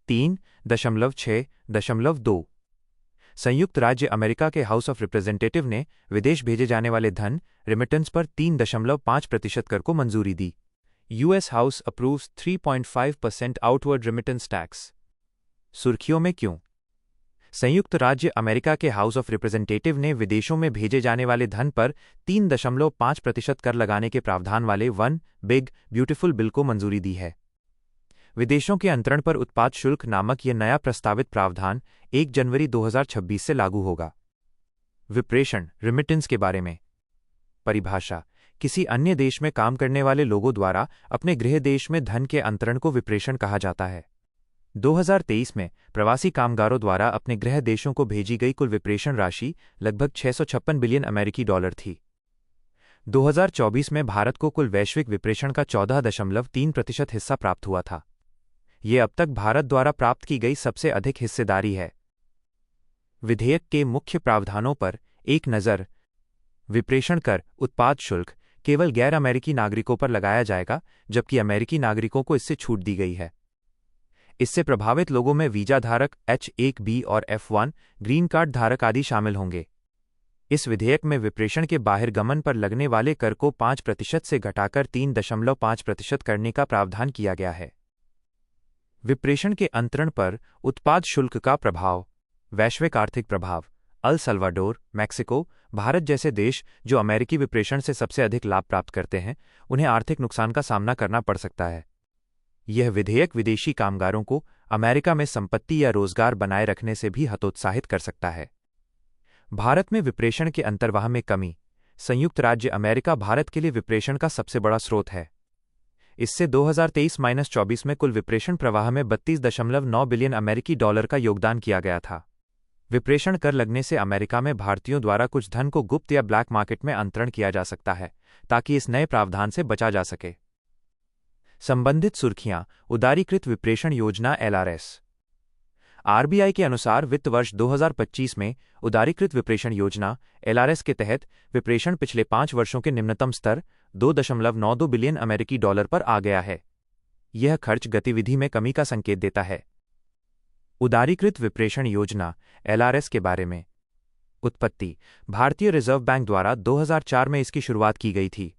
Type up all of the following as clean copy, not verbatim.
3.6.2। संयुक्त राज्य अमेरिका के हाउस ऑफ रिप्रेजेंटेटिव ने विदेश भेजे जाने वाले धन रिमिटेंस पर 3.5% कर को मंजूरी दी। US house approves 3.5% outward remittance tax. सुर्खियों में क्यों? संयुक्त राज्य अमेरिका के हाउस ऑफ रिप्रेजेंटेटिव ने विदेशों में भेजे जाने वाले धन पर 3.5% कर लगाने के प्रावधान वाले वन बिग ब्यूटीफुल बिल को मंजूरी दी है। विदेशों के अंतरण पर उत्पाद शुल्क नामक यह नया प्रस्तावित प्रावधान 1 जनवरी 2026 से लागू होगा। विप्रेषण रिमिटेंस के बारे में परिभाषा: किसी अन्य देश में काम करने वाले लोगों द्वारा अपने गृह देश में धन के अंतरण को विप्रेषण कहा जाता है। 2023 में प्रवासी कामगारों द्वारा अपने गृह देशों को भेजी गई कुल विप्रेषण राशि लगभग 656 बिलियन अमेरिकी डॉलर थी। 2024 में भारत को कुल वैश्विक विप्रेषण का 14.3% हिस्सा प्राप्त हुआ था। ये अब तक भारत द्वारा प्राप्त की गई सबसे अधिक हिस्सेदारी है। विधेयक के मुख्य प्रावधानों पर एक नज़र। विप्रेषण कर उत्पाद शुल्क केवल गैर अमेरिकी नागरिकों पर लगाया जाएगा, जबकि अमेरिकी नागरिकों को इससे छूट दी गई है। इससे प्रभावित लोगों में वीजा धारक, H-1B और F-1 ग्रीन कार्ड धारक आदि शामिल होंगे। इस विधेयक में विप्रेषण के बाहिर्गमन पर लगने वाले कर को 5% से घटाकर 3.5% करने का प्रावधान किया गया है। विप्रेषण के अंतरण पर उत्पाद शुल्क का प्रभाव। वैश्विक आर्थिक प्रभाव। अल सल्वाडोर, मैक्सिको, भारत जैसे देश जो अमेरिकी विप्रेषण से सबसे अधिक लाभ प्राप्त करते हैं, उन्हें आर्थिक नुकसान का सामना करना पड़ सकता है। यह विधेयक विदेशी कामगारों को अमेरिका में संपत्ति या रोजगार बनाए रखने से भी हतोत्साहित कर सकता है। भारत में विप्रेषण के अंतर्वाह में कमी। संयुक्त राज्य अमेरिका भारत के लिए विप्रेषण का सबसे बड़ा स्रोत है। इससे 2023-24 में कुल विप्रेषण प्रवाह में 32.9 बिलियन अमेरिकी डॉलर का योगदान किया गया था। विप्रेषण कर लगने से अमेरिका में भारतीयों द्वारा कुछ धन को गुप्त या ब्लैक मार्केट में अंतरण किया जा सकता है, ताकि इस नए प्रावधान से बचा जा सके। संबंधित सुर्खियां। उदारीकृत विप्रेषण योजना LRS। आरबीआई के अनुसार वित्त वर्ष 2025 में उदारीकृत विप्रेषण योजना LRS के तहत विप्रेषण पिछले 5 वर्षों के निम्नतम स्तर 2.92 बिलियन अमेरिकी डॉलर पर आ गया है। यह खर्च गतिविधि में कमी का संकेत देता है। उदारीकृत विप्रेषण योजना LRS के बारे में उत्पत्ति: भारतीय रिजर्व बैंक द्वारा 2004 में इसकी शुरुआत की गई थी।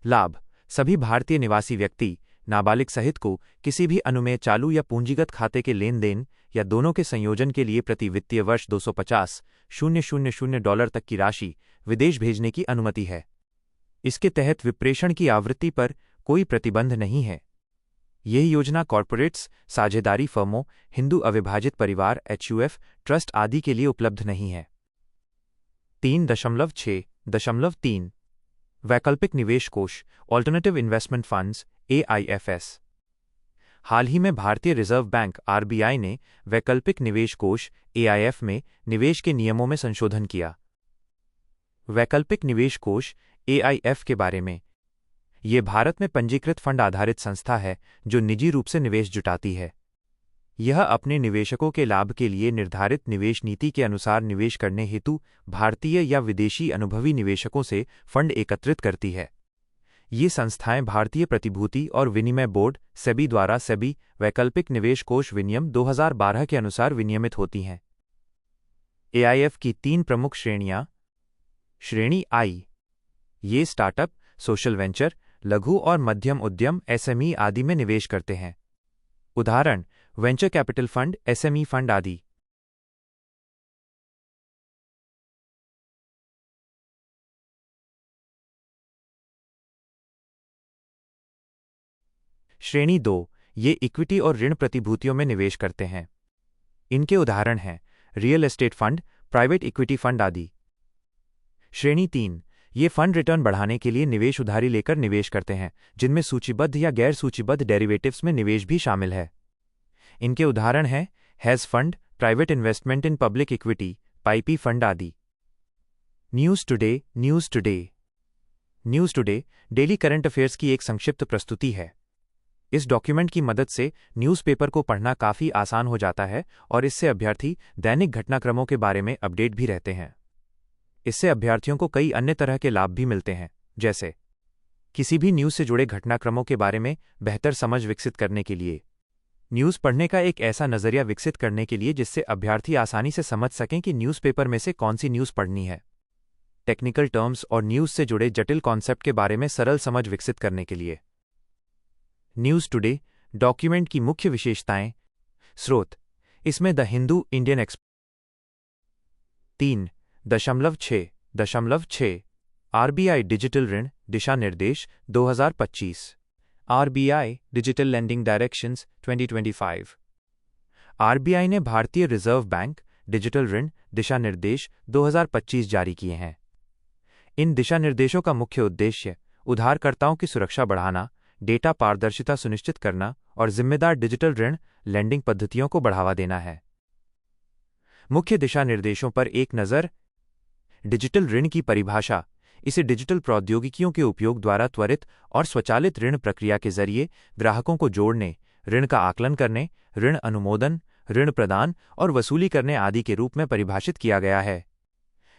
लाभ: सभी भारतीय निवासी व्यक्ति, नाबालिग सहित को किसी भी अनुमेय चालू या पूंजीगत खाते के लेन देन या दोनों के संयोजन के लिए प्रति वित्तीय वर्ष $250,000 तक की राशि विदेश भेजने की अनुमति है। इसके तहत विप्रेषण की आवृत्ति पर कोई प्रतिबंध नहीं है। यह योजना कॉर्पोरेट्स, साझेदारी फर्मों, हिंदू अविभाजित परिवार HUF ट्रस्ट आदि के लिए उपलब्ध नहीं है। 3.6.3 वैकल्पिक निवेश कोष ऑल्टरनेटिव इन्वेस्टमेंट फंड्स AIFs। हाल ही में भारतीय रिजर्व बैंक RBI ने वैकल्पिक निवेश कोष AIF में निवेश के नियमों में संशोधन किया। वैकल्पिक निवेश कोष AIF के बारे में ये भारत में पंजीकृत फंड आधारित संस्था है जो निजी रूप से निवेश जुटाती है। यह अपने निवेशकों के लाभ के लिए निर्धारित निवेश नीति के अनुसार निवेश करने हेतु भारतीय या विदेशी अनुभवी निवेशकों से फंड एकत्रित करती है। ये संस्थाएं भारतीय प्रतिभूति और विनिमय बोर्ड सेबी द्वारा सेबी वैकल्पिक निवेश कोष विनियम 2012 के अनुसार विनियमित होती हैं। AIF की 3 प्रमुख श्रेणियां। श्रेणी I। ये स्टार्टअप, सोशल वेंचर, लघु और मध्यम उद्यम SME आदि में निवेश करते हैं। उदाहरण: venture capital fund, SME fund आदि। श्रेणी 2। ये इक्विटी और ऋण प्रतिभूतियों में निवेश करते हैं। इनके उदाहरण हैं real estate fund, private equity fund आदि। श्रेणी 3। ये फंड रिटर्न बढ़ाने के लिए निवेश उधारी लेकर निवेश करते हैं, जिनमें सूचीबद्ध या गैर सूचीबद्ध डेरिवेटिव्स में निवेश भी शामिल है। इनके उदाहरण हैं hedge fund, private investment in public equity, PIPE fund आदि। News today. News today daily current affairs की एक संक्षिप्त प्रस्तुति है। इस डॉक्यूमेंट की मदद से न्यूज़पेपर को पढ़ना काफ़ी आसान हो जाता है और इससे अभ्यर्थी दैनिक घटनाक्रमों के बारे में अपडेट भी रहते हैं। इससे अभ्यर्थियों को कई अन्य तरह के लाभ भी मिलते हैं, जैसे किसी भी न्यूज़ से जुड़े घटनाक्रमों के बारे में बेहतर समझ विकसित करने के लिए न्यूज़ पढ़ने का एक ऐसा नज़रिया विकसित करने के लिए जिससे अभ्यर्थी आसानी से समझ सकें कि न्यूज़पेपर में से कौन सी न्यूज़ पढ़नी है। टेक्निकल टर्म्स और न्यूज़ से जुड़े जटिल कॉन्सेप्ट के बारे में सरल समझ विकसित करने के लिए। न्यूज़ टुडे डॉक्यूमेंट की मुख्य विशेषताएं। स्रोत इसमें the Hindu Indian express. 3.6 RBI digital ऋण दिशा निर्देश 2025। RBI digital lending directions 2025। RBI ने भारतीय रिजर्व बैंक डिजिटल ऋण दिशा निर्देश 2025 जारी किए हैं। इन दिशा निर्देशों का मुख्य उद्देश्य उधारकर्ताओं की सुरक्षा बढ़ाना, डेटा पारदर्शिता सुनिश्चित करना और जिम्मेदार डिजिटल ऋण लेंडिंग पद्धतियों को बढ़ावा देना है। मुख्य दिशा निर्देशों पर एक नज़र। डिजिटल ऋण की परिभाषा। इसे डिजिटल प्रौद्योगिकियों के उपयोग द्वारा त्वरित और स्वचालित ऋण प्रक्रिया के जरिए ग्राहकों को जोड़ने, ऋण का आकलन करने, ऋण अनुमोदन, ऋण प्रदान और वसूली करने आदि के रूप में परिभाषित किया गया है।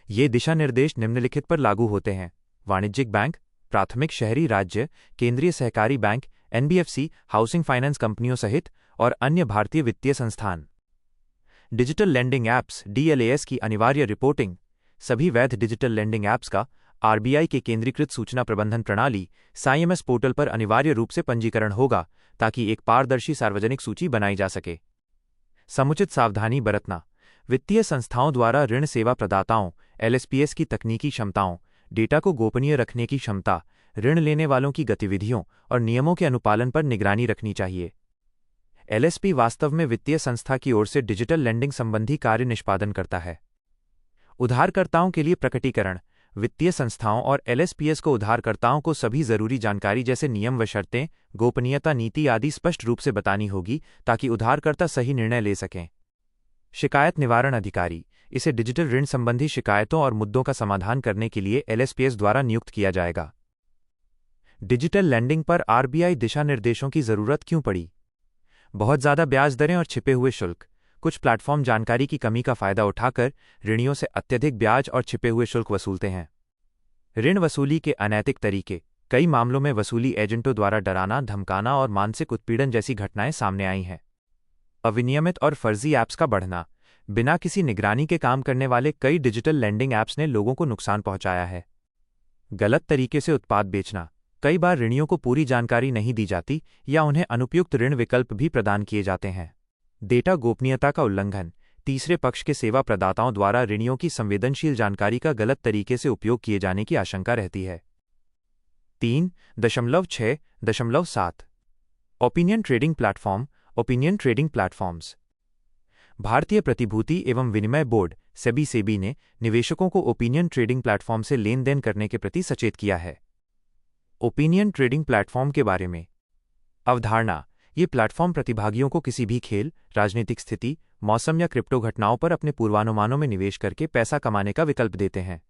ये दिशा निर्देश निम्नलिखित पर लागू होते हैं: वाणिज्यिक बैंक, प्राथमिक शहरी राज्य केंद्रीय सहकारी बैंक, एनबीएफसी, हाउसिंग फाइनेंस कंपनियों सहित और अन्य भारतीय वित्तीय संस्थान। डिजिटल लेंडिंग ऐप्स डीएलएएस की अनिवार्य रिपोर्टिंग। सभी वैध डिजिटल लेंडिंग ऐप्स का आरबीआई के केंद्रीकृत सूचना प्रबंधन प्रणाली साईएमएस पोर्टल पर अनिवार्य रूप से पंजीकरण होगा ताकि एक पारदर्शी सार्वजनिक सूची बनाई जा सके। समुचित सावधानी बरतना। वित्तीय संस्थाओं द्वारा ऋण सेवा प्रदाताओं एलएसपीएस की तकनीकी क्षमताओं, डेटा को गोपनीय रखने की क्षमता, ऋण लेने वालों की गतिविधियों और नियमों के अनुपालन पर निगरानी रखनी चाहिए। एलएसपी वास्तव में वित्तीय संस्था की ओर से डिजिटल लेंडिंग संबंधी कार्य निष्पादन करता है। उधारकर्ताओं के लिए प्रकटीकरण। वित्तीय संस्थाओं और एलएसपीएस को उधारकर्ताओं को सभी जरूरी जानकारी जैसे नियम व शर्तें, गोपनीयता नीति आदि स्पष्ट रूप से बतानी होगी ताकि उधारकर्ता सही निर्णय ले सकें। शिकायत निवारण अधिकारी। इसे डिजिटल ऋण संबंधी शिकायतों और मुद्दों का समाधान करने के लिए एलएसपीएस द्वारा नियुक्त किया जाएगा। डिजिटल लेंडिंग पर आरबीआई दिशा निर्देशों की जरूरत क्यों पड़ी? बहुत ज़्यादा ब्याज दरें और छिपे हुए शुल्क। कुछ प्लेटफॉर्म जानकारी की कमी का फायदा उठाकर ऋणियों से अत्यधिक ब्याज और छिपे हुए शुल्क वसूलते हैं। ऋण वसूली के अनैतिक तरीके। कई मामलों में वसूली एजेंटों द्वारा डराना, धमकाना और मानसिक उत्पीड़न जैसी घटनाएं सामने आई हैं। अविनियमित और फर्जी ऐप्स का बढ़ना। बिना किसी निगरानी के काम करने वाले कई डिजिटल लेंडिंग ऐप्स ने लोगों को नुकसान पहुंचाया है। गलत तरीके से उत्पाद बेचना। कई बार ऋणियों को पूरी जानकारी नहीं दी जाती या उन्हें अनुपयुक्त ऋण विकल्प भी प्रदान किए जाते हैं। डेटा गोपनीयता का उल्लंघन। तीसरे पक्ष के सेवा प्रदाताओं द्वारा ऋणियों की संवेदनशील जानकारी का गलत तरीके से उपयोग किए जाने की आशंका रहती है। 3.6.7 opinion trading platform opinion trading platforms. भारतीय प्रतिभूति एवं विनिमय बोर्ड सेबी ने निवेशकों को ओपिनियन ट्रेडिंग प्लेटफॉर्म से लेन देन करने के प्रति सचेत किया है। ओपिनियन ट्रेडिंग प्लेटफॉर्म के बारे में अवधारणा। ये प्लेटफॉर्म प्रतिभागियों को किसी भी खेल, राजनीतिक स्थिति, मौसम या क्रिप्टो घटनाओं पर अपने पूर्वानुमानों में निवेश करके पैसा कमाने का विकल्प देते हैं।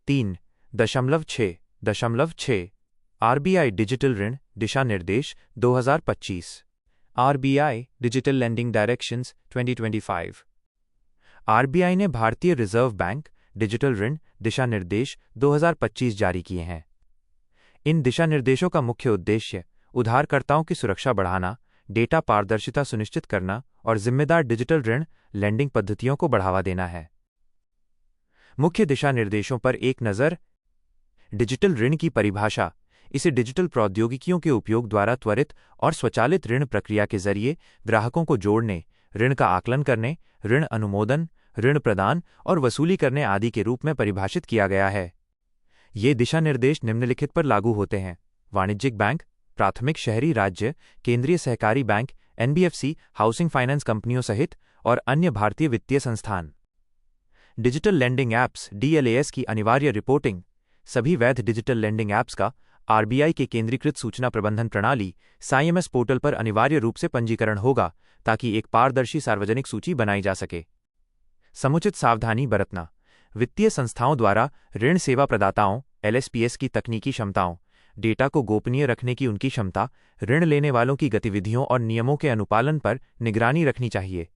तीन 6.6 आरबीआई डिजिटल ऋण दिशा निर्देश 2025। RBI digital lending directions 2025। RBI ने भारतीय रिजर्व बैंक डिजिटल ऋण दिशा निर्देश 2025 जारी किए हैं। इन दिशा निर्देशों का मुख्य उद्देश्य उधारकर्ताओं की सुरक्षा बढ़ाना, डेटा पारदर्शिता सुनिश्चित करना और जिम्मेदार डिजिटल ऋण लेंडिंग पद्धतियों को बढ़ावा देना है। मुख्य दिशा निर्देशों पर एक नज़र। डिजिटल ऋण की परिभाषा। इसे डिजिटल प्रौद्योगिकियों के उपयोग द्वारा त्वरित और स्वचालित ऋण प्रक्रिया के जरिए ग्राहकों को जोड़ने, ऋण का आकलन करने, ऋण अनुमोदन, ऋण प्रदान और वसूली करने आदि के रूप में परिभाषित किया गया है। ये दिशा निर्देश निम्नलिखित पर लागू होते हैं: वाणिज्यिक बैंक, प्राथमिक शहरी राज्य केंद्रीय सहकारी बैंक, एनबीएफसी, हाउसिंग फाइनेंस कंपनियों सहित और अन्य भारतीय वित्तीय संस्थान। डिजिटल लेंडिंग ऐप्स डीएलएएस की अनिवार्य रिपोर्टिंग। सभी वैध डिजिटल लेंडिंग ऐप्स का आरबीआई के केंद्रीकृत सूचना प्रबंधन प्रणाली साईएमएस पोर्टल पर अनिवार्य रूप से पंजीकरण होगा ताकि एक पारदर्शी सार्वजनिक सूची बनाई जा सके। समुचित सावधानी बरतना। वित्तीय संस्थाओं द्वारा ऋण सेवा प्रदाताओं एलएसपीएस की तकनीकी क्षमताओं, डेटा को गोपनीय रखने की उनकी क्षमता, ऋण लेने वालों की गतिविधियों और नियमों के अनुपालन पर निगरानी रखनी चाहिए।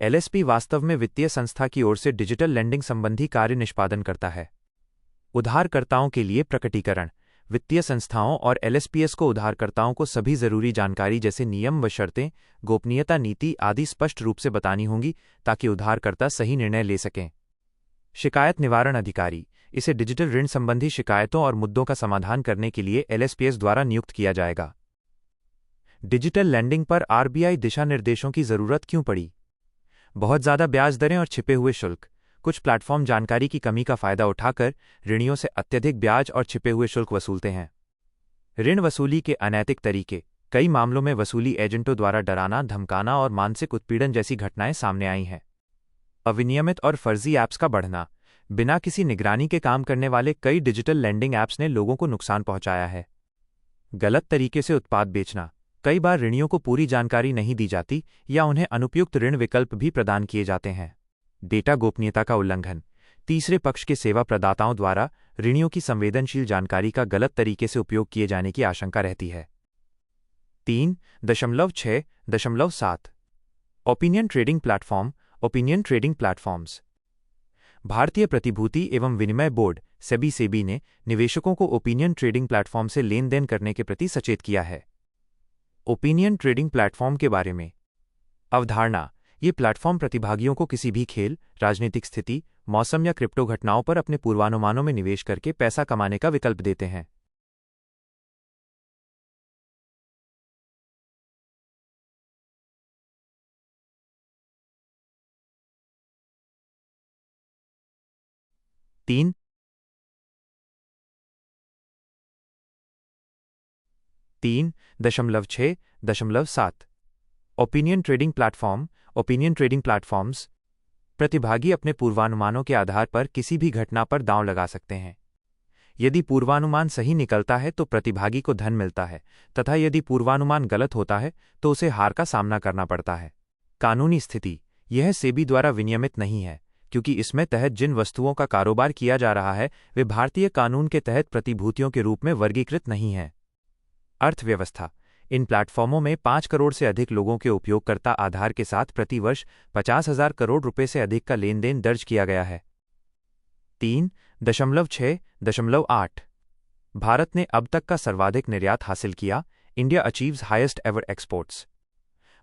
एलएसपी वास्तव में वित्तीय संस्था की ओर से डिजिटल लेंडिंग संबंधी कार्य निष्पादन करता है। उधारकर्ताओं के लिए प्रकटीकरण। वित्तीय संस्थाओं और एलएसपीएस को उधारकर्ताओं को सभी जरूरी जानकारी जैसे नियम व शर्तें, गोपनीयता नीति आदि स्पष्ट रूप से बतानी होंगी ताकि उधारकर्ता सही निर्णय ले सकें। शिकायत निवारण अधिकारी। इसे डिजिटल ऋण संबंधी शिकायतों और मुद्दों का समाधान करने के लिए एलएसपीएस द्वारा नियुक्त किया जाएगा। डिजिटल लेंडिंग पर आरबीआई दिशा निर्देशों की जरूरत क्यों पड़ी? बहुत ज्यादा ब्याज दरें और छिपे हुए शुल्क। कुछ प्लेटफॉर्म जानकारी की कमी का फायदा उठाकर ऋणियों से अत्यधिक ब्याज और छिपे हुए शुल्क वसूलते हैं। ऋण वसूली के अनैतिक तरीके। कई मामलों में वसूली एजेंटों द्वारा डराना, धमकाना और मानसिक उत्पीड़न जैसी घटनाएं सामने आई हैं। अविनियमित और फर्जी ऐप्स का बढ़ना। बिना किसी निगरानी के काम करने वाले कई डिजिटल लेंडिंग ऐप्स ने लोगों को नुकसान पहुंचाया है। गलत तरीके से उत्पाद बेचना। कई बार ऋणियों को पूरी जानकारी नहीं दी जाती या उन्हें अनुपयुक्त ऋण विकल्प भी प्रदान किए जाते हैं। डेटा गोपनीयता का उल्लंघन। तीसरे पक्ष के सेवा प्रदाताओं द्वारा ऋणियों की संवेदनशील जानकारी का गलत तरीके से उपयोग किए जाने की आशंका रहती है। 3.6.7 opinion trading platform. Opinion trading platforms. भारतीय प्रतिभूति एवं विनिमय बोर्ड सेबी ने निवेशकों को ओपिनियन ट्रेडिंग प्लेटफॉर्म से लेन देन करने के प्रति सचेत किया है। ओपिनियन ट्रेडिंग प्लेटफॉर्म के बारे में अवधारणा। ये प्लेटफॉर्म प्रतिभागियों को किसी भी खेल, राजनीतिक स्थिति, मौसम या क्रिप्टो घटनाओं पर अपने पूर्वानुमानों में निवेश करके पैसा कमाने का विकल्प देते हैं। तीन 3.6.7 opinion trading platform. Opinion trading platforms. प्रतिभागी अपने पूर्वानुमानों के आधार पर किसी भी घटना पर दांव लगा सकते हैं। यदि पूर्वानुमान सही निकलता है तो प्रतिभागी को धन मिलता है तथा यदि पूर्वानुमान गलत होता है तो उसे हार का सामना करना पड़ता है। कानूनी स्थिति। यह सेबी द्वारा विनियमित नहीं है क्योंकि इसमें तहत जिन वस्तुओं का कारोबार किया जा रहा है वे भारतीय कानून के तहत प्रतिभूतियों के रूप में वर्गीकृत नहीं हैं। अर्थव्यवस्था। इन प्लेटफॉर्मों में 5 करोड़ से अधिक लोगों के उपयोगकर्ता आधार के साथ प्रतिवर्ष 50,000 करोड़ रुपए से अधिक का लेन देन दर्ज किया गया है। 3.6.8 भारत ने अब तक का सर्वाधिक निर्यात हासिल किया। India achieves highest ever exports.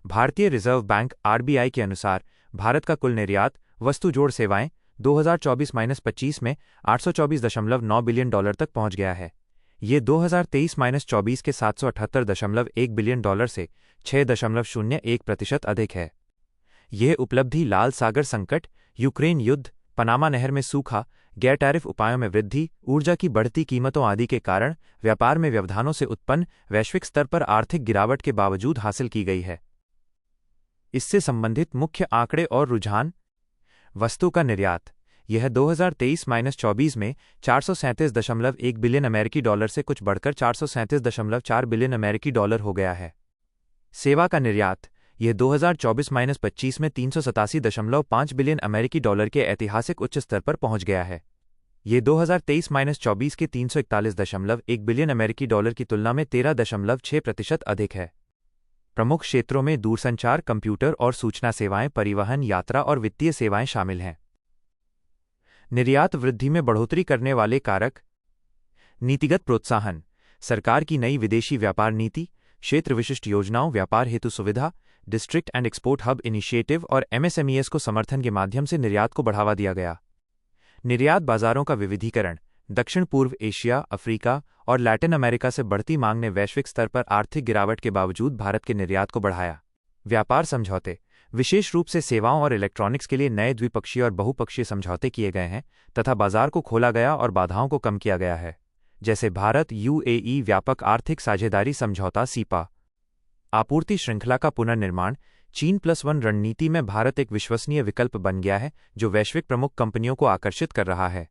भारतीय रिजर्व बैंक आरबीआई के अनुसार भारत का कुल निर्यात वस्तु जोड़ सेवाएं 2024-25 में $824.9 बिलियन तक पहुंच गया है। ये 2023-24 के $778.1 बिलियन से 6.01% अधिक है। यह उपलब्धि लाल सागर संकट, यूक्रेन युद्ध, पनामा नहर में सूखा, गैर टैरिफ उपायों में वृद्धि, ऊर्जा की बढ़ती कीमतों आदि के कारण व्यापार में व्यवधानों से उत्पन्न वैश्विक स्तर पर आर्थिक गिरावट के बावजूद हासिल की गई है। इससे संबंधित मुख्य आंकड़े और रुझान। वस्तु का निर्यात। यह 2023-24 में $437.1 बिलियन अमेरिकी डॉलर से कुछ बढ़कर $437.4 बिलियन अमेरिकी डॉलर हो गया है। सेवा का निर्यात। यह 2024-25 में $387.5 बिलियन अमेरिकी डॉलर के ऐतिहासिक उच्च स्तर पर पहुंच गया है। यह 2023-24 के $341.1 बिलियन अमेरिकी डॉलर की तुलना में 13.6% अधिक है। प्रमुख क्षेत्रों में दूरसंचार, कंप्यूटर और सूचना सेवाएं, परिवहन, यात्रा और वित्तीय सेवाएं शामिल हैं। निर्यात वृद्धि में बढ़ोतरी करने वाले कारक। नीतिगत प्रोत्साहन। सरकार की नई विदेशी व्यापार नीति, क्षेत्र विशिष्ट योजनाओं, व्यापार हेतु सुविधा, district and export hub initiative और एमएसएमईएस को समर्थन के माध्यम से निर्यात को बढ़ावा दिया गया। निर्यात बाजारों का विविधीकरण। दक्षिण पूर्व एशिया, अफ्रीका और लैटिन अमेरिका से बढ़ती मांग ने वैश्विक स्तर पर आर्थिक गिरावट के बावजूद भारत के निर्यात को बढ़ाया। व्यापार समझौते। विशेष रूप से सेवाओं और इलेक्ट्रॉनिक्स के लिए नए द्विपक्षीय और बहुपक्षीय समझौते किए गए हैं तथा बाजार को खोला गया और बाधाओं को कम किया गया है, जैसे भारत यूएई व्यापक आर्थिक साझेदारी समझौता सीपा। आपूर्ति श्रृंखला का पुनर्निर्माण। चीन+1 रणनीति में भारत एक विश्वसनीय विकल्प बन गया है जो वैश्विक प्रमुख कंपनियों को आकर्षित कर रहा है।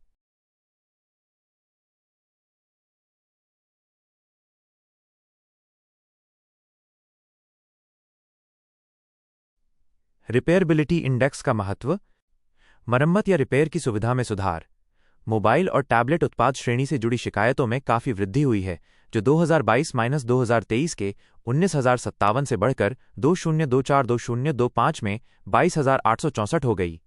रिपेयरबिलिटी इंडेक्स का महत्व। मरम्मत या रिपेयर की सुविधा में सुधार। मोबाइल और टैबलेट उत्पाद श्रेणी से जुड़ी शिकायतों में काफी वृद्धि हुई है, जो 2022-2023 के 19,057 से बढ़कर 2024-2025 में 22,864 हो गई।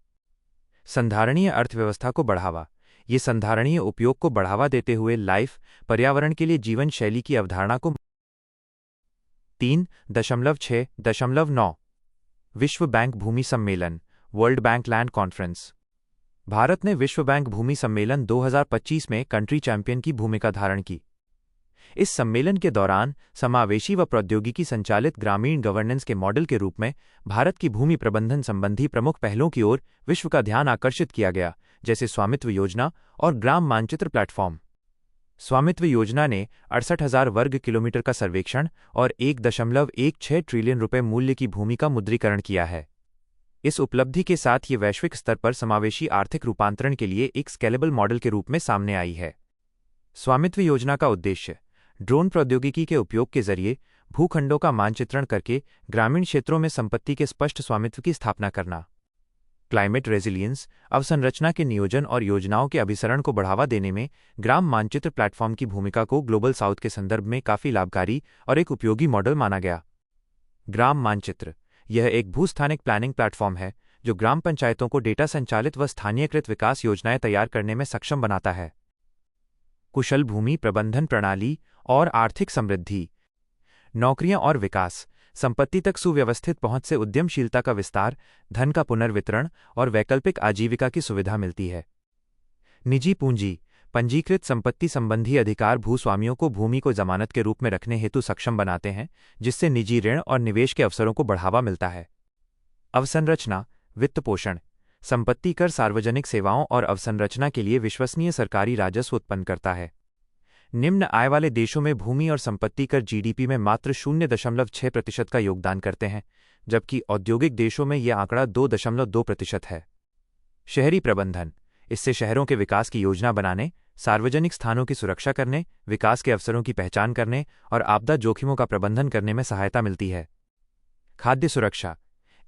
संधारणीय अर्थव्यवस्था को बढ़ावा। ये संधारणीय उपयोग को बढ़ावा देते हुए लाइफ पर्यावरण के लिए जीवन शैली की अवधारणा को 3.6.9 विश्व बैंक भूमि सम्मेलन world bank land conference. Bharat ने विश्व बैंक भूमि सम्मेलन 2025 में कंट्री चैंपियन की भूमिका धारण की। इस सम्मेलन के दौरान समावेशी व प्रौद्योगिकी संचालित ग्रामीण गवर्नेंस के मॉडल के रूप में भारत की भूमि प्रबंधन संबंधी प्रमुख पहलों की ओर विश्व का ध्यान आकर्षित किया गया, जैसे स्वामित्व योजना और ग्राम मानचित्र प्लेटफॉर्म। स्वामित्व योजना ने 68,000 वर्ग किलोमीटर का सर्वेक्षण और 1.16 ट्रिलियन रुपए मूल्य की भूमि का मुद्रीकरण किया है। इस उपलब्धि के साथ ये वैश्विक स्तर पर समावेशी आर्थिक रूपांतरण के लिए एक स्केलेबल मॉडल के रूप में सामने आई है। स्वामित्व योजना का उद्देश्य ड्रोन प्रौद्योगिकी के उपयोग के जरिए भूखंडों का मानचित्रण करके ग्रामीण क्षेत्रों में संपत्ति के स्पष्ट स्वामित्व की स्थापना करना। क्लाइमेट रेजिलियंस अवसंरचना के नियोजन और योजनाओं के अभिसरण को बढ़ावा देने में ग्राम मानचित्र प्लेटफॉर्म की भूमिका को ग्लोबल साउथ के संदर्भ में काफी लाभकारी और एक उपयोगी मॉडल माना गया। ग्राम मानचित्र यह एक भूस्थानिक प्लानिंग प्लेटफॉर्म है जो ग्राम पंचायतों को डेटा संचालित व स्थानीयकृत विकास योजनाएं तैयार करने में सक्षम बनाता है। कुशल भूमि प्रबंधन प्रणाली और आर्थिक समृद्धि। नौकरियां और विकास, संपत्ति तक सुव्यवस्थित पहुंच से उद्यमशीलता का विस्तार, धन का पुनर्वितरण और वैकल्पिक आजीविका की सुविधा मिलती है। निजी पूंजी, पंजीकृत संपत्ति संबंधी अधिकार भूस्वामियों को भूमि को जमानत के रूप में रखने हेतु सक्षम बनाते हैं, जिससे निजी ऋण और निवेश के अवसरों को बढ़ावा मिलता है। अवसंरचना, वित्त पोषण, संपत्ति कर सार्वजनिक सेवाओं और अवसंरचना के लिए विश्वसनीय सरकारी राजस्व उत्पन्न करता है। निम्न आय वाले देशों में भूमि और संपत्ति कर जीडीपी में मात्र 0.6% का योगदान करते हैं, जबकि औद्योगिक देशों में यह आंकड़ा 2.2% है। शहरी प्रबंधन, इससे शहरों के विकास की योजना बनाने, सार्वजनिक स्थानों की सुरक्षा करने, विकास के अवसरों की पहचान करने और आपदा जोखिमों का प्रबंधन करने में सहायता मिलती है। खाद्य सुरक्षा,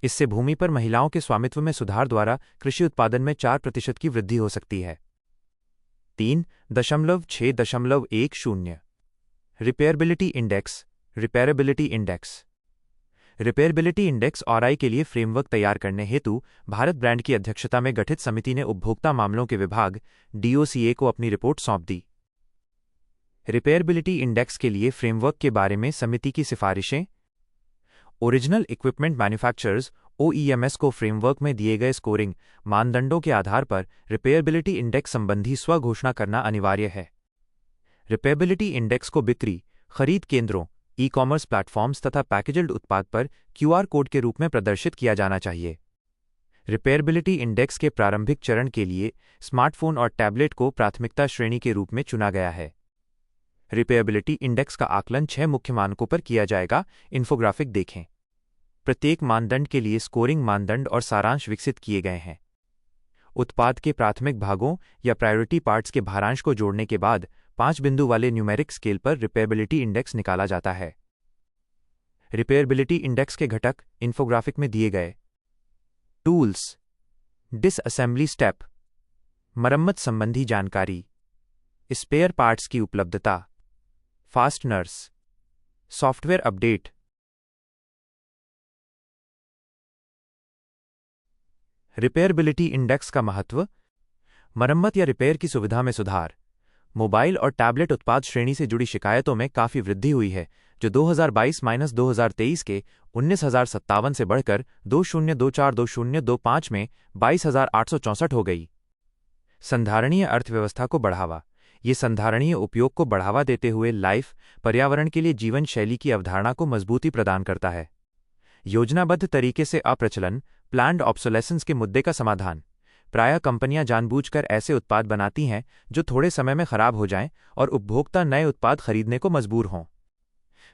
इससे भूमि पर महिलाओं के स्वामित्व में सुधार द्वारा कृषि उत्पादन में 4% की वृद्धि हो सकती है। 3.6.10 रिपेयरबिलिटी इंडेक्स रिपेयरेबिलिटी इंडेक्स। रिपेयरबिलिटी इंडेक्स RI के लिए फ्रेमवर्क तैयार करने हेतु भारत ब्रांड की अध्यक्षता में गठित समिति ने उपभोक्ता मामलों के विभाग DOCA को अपनी रिपोर्ट सौंप दी। रिपेयरबिलिटी इंडेक्स के लिए फ्रेमवर्क के बारे में समिति की सिफारिशें। ओरिजिनल इक्विपमेंट मैन्युफैक्चरर्स OEMs को फ्रेमवर्क में दिए गए स्कोरिंग मानदंडों के आधार पर रिपेयरबिलिटी इंडेक्स संबंधी स्वघोषणा करना अनिवार्य है। रिपेयरबिलिटी इंडेक्स को बिक्री, खरीद केंद्रों, ई-कॉमर्स प्लेटफॉर्म्स तथा पैकेज्ड उत्पाद पर QR कोड के रूप में प्रदर्शित किया जाना चाहिए। रिपेयरबिलिटी इंडेक्स के प्रारंभिक चरण के लिए स्मार्टफोन और टैबलेट को प्राथमिकता श्रेणी के रूप में चुना गया है। रिपेयरबिलिटी इंडेक्स का आकलन 6 मुख्य मानकों पर किया जाएगा। इन्फोग्राफिक देखें। प्रत्येक मानदंड के लिए स्कोरिंग मानदंड और सारांश विकसित किए गए हैं। उत्पाद के प्राथमिक भागों या प्रायोरिटी पार्ट्स के भारांश को जोड़ने के बाद 5 बिंदु वाले न्यूमेरिक स्केल पर रिपेयरबिलिटी इंडेक्स निकाला जाता है। रिपेयरबिलिटी इंडेक्स के घटक इन्फोग्राफिक में दिए गए। टूल्स, डिसअसेंबली स्टेप, मरम्मत संबंधी जानकारी, स्पेयर पार्ट्स की उपलब्धता, फास्टनर्स, सॉफ्टवेयर अपडेट। रिपेयरबिलिटी इंडेक्स का महत्व। मरम्मत या रिपेयर की सुविधा में सुधार। मोबाइल और टैबलेट उत्पाद श्रेणी से जुड़ी शिकायतों में काफी वृद्धि हुई है, जो 2022-2023 के 19,057 से बढ़कर 2024-2025 में 22,864 हो गई। संधारणीय अर्थव्यवस्था को बढ़ावा। ये संधारणीय उपयोग को बढ़ावा देते हुए लाइफ पर्यावरण के लिए जीवन शैली की अवधारणा को मजबूती प्रदान करता है। योजनाबद्ध तरीके से अप्रचलन, प्लान्ड ऑब्सोलेसेंस के मुद्दे का समाधान। प्रायः कंपनियां जानबूझकर ऐसे उत्पाद बनाती हैं जो थोड़े समय में खराब हो जाएं और उपभोक्ता नए उत्पाद खरीदने को मजबूर हों।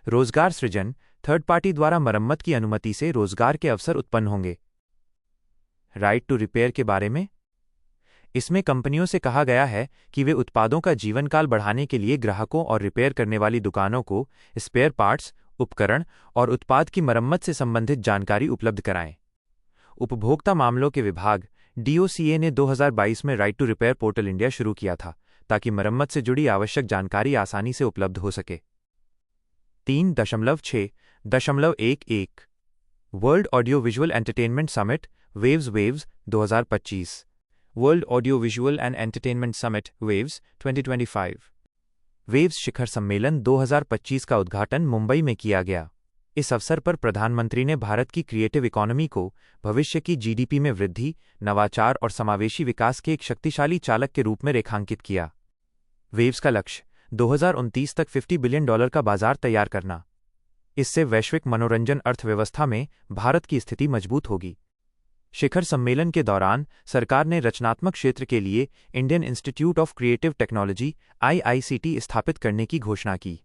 रोजगार सृजन। थर्ड पार्टी द्वारा मरम्मत की अनुमति से रोजगार के अवसर उत्पन्न होंगे। राइट टू रिपेयर के बारे में, इसमें कंपनियों से कहा गया है कि वे उत्पादों का जीवनकाल बढ़ाने के लिए ग्राहकों और रिपेयर करने वाली दुकानों को स्पेयर पार्ट्स, उपकरण और उत्पाद की मरम्मत से संबंधित जानकारी उपलब्ध कराएं। उपभोक्ता मामलों के विभाग DOCA ने 2022 में right to repair portal India शुरू किया था, ताकि मरम्मत से जुड़ी आवश्यक जानकारी आसानी से उपलब्ध हो सके। 3.6.11 world audio visual entertainment summit waves 2025 world audio visual and entertainment summit waves 2025 waves शिखर सम्मेलन 2025 का उद्घाटन मुंबई में किया गया। इस अवसर पर प्रधानमंत्री ने भारत की क्रिएटिव इकोनॉमी को भविष्य की जीडीपी में वृद्धि, नवाचार और समावेशी विकास के एक शक्तिशाली चालक के रूप में रेखांकित किया। वेव्स का लक्ष्य 2029 तक $50 बिलियन का बाजार तैयार करना। इससे वैश्विक मनोरंजन अर्थव्यवस्था में भारत की स्थिति मजबूत होगी। शिखर सम्मेलन के दौरान सरकार ने रचनात्मक क्षेत्र के लिए Indian institute of creative technology (IICT) स्थापित करने की घोषणा की।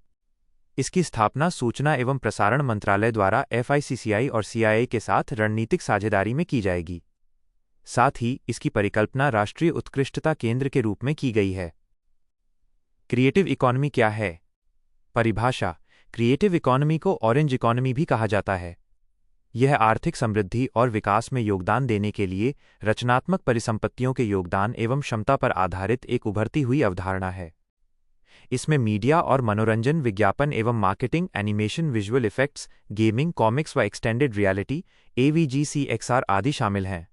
इसकी स्थापना सूचना एवं प्रसारण मंत्रालय द्वारा FICCI और CIA के साथ रणनीतिक साझेदारी में की जाएगी। साथ ही इसकी परिकल्पना राष्ट्रीय उत्कृष्टता केंद्र के रूप में की गई है। क्रिएटिव इकोनॉमी क्या है? परिभाषा: क्रिएटिव इकोनॉमी को ऑरेंज इकोनॉमी भी कहा जाता है। यह आर्थिक समृद्धि और विकास में योगदान देने के लिए रचनात्मक परिसंपत्तियों के योगदान एवं क्षमता पर आधारित एक उभरती हुई अवधारणा है। इसमें मीडिया और मनोरंजन, विज्ञापन एवं marketing, animation, visual effects, gaming, comics व एक्सटेंडेड रियलिटी AVG CXR आदि शामिल हैं।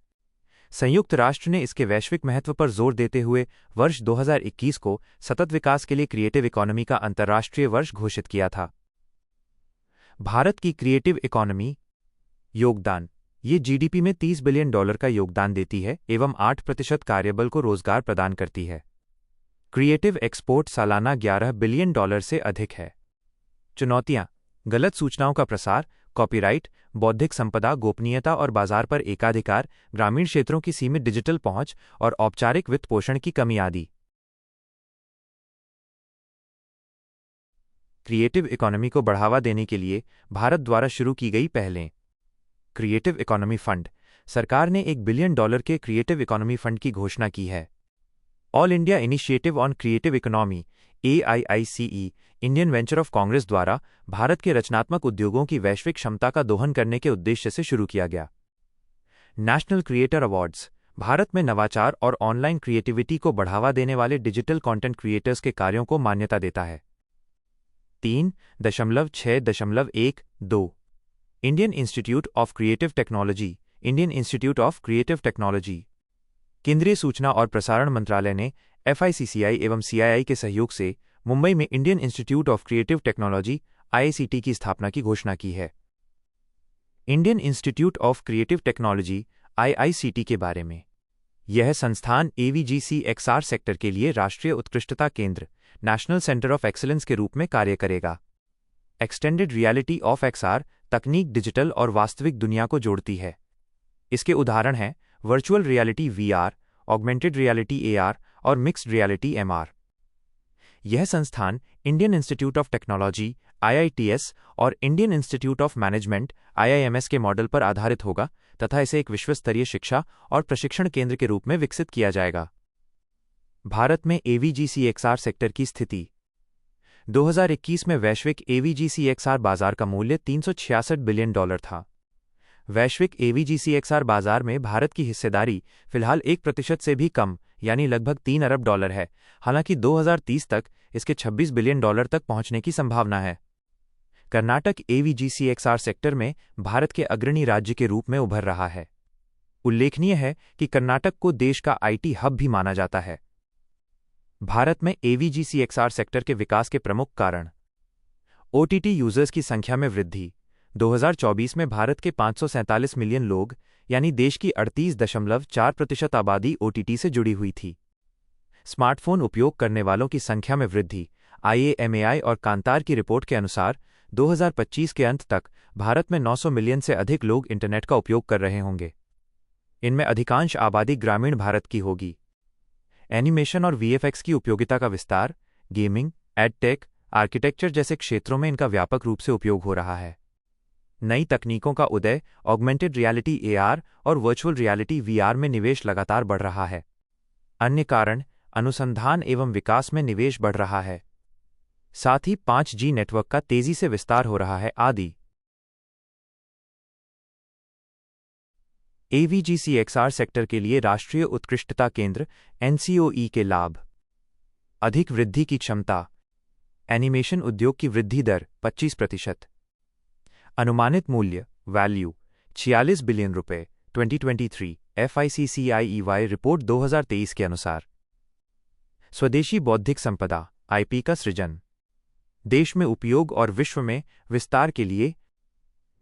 संयुक्त राष्ट्र ने इसके वैश्विक महत्व पर जोर देते हुए वर्ष 2021 को सतत विकास के लिए क्रिएटिव इकोनॉमी का अंतर्राष्ट्रीय वर्ष घोषित किया था। भारत की क्रिएटिव इकोनॉमी योगदान: ये जीडीपी में $30 बिलियन का योगदान देती है एवं 8% कार्यबल को रोजगार प्रदान करती है। क्रिएटिव एक्सपोर्ट सालाना $11 बिलियन से अधिक है। चुनौतियां: गलत सूचनाओं का प्रसार, कॉपीराइट, बौद्धिक संपदा, गोपनीयता और बाजार पर एकाधिकार, ग्रामीण क्षेत्रों की सीमित डिजिटल पहुंच और औपचारिक वित्त पोषण की कमी आदि। क्रिएटिव इकोनॉमी को बढ़ावा देने के लिए भारत द्वारा शुरू की गई पहलें। क्रिएटिव इकोनॉमी फंड: सरकार ने $1 बिलियन के क्रिएटिव इकोनॉमी फंड की घोषणा की है। All India initiative on creative economy AIICE Indian venture of Congress द्वारा भारत के रचनात्मक उद्योगों की वैश्विक क्षमता का दोहन करने के उद्देश्य से शुरू किया गया। नेशनल क्रिएटर अवार्ड्स: भारत में नवाचार और ऑनलाइन क्रिएटिविटी को बढ़ावा देने वाले डिजिटल कंटेंट क्रिएटर्स के कार्यों को मान्यता देता है। 3.6.12 Indian institute of creative technology Indian institute of creative technology केंद्रीय सूचना और प्रसारण मंत्रालय ने FICCI एवं CII के सहयोग से मुंबई में Indian institute of creative technology IICT की स्थापना की घोषणा की है। Indian institute of creative technology IICT के बारे में: यह संस्थान AVG CXR सेक्टर के लिए राष्ट्रीय उत्कृष्टता केंद्र नेशनल सेंटर ऑफ एक्सीलेंस के रूप में कार्य करेगा। एक्सटेंडेड रियलिटी ऑफ XR तकनीक डिजिटल और वास्तविक दुनिया को जोड़ती है। इसके उदाहरण हैं virtual reality VR, augmented reality AR और मिक्स्ड रियलिटी MR। यह संस्थान Indian institute of technology IITS और Indian institute of management IIMS के मॉडल पर आधारित होगा तथा इसे एक विश्वस्तरीय शिक्षा और प्रशिक्षण केंद्र के रूप में विकसित किया जाएगा। भारत में AVG CXR सेक्टर की स्थिति: 2021 में वैश्विक AVG CXR बाजार का मूल्य $366 बिलियन था। वैश्विक AVG CXR बाजार में भारत की हिस्सेदारी फिलहाल 1% से भी कम यानी लगभग $3 अरब है। हालांकि 2030 तक इसके $26 बिलियन तक पहुंचने की संभावना है। कर्नाटक AVG CXR सेक्टर में भारत के अग्रणी राज्य के रूप में उभर रहा है। उल्लेखनीय है कि कर्नाटक को देश का IT हब भी माना जाता है। भारत में AVG CXR सेक्टर के विकास के प्रमुख कारण: OTT यूजर्स की संख्या में वृद्धि: 2024 में भारत के 547 मिलियन लोग यानी देश की 38.4% आबादी OTT से जुड़ी हुई थी। स्मार्टफोन उपयोग करने वालों की संख्या में वृद्धि: IAMAI और कांतार की रिपोर्ट के अनुसार 2025 के अंत तक भारत में 900 मिलियन से अधिक लोग इंटरनेट का उपयोग कर रहे होंगे। इनमें अधिकांश आबादी ग्रामीण भारत की होगी। एनिमेशन और VFX की उपयोगिता का विस्तार: गेमिंग, एडटेक, आर्किटेक्चर जैसे क्षेत्रों में इनका व्यापक रूप से उपयोग हो रहा है। नई तकनीकों का उदय: ऑगमेंटेड रियलिटी AR और वर्चुअल रियलिटी VR में निवेश लगातार बढ़ रहा है। अन्य कारण: अनुसंधान एवं विकास में निवेश बढ़ रहा है। साथ ही 5G नेटवर्क का तेजी से विस्तार हो रहा है आदि। AVG CXR सेक्टर के लिए राष्ट्रीय उत्कृष्टता केंद्र NCOE के लाभ: अधिक वृद्धि की क्षमता। एनिमेशन उद्योग की वृद्धि दर 25%। अनुमानित मूल्य वैल्यू 46 बिलियन रुपए 2023 FICCIEY रिपोर्ट 2023 के अनुसार। स्वदेशी बौद्धिक संपदा आईपी का सृजन, देश में उपयोग और विश्व में विस्तार के लिए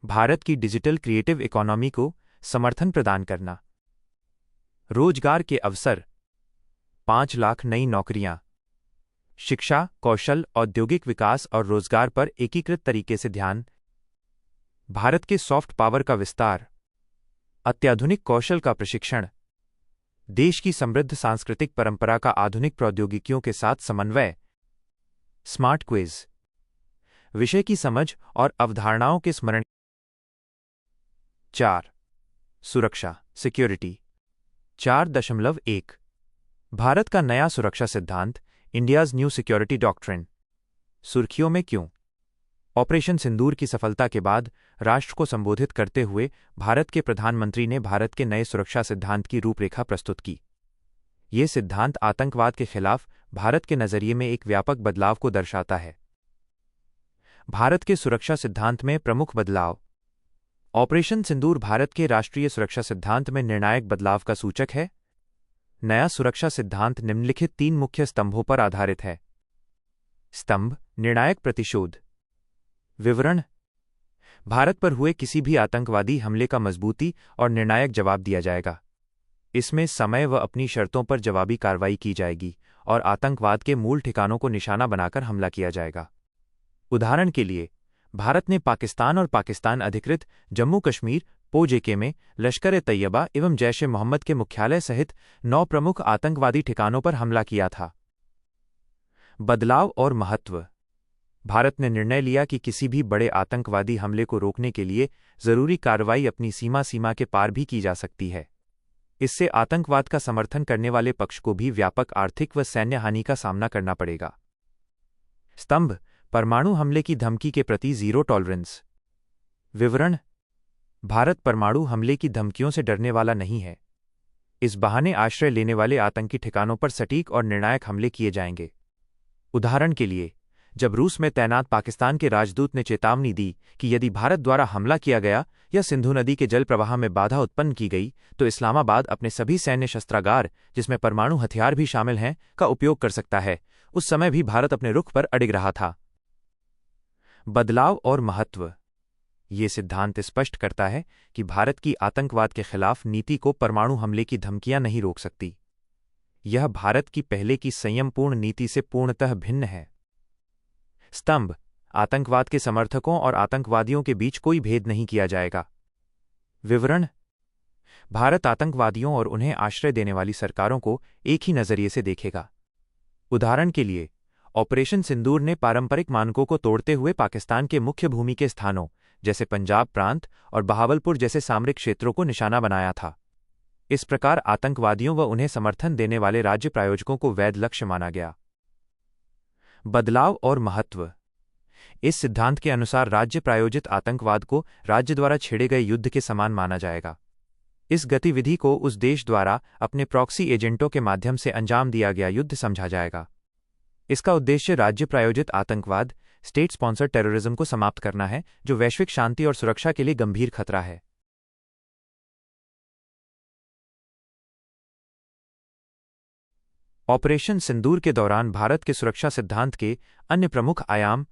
भारत की डिजिटल क्रिएटिव इकोनॉमी को समर्थन प्रदान करना। रोजगार के अवसर 5 लाख नई नौकरियां। शिक्षा, कौशल, औद्योगिक विकास और रोजगार पर एकीकृत तरीके से ध्यान। भारत के सॉफ्ट पावर का विस्तार, अत्याधुनिक कौशल का प्रशिक्षण, देश की समृद्ध सांस्कृतिक परंपरा का आधुनिक प्रौद्योगिकियों के साथ समन्वय। स्मार्ट क्विज, विषय की समझ और अवधारणाओं के स्मरण। 4. सुरक्षा सिक्योरिटी 4.1 भारत का नया सुरक्षा सिद्धांत, इंडियाज न्यू सिक्योरिटी डॉक्ट्रिन। सुर्खियों में क्यों? ऑपरेशन सिंदूर की सफलता के बाद राष्ट्र को संबोधित करते हुए भारत के प्रधानमंत्री ने भारत के नए सुरक्षा सिद्धांत की रूपरेखा प्रस्तुत की। ये सिद्धांत आतंकवाद के खिलाफ भारत के नजरिए में एक व्यापक बदलाव को दर्शाता है। भारत के सुरक्षा सिद्धांत में प्रमुख बदलाव। ऑपरेशन सिंदूर भारत के राष्ट्रीय सुरक्षा सिद्धांत में निर्णायक बदलाव का सूचक है। नया सुरक्षा सिद्धांत निम्नलिखित 3 मुख्य स्तंभों पर आधारित है। स्तंभ निर्णायक प्रतिशोध। विवरण, भारत पर हुए किसी भी आतंकवादी हमले का मजबूती और निर्णायक जवाब दिया जाएगा। इसमें समय व अपनी शर्तों पर जवाबी कार्रवाई की जाएगी और आतंकवाद के मूल ठिकानों को निशाना बनाकर हमला किया जाएगा। उदाहरण के लिए, भारत ने पाकिस्तान और पाकिस्तान अधिकृत जम्मू कश्मीर POJK में लश्कर-ए-तैयबा एवं जैश-ए-मोहम्मद के मुख्यालय सहित 9 प्रमुख आतंकवादी ठिकानों पर हमला किया था। बदलाव और महत्व। भारत ने निर्णय लिया कि किसी भी बड़े आतंकवादी हमले को रोकने के लिए जरूरी कार्रवाई अपनी सीमा के पार भी की जा सकती है। इससे आतंकवाद का समर्थन करने वाले पक्ष को भी व्यापक आर्थिक व सैन्य हानि का सामना करना पड़ेगा। स्तंभ परमाणु हमले की धमकी के प्रति जीरो टॉलरेंस। विवरण, भारत परमाणु हमले की धमकियों से डरने वाला नहीं है। इस बहाने आश्रय लेने वाले आतंकी ठिकानों पर सटीक और निर्णायक हमले किए जाएंगे। उदाहरण के लिए, जब रूस में तैनात पाकिस्तान के राजदूत ने चेतावनी दी कि यदि भारत द्वारा हमला किया गया या सिंधु नदी के जल प्रवाह में बाधा उत्पन्न की गई तो इस्लामाबाद अपने सभी सैन्य शस्त्रागार, जिसमें परमाणु हथियार भी शामिल हैं, का उपयोग कर सकता है। उस समय भी भारत अपने रुख पर अडिग रहा था। बदलाव और महत्व। ये सिद्धांत स्पष्ट करता है कि भारत की आतंकवाद के खिलाफ नीति को परमाणु हमले की धमकियां नहीं रोक सकती। यह भारत की पहले की संयमपूर्ण नीति से पूर्णतः भिन्न है। स्तंभ आतंकवाद के समर्थकों और आतंकवादियों के बीच कोई भेद नहीं किया जाएगा। विवरण, भारत आतंकवादियों और उन्हें आश्रय देने वाली सरकारों को एक ही नजरिए से देखेगा। उदाहरण के लिए, ऑपरेशन सिंदूर ने पारंपरिक मानकों को तोड़ते हुए पाकिस्तान के मुख्य भूमि के स्थानों जैसे पंजाब प्रांत और बहावलपुर जैसे सामरिक क्षेत्रों को निशाना बनाया था। इस प्रकार आतंकवादियों व उन्हें समर्थन देने वाले राज्य प्रायोजकों को वैध लक्ष्य माना गया। बदलाव और महत्व। इस सिद्धांत के अनुसार राज्य प्रायोजित आतंकवाद को राज्य द्वारा छेड़े गए युद्ध के समान माना जाएगा। इस गतिविधि को उस देश द्वारा अपने प्रॉक्सी एजेंटों के माध्यम से अंजाम दिया गया युद्ध समझा जाएगा। इसका उद्देश्य राज्य प्रायोजित आतंकवाद, स्टेट स्पॉन्सर्ड टेररिज्म को समाप्त करना है, जो वैश्विक शांति और सुरक्षा के लिए गंभीर खतरा है। ऑपरेशन सिंदूर के दौरान भारत के सुरक्षा सिद्धांत के अन्य प्रमुख आयाम: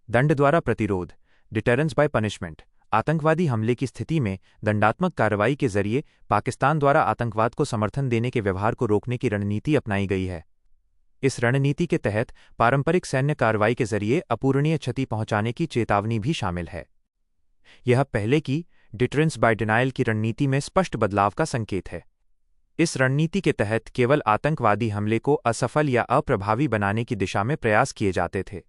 दंड द्वारा प्रतिरोध, डिटेरेंस बाय पनिशमेंट। आतंकवादी हमले की स्थिति में दंडात्मक कार्रवाई के जरिए पाकिस्तान द्वारा आतंकवाद को समर्थन देने के व्यवहार को रोकने की रणनीति अपनाई गई है। इस रणनीति के तहत पारंपरिक सैन्य कार्रवाई के जरिए अपूरणीय क्षति पहुंचाने की चेतावनी भी शामिल है। यह पहले की डिटरेंस बाय डिनायल की रणनीति में स्पष्ट बदलाव का संकेत है। इस रणनीति के तहत केवल आतंकवादी हमले को असफल या अप्रभावी बनाने की दिशा में प्रयास किए जाते थे।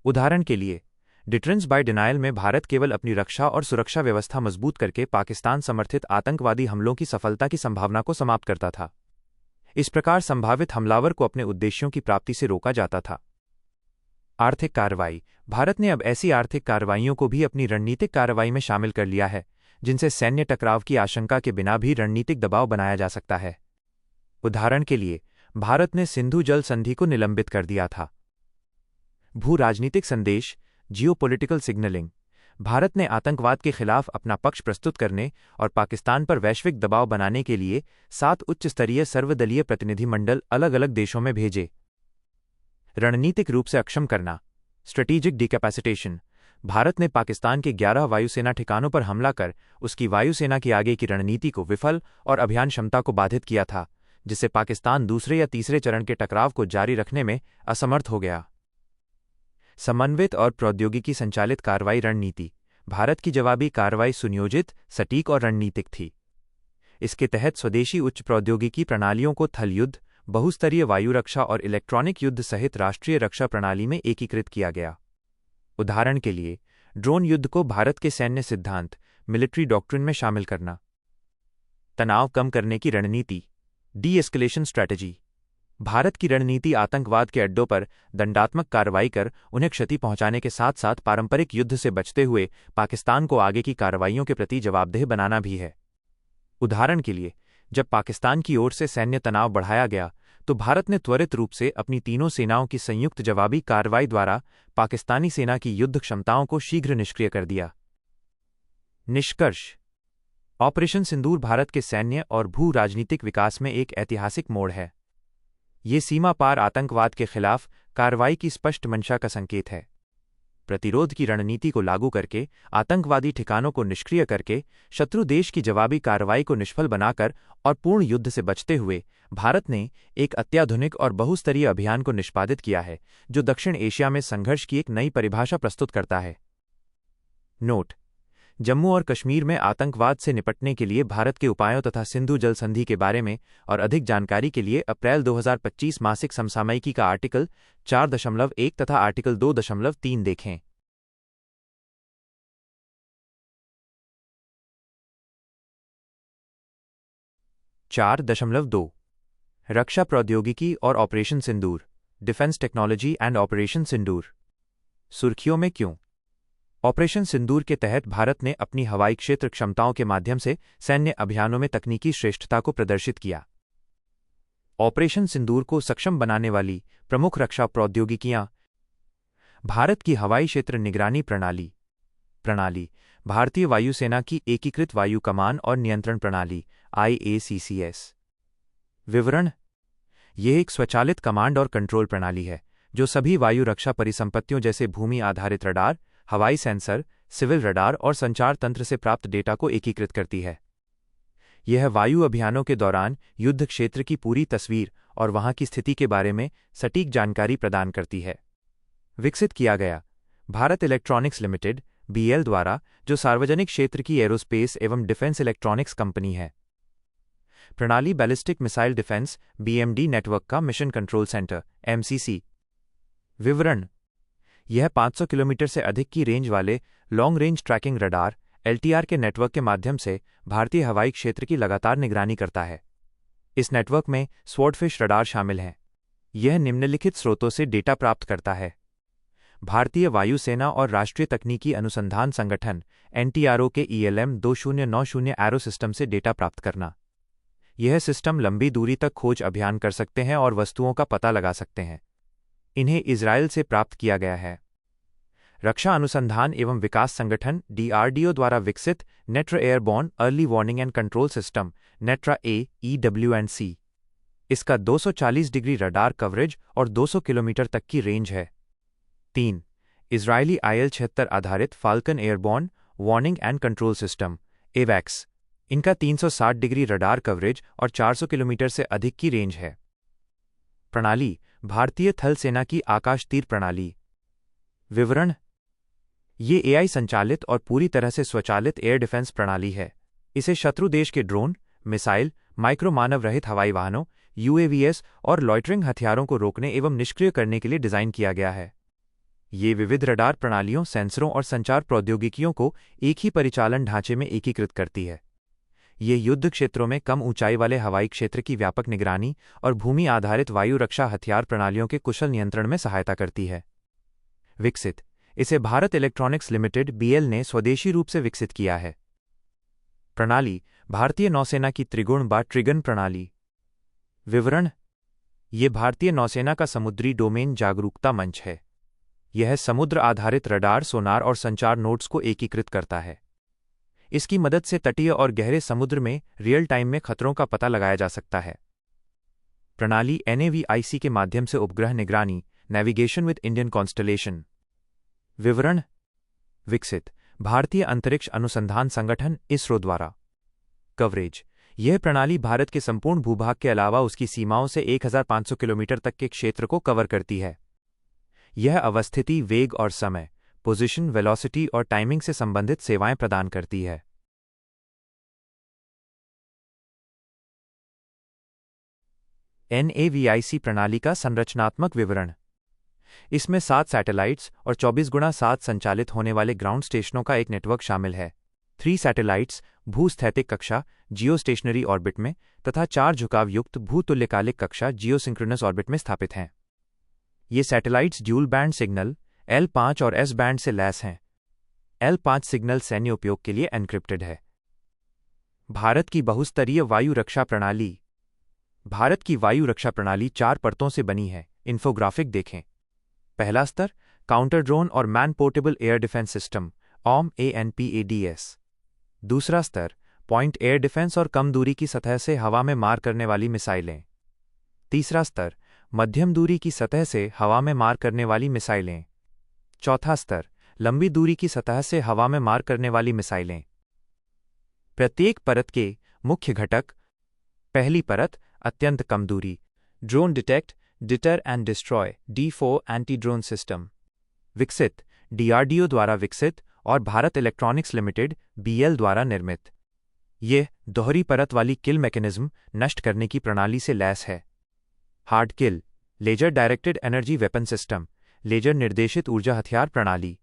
उदाहरण के लिए, डिटरेंस बाय डिनायल में भारत केवल अपनी रक्षा और सुरक्षा व्यवस्था मजबूत करके पाकिस्तान समर्थित आतंकवादी हमलों की सफलता की संभावना को समाप्त करता था। इस प्रकार संभावित हमलावर को अपने उद्देश्यों की प्राप्ति से रोका जाता था। आर्थिक कार्रवाई। भारत ने अब ऐसी आर्थिक कार्रवाइयों को भी अपनी रणनीतिक कार्रवाई में शामिल कर लिया है, जिनसे सैन्य टकराव की आशंका के बिना भी रणनीतिक दबाव बनाया जा सकता है। उदाहरण के लिए, भारत ने सिंधु जल संधि को निलंबित कर दिया था। भू राजनीतिक संदेश, जियोपॉलिटिकल सिग्नलिंग। भारत ने आतंकवाद के खिलाफ अपना पक्ष प्रस्तुत करने और पाकिस्तान पर वैश्विक दबाव बनाने के लिए 7 उच्च स्तरीय सर्वदलीय प्रतिनिधिमंडल अलग अलग देशों में भेजे। रणनीतिक रूप से अक्षम करना, स्ट्रेटेजिक डिकैपेसिटेशन। भारत ने पाकिस्तान के 11 वायुसेना ठिकानों पर हमला कर उसकी वायुसेना की आगे की रणनीति को विफल और अभियान क्षमता को बाधित किया था, जिससे पाकिस्तान दूसरे या तीसरे चरण के टकराव को जारी रखने में असमर्थ हो गया। समन्वित और प्रौद्योगिकी संचालित कार्रवाई रणनीति। भारत की जवाबी कार्रवाई सुनियोजित, सटीक और रणनीतिक थी। इसके तहत स्वदेशी उच्च प्रौद्योगिकी प्रणालियों को थल युद्ध, बहुस्तरीय वायु रक्षा और इलेक्ट्रॉनिक युद्ध सहित राष्ट्रीय रक्षा प्रणाली में एकीकृत किया गया। उदाहरण के लिए, ड्रोन युद्ध को भारत के सैन्य सिद्धांत, मिलिट्री डॉक्ट्रिन में शामिल करना। तनाव कम करने की रणनीति, डी एस्केलेशन स्ट्रैटेजी। भारत की रणनीति आतंकवाद के अड्डों पर दंडात्मक कार्रवाई कर उन्हें क्षति पहुंचाने के साथ साथ पारंपरिक युद्ध से बचते हुए पाकिस्तान को आगे की कार्रवाइयों के प्रति जवाबदेह बनाना भी है। उदाहरण के लिए, जब पाकिस्तान की ओर से सैन्य तनाव बढ़ाया गया तो भारत ने त्वरित रूप से अपनी तीनों सेनाओं की संयुक्त जवाबी कार्रवाई द्वारा पाकिस्तानी सेना की युद्ध क्षमताओं को शीघ्र निष्क्रिय कर दिया। निष्कर्ष: ऑपरेशन सिंदूर भारत के सैन्य और भू राजनीतिक विकास में एक ऐतिहासिक मोड़ है। ये सीमा पार आतंकवाद के खिलाफ कार्रवाई की स्पष्ट मंशा का संकेत है। प्रतिरोध की रणनीति को लागू करके, आतंकवादी ठिकानों को निष्क्रिय करके, शत्रु देश की जवाबी कार्रवाई को निष्फल बनाकर और पूर्ण युद्ध से बचते हुए भारत ने एक अत्याधुनिक और बहुस्तरीय अभियान को निष्पादित किया है, जो दक्षिण एशिया में संघर्ष की एक नई परिभाषा प्रस्तुत करता है। नोट: जम्मू और कश्मीर में आतंकवाद से निपटने के लिए भारत के उपायों तथा सिंधु जल संधि के बारे में और अधिक जानकारी के लिए अप्रैल 2025 मासिक समसामयिकी का आर्टिकल 4.1 तथा आर्टिकल 2.3 देखें। चार दशमलव दो रक्षा प्रौद्योगिकी और operation Sindoor, defence technology and operation Sindoor. सुर्खियों में क्यों? ऑपरेशन सिंदूर के तहत भारत ने अपनी हवाई क्षेत्र क्षमताओं के माध्यम से सैन्य अभियानों में तकनीकी श्रेष्ठता को प्रदर्शित किया। ऑपरेशन सिंदूर को सक्षम बनाने वाली प्रमुख रक्षा प्रौद्योगिकियां: भारत की हवाई क्षेत्र निगरानी प्रणाली, भारतीय वायुसेना की एकीकृत वायु कमान और नियंत्रण प्रणाली IACCS। विवरण: यह एक स्वचालित कमांड और कंट्रोल प्रणाली है जो सभी वायु रक्षा परिसंपत्तियों जैसे भूमि आधारित रडार, हवाई सेंसर, सिविल रडार और संचार तंत्र से प्राप्त डेटा को एकीकृत करती है। यह वायु अभियानों के दौरान युद्ध क्षेत्र की पूरी तस्वीर और वहां की स्थिति के बारे में सटीक जानकारी प्रदान करती है। विकसित किया गया भारत इलेक्ट्रॉनिक्स लिमिटेड BL द्वारा, जो सार्वजनिक क्षेत्र की एरोस्पेस एवं डिफेंस इलेक्ट्रॉनिक्स कंपनी है। प्रणाली ballistic missile defence BMD network का मिशन कंट्रोल सेंटर MCC। विवरण: यह 500 किलोमीटर से अधिक की रेंज वाले long range tracking radar LTR के नेटवर्क के माध्यम से भारतीय हवाई क्षेत्र की लगातार निगरानी करता है। इस नेटवर्क में स्वॉर्डफिश रडार शामिल हैं। यह निम्नलिखित स्रोतों से डेटा प्राप्त करता है: भारतीय वायुसेना और राष्ट्रीय तकनीकी अनुसंधान संगठन NTRO के ELM 2090 एरो सिस्टम से डेटा प्राप्त करना। यह सिस्टम लंबी दूरी तक खोज अभियान कर सकते हैं और वस्तुओं का पता लगा सकते हैं। इन्हें इजरायल से प्राप्त किया गया है। रक्षा अनुसंधान एवं विकास संगठन DRDO द्वारा विकसित Netra airborne early warning and control system Netra EW&C। इसका 240 डिग्री रडार कवरेज और 200 किलोमीटर तक की रेंज है। 3. इजरायली IL-76 आधारित falcon airborne warning and control system AWACS। इनका 360 डिग्री रडार कवरेज और 400 किलोमीटर से अधिक की रेंज है। प्रणाली: भारतीय थल सेना की आकाश तीर प्रणाली। विवरण: ये AI संचालित और पूरी तरह से स्वचालित एयर डिफेंस प्रणाली है। इसे शत्रु देश के ड्रोन, मिसाइल, माइक्रो मानव रहित हवाई वाहनों UAVs और लॉइटरिंग हथियारों को रोकने एवं निष्क्रिय करने के लिए डिजाइन किया गया है। ये विविध रडार प्रणालियों, सेंसरों और संचार प्रौद्योगिकियों को एक ही परिचालन ढांचे में एकीकृत करती है। ये युद्ध क्षेत्रों में कम ऊंचाई वाले हवाई क्षेत्र की व्यापक निगरानी और भूमि आधारित वायु रक्षा हथियार प्रणालियों के कुशल नियंत्रण में सहायता करती है। विकसित: इसे भारत इलेक्ट्रॉनिक्स लिमिटेड BL ने स्वदेशी रूप से विकसित किया है। प्रणाली: भारतीय नौसेना की त्रिगुण ट्रिगन प्रणाली। विवरण: ये भारतीय नौसेना का समुद्री डोमेन जागरूकता मंच है। यह समुद्र आधारित रडार, सोनार और संचार नोड्स को एकीकृत करता है। इसकी मदद से तटीय और गहरे समुद्र में रियल टाइम में खतरों का पता लगाया जा सकता है। प्रणाली NAVIC के माध्यम से उपग्रह निगरानी, नेविगेशन विद इंडियन कॉन्स्टलेशन। विवरण विकसित भारतीय अंतरिक्ष अनुसंधान संगठन इसरो द्वारा। कवरेज यह प्रणाली भारत के संपूर्ण भूभाग के अलावा उसकी सीमाओं से 1500 किलोमीटर तक के क्षेत्र को कवर करती है। यह अवस्थिति, वेग और समय, पोजीशन, वेलोसिटी और टाइमिंग से संबंधित सेवाएं प्रदान करती है। NAVIC प्रणाली का संरचनात्मक विवरण। इसमें 7 सैटेलाइट्स और 24x7 संचालित होने वाले ग्राउंड स्टेशनों का एक नेटवर्क शामिल है। 3 सैटेलाइट्स भूस्थैतिक कक्षा जियो स्टेशनरी ऑर्बिट में तथा 4 झुकाव युक्त भूतुल्यकालिक कक्षा जियो सिंक्रोनस ऑर्बिट में स्थापित हैं। ये satellites dual band signal L5 और S बैंड से लैस हैं। L5 सिग्नल सैन्य उपयोग के लिए एन्क्रिप्टेड है। भारत की बहुस्तरीय वायु रक्षा प्रणाली। भारत की वायु रक्षा प्रणाली 4 परतों से बनी है। इन्फोग्राफिक देखें। पहला स्तर काउंटर ड्रोन और man portable air defence system ANPADS। दूसरा स्तर पॉइंट एयर डिफेंस और कम दूरी की सतह से हवा में मार करने वाली मिसाइलें। तीसरा स्तर मध्यम दूरी की सतह से हवा में मार करने वाली मिसाइलें। चौथा स्तर लंबी दूरी की सतह से हवा में मार करने वाली मिसाइलें। प्रत्येक परत के मुख्य घटक। पहली परत अत्यंत कम दूरी drone detect, deter and destroy D4 anti drone system. विकसित DRDO द्वारा विकसित और भारत इलेक्ट्रॉनिक्स लिमिटेड BL द्वारा निर्मित। यह दोहरी परत वाली किल मैकेनिज्म नष्ट करने की प्रणाली से लैस है। Hard kill laser directed energy weapon system, लेजर निर्देशित ऊर्जा हथियार प्रणाली।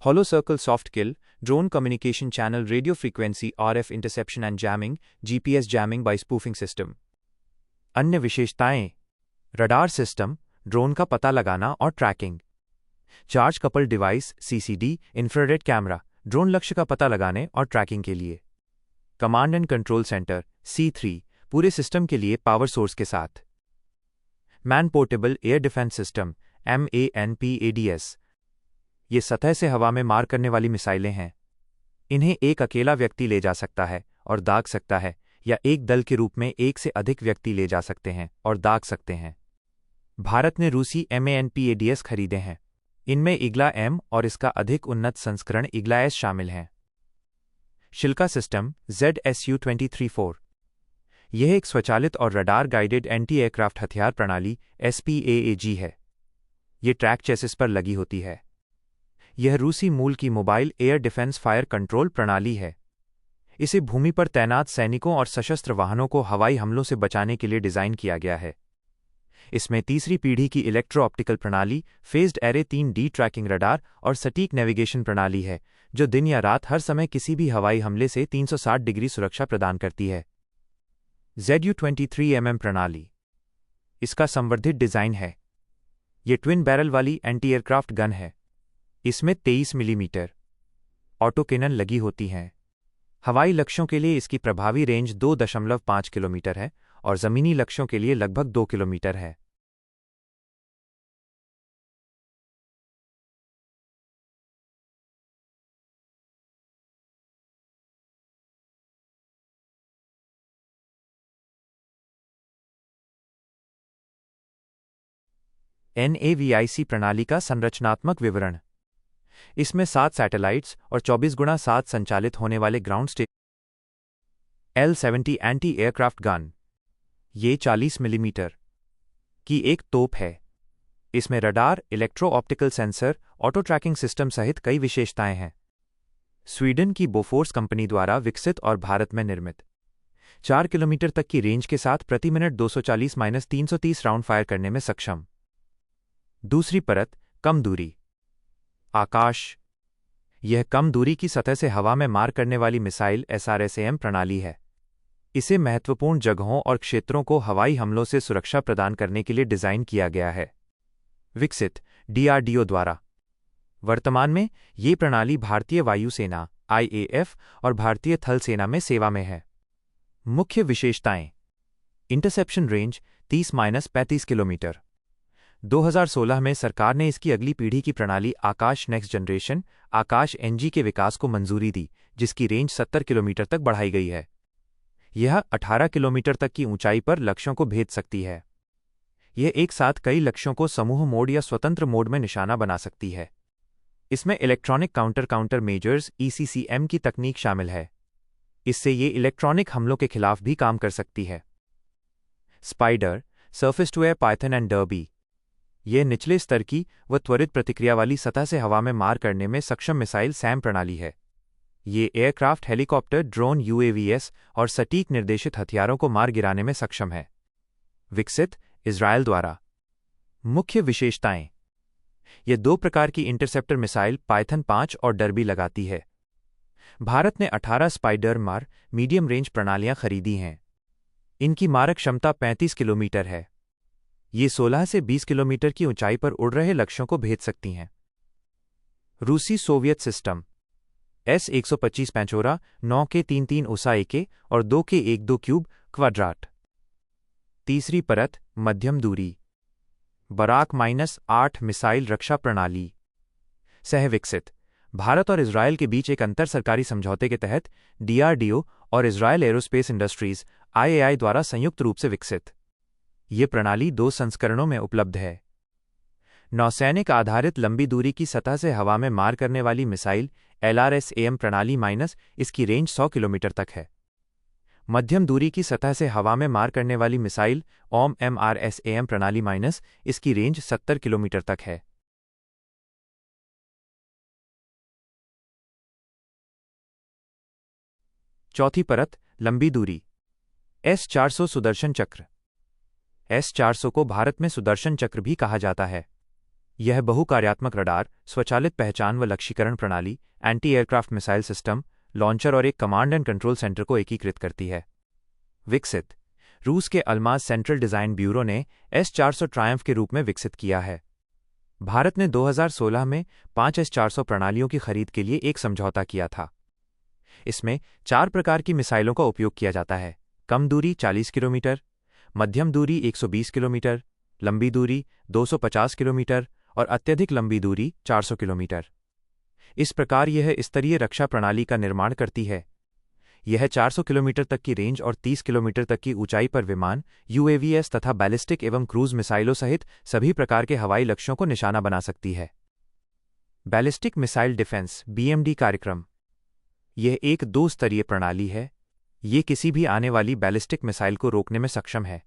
Hollow circle soft kill drone communication channel radio frequency RF interception and jamming GPS jamming by spoofing system. अन्य विशेषताएं रडार सिस्टम ड्रोन का पता लगाना और tracking. Charge couple device CCD infrared camera drone लक्ष्य का पता लगाने और ट्रैकिंग के लिए। Command and control centre C3 पूरे सिस्टम के लिए पावर सोर्स के साथ। Man portable air defence system MANPADS। ये सतह से हवा में मार करने वाली मिसाइलें हैं। इन्हें एक अकेला व्यक्ति ले जा सकता है और दाग सकता है, या एक दल के रूप में एक से अधिक व्यक्ति ले जा सकते हैं और दाग सकते हैं। भारत ने रूसी MANPADS खरीदे हैं। इनमें इग्ला M और इसका अधिक उन्नत संस्करण इग्ला S शामिल हैं। शिल्का सिस्टम ZSU-23-4। यह एक स्वचालित और रडार गाइडेड एंटी एयरक्राफ्ट हथियार प्रणाली SPAAG है। ये ट्रैक चेसिस पर लगी होती है। यह रूसी मूल की mobile air defence fire control प्रणाली है। इसे भूमि पर तैनात सैनिकों और सशस्त्र वाहनों को हवाई हमलों से बचाने के लिए डिज़ाइन किया गया है। इसमें तीसरी पीढ़ी की इलेक्ट्रो ऑप्टिकल प्रणाली, phased array 3D tracking radar और सटीक नेविगेशन प्रणाली है, जो दिन या रात हर समय किसी भी हवाई हमले से 360 डिग्री सुरक्षा प्रदान करती है। ZU-23MM प्रणाली। इसका संवर्धित डिज़ाइन है। ये ट्विन बैरल वाली एंटी एयरक्राफ्ट गन है। इसमें 23 मिलीमीटर ऑटो कैनन लगी होती हैं। हवाई लक्ष्यों के लिए इसकी प्रभावी रेंज 2.5 किलोमीटर है और ज़मीनी लक्ष्यों के लिए लगभग 2 किलोमीटर है। NAVIC प्रणाली का संरचनात्मक विवरण। इसमें 7 सैटेलाइट्स और 24x7 संचालित होने वाले ground station. L-70 anti aircraft gun. ये 40 मिलीमीटर की एक तोप है। इसमें radar, electro optical sensor, auto tracking system सहित कई विशेषताएं हैं। स्वीडन की बोफोर्स कंपनी द्वारा विकसित और भारत में निर्मित। 4 किलोमीटर तक की रेंज के साथ प्रति मिनट 240-330 राउंड फायर करने में सक्षम। दूसरी परत कम दूरी आकाश। यह कम दूरी की सतह से हवा में मार करने वाली मिसाइल SRSAM प्रणाली है। इसे महत्वपूर्ण जगहों और क्षेत्रों को हवाई हमलों से सुरक्षा प्रदान करने के लिए डिज़ाइन किया गया है। विकसित DRDO द्वारा। वर्तमान में ये प्रणाली भारतीय वायुसेना IAF और भारतीय थल सेना में सेवा में है। मुख्य विशेषताएं। Interception range 30-35 kilometre. 2016 में सरकार ने इसकी अगली पीढ़ी की प्रणाली आकाश नेक्स्ट जनरेशन आकाश एनजी के विकास को मंजूरी दी, जिसकी रेंज 70 किलोमीटर तक बढ़ाई गई है। यह 18 किलोमीटर तक की ऊंचाई पर लक्ष्यों को भेद सकती है। यह एक साथ कई लक्ष्यों को समूह मोड या स्वतंत्र मोड में निशाना बना सकती है। इसमें इलेक्ट्रॉनिक काउंटर मेजर्स ECCM की तकनीक शामिल है। इससे ये इलेक्ट्रॉनिक हमलों के खिलाफ भी काम कर सकती है। Spyder, surface to air Python and Derby. यह निचले स्तर की व त्वरित प्रतिक्रिया वाली सतह से हवा में मार करने में सक्षम मिसाइल सैम प्रणाली है। ये एयरक्राफ्ट, हेलीकॉप्टर, ड्रोन, UAVs और सटीक निर्देशित हथियारों को मार गिराने में सक्षम है। विकसित इजरायल द्वारा। मुख्य विशेषताएं। यह 2 प्रकार की इंटरसेप्टर मिसाइल पाइथन 5 और डर्बी लगाती है। भारत ने 18 स्पाइडर मार मीडियम रेंज प्रणालियां खरीदी हैं। इनकी मारक क्षमता 35 किलोमीटर है। ये 16 से 20 किलोमीटर की ऊंचाई पर उड़ रहे लक्ष्यों को भेद सकती हैं। रूसी सोवियत सिस्टम S-125 पैंचोरा 9 के 3-3 उसा एके और 2 के 1-2 क्यूब क्वाड्राट। तीसरी परत मध्यम दूरी बराक -8 मिसाइल रक्षा प्रणाली। सहविकसित। भारत और इजरायल के बीच एक अंतर सरकारी समझौते के तहत DRDO और इजरायल एरोस्पेस इंडस्ट्रीज IAI द्वारा संयुक्त रूप से विकसित। ये प्रणाली 2 संस्करणों में उपलब्ध है। नौसैनिक आधारित लंबी दूरी की सतह से हवा में मार करने वाली मिसाइल LRSAM प्रणाली इसकी रेंज 100 किलोमीटर तक है। मध्यम दूरी की सतह से हवा में मार करने वाली मिसाइल OMMRSAM प्रणाली इसकी रेंज 70 किलोमीटर तक है। चौथी परत लंबी दूरी S-400 सुदर्शन चक्र। S-400 को भारत में सुदर्शन चक्र भी कहा जाता है। यह बहुकार्यात्मक रडार, स्वचालित पहचान व लक्ष्यीकरण प्रणाली, anti aircraft missile system, launcher और एक कमांड एंड कंट्रोल सेंटर को एकीकृत करती है। विकसित। रूस के अल्माज सेंट्रल डिजाइन ब्यूरो ने S-400 ट्रायम्फ के रूप में विकसित किया है। भारत ने 2016 में 5 S-400 प्रणालियों की खरीद के लिए एक समझौता किया था। इसमें 4 प्रकार की मिसाइलों का उपयोग किया जाता है। कम दूरी 40 किलोमीटर, मध्यम दूरी 120 किलोमीटर, लंबी दूरी 250 किलोमीटर और अत्यधिक लंबी दूरी 400 किलोमीटर। इस प्रकार यह स्तरीय रक्षा प्रणाली का निर्माण करती है। यह 400 किलोमीटर तक की रेंज और 30 किलोमीटर तक की ऊंचाई पर विमान, UAVs तथा बैलिस्टिक एवं क्रूज मिसाइलों सहित सभी प्रकार के हवाई लक्ष्यों को निशाना बना सकती है। बैलिस्टिक मिसाइल डिफेंस BMD कार्यक्रम। यह एक 2 स्तरीय प्रणाली है। ये किसी भी आने वाली बैलिस्टिक मिसाइल को रोकने में सक्षम है।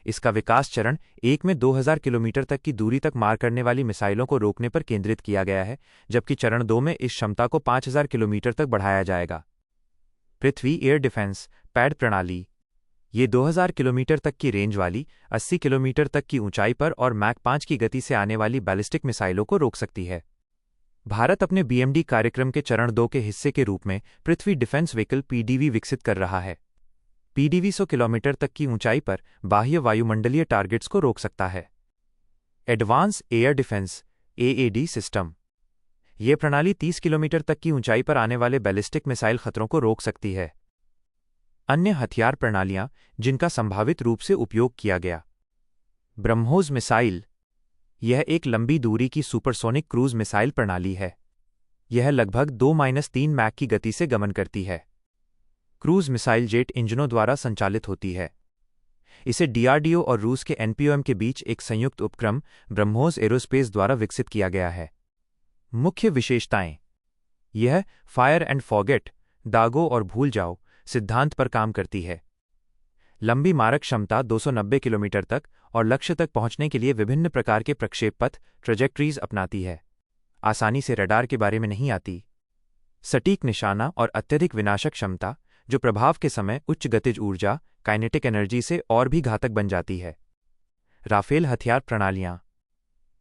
इसका विकास चरण 1 में 2000 किलोमीटर तक की दूरी तक मार करने वाली मिसाइलों को रोकने पर केंद्रित किया गया है, जबकि चरण 2 में इस क्षमता को 5000 किलोमीटर तक बढ़ाया जाएगा। पृथ्वी एयर डिफेंस पैड प्रणाली। ये 2000 किलोमीटर तक की रेंज वाली 80 किलोमीटर तक की ऊंचाई पर और मैक 5 की गति से आने वाली बैलिस्टिक मिसाइलों को रोक सकती है। भारत अपने BMD कार्यक्रम के चरण 2 के हिस्से के रूप में पृथ्वी डिफेंस व्हीकल PDV विकसित कर रहा है। PDV 100 किलोमीटर तक की ऊंचाई पर बाह्य वायुमंडलीय टारगेट्स को रोक सकता है। Advance air defence AAD system. यह प्रणाली 30 किलोमीटर तक की ऊंचाई पर आने वाले बैलिस्टिक मिसाइल खतरों को रोक सकती है। अन्य हथियार प्रणालियां जिनका संभावित रूप से उपयोग किया गया। ब्रह्मोस मिसाइल। यह एक लंबी दूरी की सुपरसोनिक क्रूज मिसाइल प्रणाली है। यह लगभग 2-3 मैक की गति से गमन करती है। क्रूज मिसाइल जेट इंजनों द्वारा संचालित होती है। इसे DRDO और रूस के NPOM के बीच एक संयुक्त उपक्रम ब्रह्मोस एरोस्पेस द्वारा विकसित किया गया है। मुख्य विशेषताएं। यह फायर एंड फॉरगेट, दागो और भूल जाओ सिद्धांत पर काम करती है। लंबी मारक क्षमता 290 किलोमीटर तक और लक्ष्य तक पहुंचने के लिए विभिन्न प्रकार के प्रक्षेप पथ ट्रेजेक्ट्रीज अपनाती है। आसानी से रडार के बारे में नहीं आती। सटीक निशाना और अत्यधिक विनाशक क्षमता, जो प्रभाव के समय उच्च गतिज ऊर्जा काइनेटिक एनर्जी से और भी घातक बन जाती है। राफेल हथियार प्रणालियां।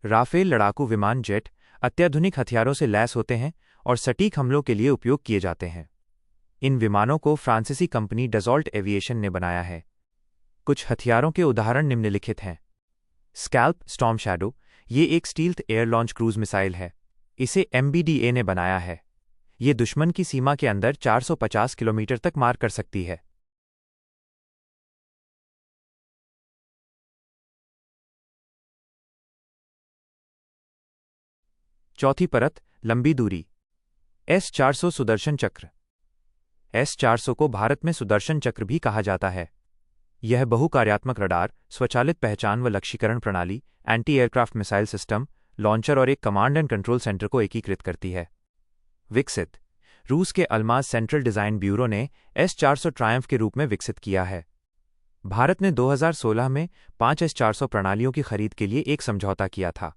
राफेल लड़ाकू विमान जेट अत्याधुनिक हथियारों से लैस होते हैं और सटीक हमलों के लिए उपयोग किए जाते हैं। इन विमानों को फ्रांसीसी कंपनी डसॉल्ट एविएशन ने बनाया है। कुछ हथियारों के उदाहरण निम्नलिखित हैं। Scalp storm shadow. ये एक stealth air launch cruise missile है। इसे MBDA ने बनाया है। ये दुश्मन की सीमा के अंदर 450 किलोमीटर तक मार कर सकती है। चौथी परत, लंबी दूरी। S-400 सुदर्शन चक्र। S-400 को भारत में सुदर्शन चक्र भी कहा जाता है। यह बहुकार्यात्मक रडार, स्वचालित पहचान व लक्ष्यीकरण प्रणाली, anti aircraft missile system, launcher और एक कमांड एंड कंट्रोल सेंटर को एकीकृत करती है। विकसित। रूस के अल्माज सेंट्रल डिजाइन ब्यूरो ने S-400 ट्रायम्फ के रूप में विकसित किया है। भारत ने 2016 में 5 S-400 प्रणालियों की खरीद के लिए एक समझौता किया था।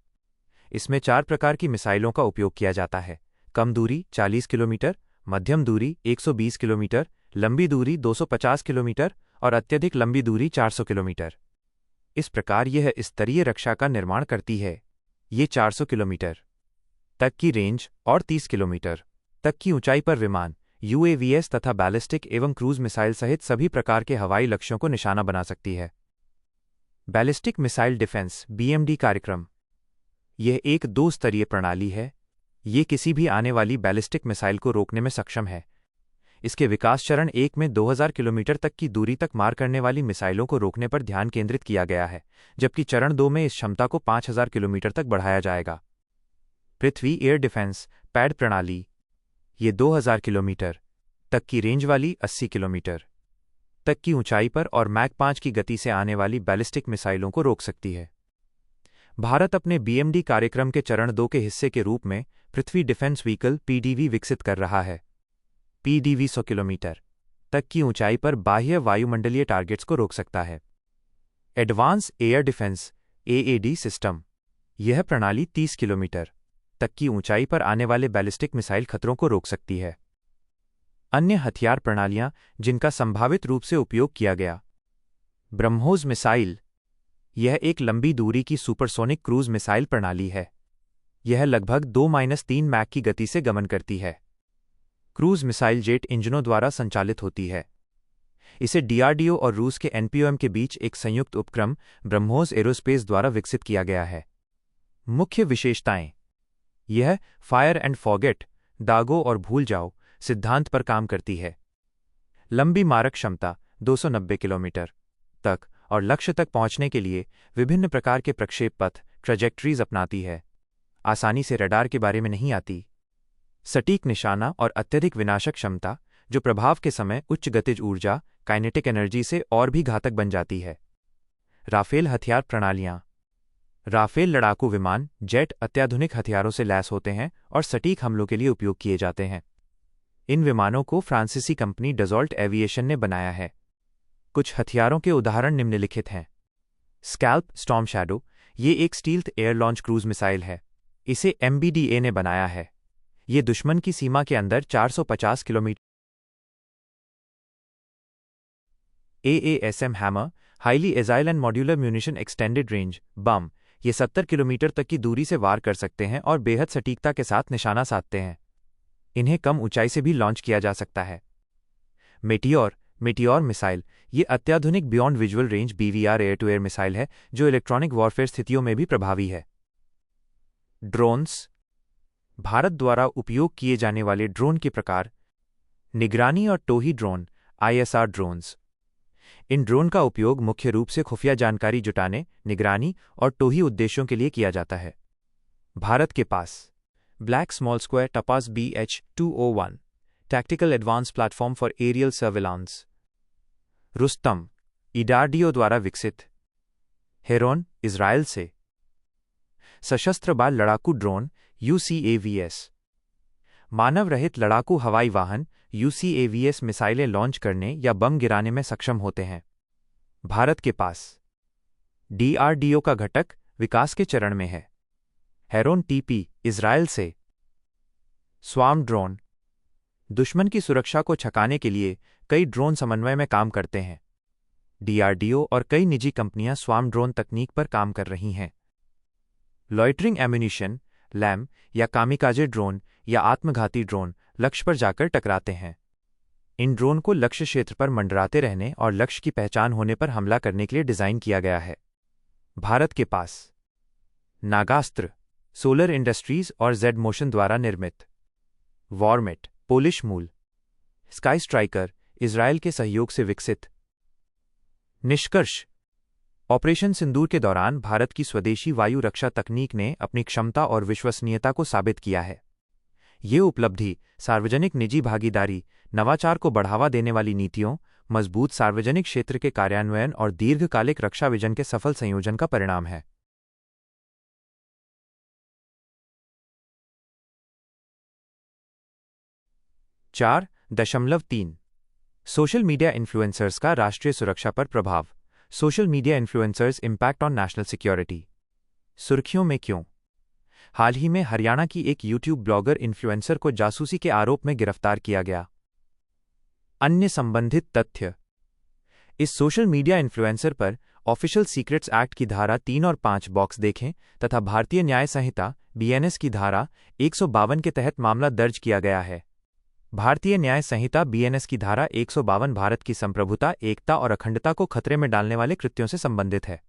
इसमें 4 प्रकार की मिसाइलों का उपयोग किया जाता है: कम दूरी 40 किलोमीटर, मध्यम दूरी 120 किलोमीटर, लंबी दूरी 250 किलोमीटर और अत्यधिक लंबी दूरी 400 किलोमीटर। इस प्रकार यह स्तरीय रक्षा का निर्माण करती है। ये 400 किलोमीटर तक की रेंज और 30 किलोमीटर तक की ऊंचाई पर विमान, UAVs तथा बैलिस्टिक एवं क्रूज मिसाइल सहित सभी प्रकार के हवाई लक्ष्यों को निशाना बना सकती है। बैलिस्टिक मिसाइल डिफेंस BMD कार्यक्रम। यह एक 2 स्तरीय प्रणाली है। ये किसी भी आने वाली बैलिस्टिक मिसाइल को रोकने में सक्षम है। इसके विकास चरण 1 में 2000 किलोमीटर तक की दूरी तक मार करने वाली मिसाइलों को रोकने पर ध्यान केंद्रित किया गया है, जबकि चरण 2 में इस क्षमता को 5000 किलोमीटर तक बढ़ाया जाएगा। पृथ्वी एयर डिफेंस पैड प्रणाली। ये 2000 किलोमीटर तक की रेंज वाली 80 किलोमीटर तक की ऊंचाई पर और मैक 5 की गति से आने वाली बैलिस्टिक मिसाइलों को रोक सकती है। भारत अपने BMD कार्यक्रम के चरण 2 के हिस्से के रूप में पृथ्वी डिफेंस व्हीकल PDV विकसित कर रहा है। PDV 100 किलोमीटर तक की ऊंचाई पर बाह्य वायुमंडलीय टारगेट्स को रोक सकता है। Advance air defence AAD system. यह प्रणाली 30 किलोमीटर तक की ऊंचाई पर आने वाले बैलिस्टिक मिसाइल खतरों को रोक सकती है। अन्य हथियार प्रणालियां जिनका संभावित रूप से उपयोग किया गया। ब्रह्मोस मिसाइल। यह एक लंबी दूरी की सुपरसोनिक क्रूज मिसाइल प्रणाली है। यह लगभग 2-3 मैक की गति से गमन करती है। क्रूज मिसाइल जेट इंजनों द्वारा संचालित होती है। इसे DRDO और रूस के NPOM के बीच एक संयुक्त उपक्रम ब्रह्मोस एरोस्पेस द्वारा विकसित किया गया है। मुख्य विशेषताएं। यह फायर एंड फॉरगेट, दागो और भूल जाओ सिद्धांत पर काम करती है। लंबी मारक क्षमता 290 किलोमीटर तक और लक्ष्य तक पहुंचने के लिए विभिन्न प्रकार के प्रक्षेप पथ ट्रैजेक्टरीज अपनाती है। आसानी से रडार के बारे में नहीं आती। सटीक निशाना और अत्यधिक विनाशक क्षमता, जो प्रभाव के समय उच्च गतिज ऊर्जा काइनेटिक एनर्जी से और भी घातक बन जाती है। राफेल हथियार प्रणालियां। राफेल लड़ाकू विमान जेट अत्याधुनिक हथियारों से लैस होते हैं और सटीक हमलों के लिए उपयोग किए जाते हैं। इन विमानों को फ्रांसीसी कंपनी डसॉल्ट एविएशन ने बनाया है। कुछ हथियारों के उदाहरण निम्नलिखित हैं। Scalp storm shadow. ये एक stealth air launch cruise missile है। इसे MBDA ने बनाया है। ये दुश्मन की सीमा के अंदर 450 किलोमीटर। AASM hammer highly agile and modular munition extended range bomb. ये 70 किलोमीटर तक की दूरी से वार कर सकते हैं और बेहद सटीकता के साथ निशाना साधते हैं। इन्हें कम ऊंचाई से भी लॉन्च किया जा सकता है। Meteor missile. ये अत्याधुनिक beyond visual range BVR air to air missile है, जो इलेक्ट्रॉनिक वॉरफेयर स्थितियों में भी प्रभावी है। ड्रोन्स। भारत द्वारा उपयोग किए जाने वाले ड्रोन के प्रकार। निगरानी और टोही ड्रोन ISR ड्रोन्स। इन ड्रोन का उपयोग मुख्य रूप से खुफिया जानकारी जुटाने, निगरानी और टोही उद्देश्यों के लिए किया जाता है। भारत के पास black small square Tapas BH-201 tactical advanced platform for aerial surveillance. Rustom DRDO द्वारा विकसित। हेरोन इजराइल से। सशस्त्र बाल लड़ाकू ड्रोन UCAVS। मानव रहित लड़ाकू हवाई वाहन UCAVS मिसाइलें लॉन्च करने या बम गिराने में सक्षम होते हैं। भारत के पास DRDO का घटक विकास के चरण में है। हेरोन TP इजराइल से। Swarm drone. दुश्मन की सुरक्षा को छकाने के लिए कई ड्रोन समन्वय में काम करते हैं। DRDO और कई निजी कंपनियां स्वार्म ड्रोन तकनीक पर काम कर रही हैं। लॉइटरिंग एम्यूनिशन LAM या कामिकाजे ड्रोन या आत्मघाती ड्रोन लक्ष्य पर जाकर टकराते हैं। इन ड्रोन को लक्ष्य क्षेत्र पर मंडराते रहने और लक्ष्य की पहचान होने पर हमला करने के लिए डिजाइन किया गया है। भारत के पास नागास्त्र सोलर इंडस्ट्रीज और जेड मोशन द्वारा निर्मित। वॉरमेट पोलिश मूल। स्काई स्ट्राइकर इजराइल के सहयोग से विकसित। निष्कर्ष ऑपरेशन सिंदूर के दौरान भारत की स्वदेशी वायु रक्षा तकनीक ने अपनी क्षमता और विश्वसनीयता को साबित किया है। ये उपलब्धि सार्वजनिक निजी भागीदारी, नवाचार को बढ़ावा देने वाली नीतियों, मजबूत सार्वजनिक क्षेत्र के कार्यान्वयन और दीर्घकालिक रक्षा विजन के सफल संयोजन का परिणाम है। 4.3 सोशल मीडिया इन्फ्लुएंसर्स का राष्ट्रीय सुरक्षा पर प्रभाव। Social media influencers impact on national security. सुर्खियों में क्यों? हाल ही में हरियाणा की एक यूट्यूब ब्लॉगर इन्फ्लुएंसर को जासूसी के आरोप में गिरफ्तार किया गया। अन्य संबंधित तथ्य। इस सोशल मीडिया इन्फ्लुएंसर पर ऑफिशियल सीक्रेट्स एक्ट की धारा 3 और 5 बॉक्स देखें तथा भारतीय न्याय संहिता BNS की धारा 152 के तहत मामला दर्ज किया गया है। भारतीय न्याय संहिता BNS की धारा 152 भारत की संप्रभुता, एकता और अखंडता को खतरे में डालने वाले कृत्यों से संबंधित है।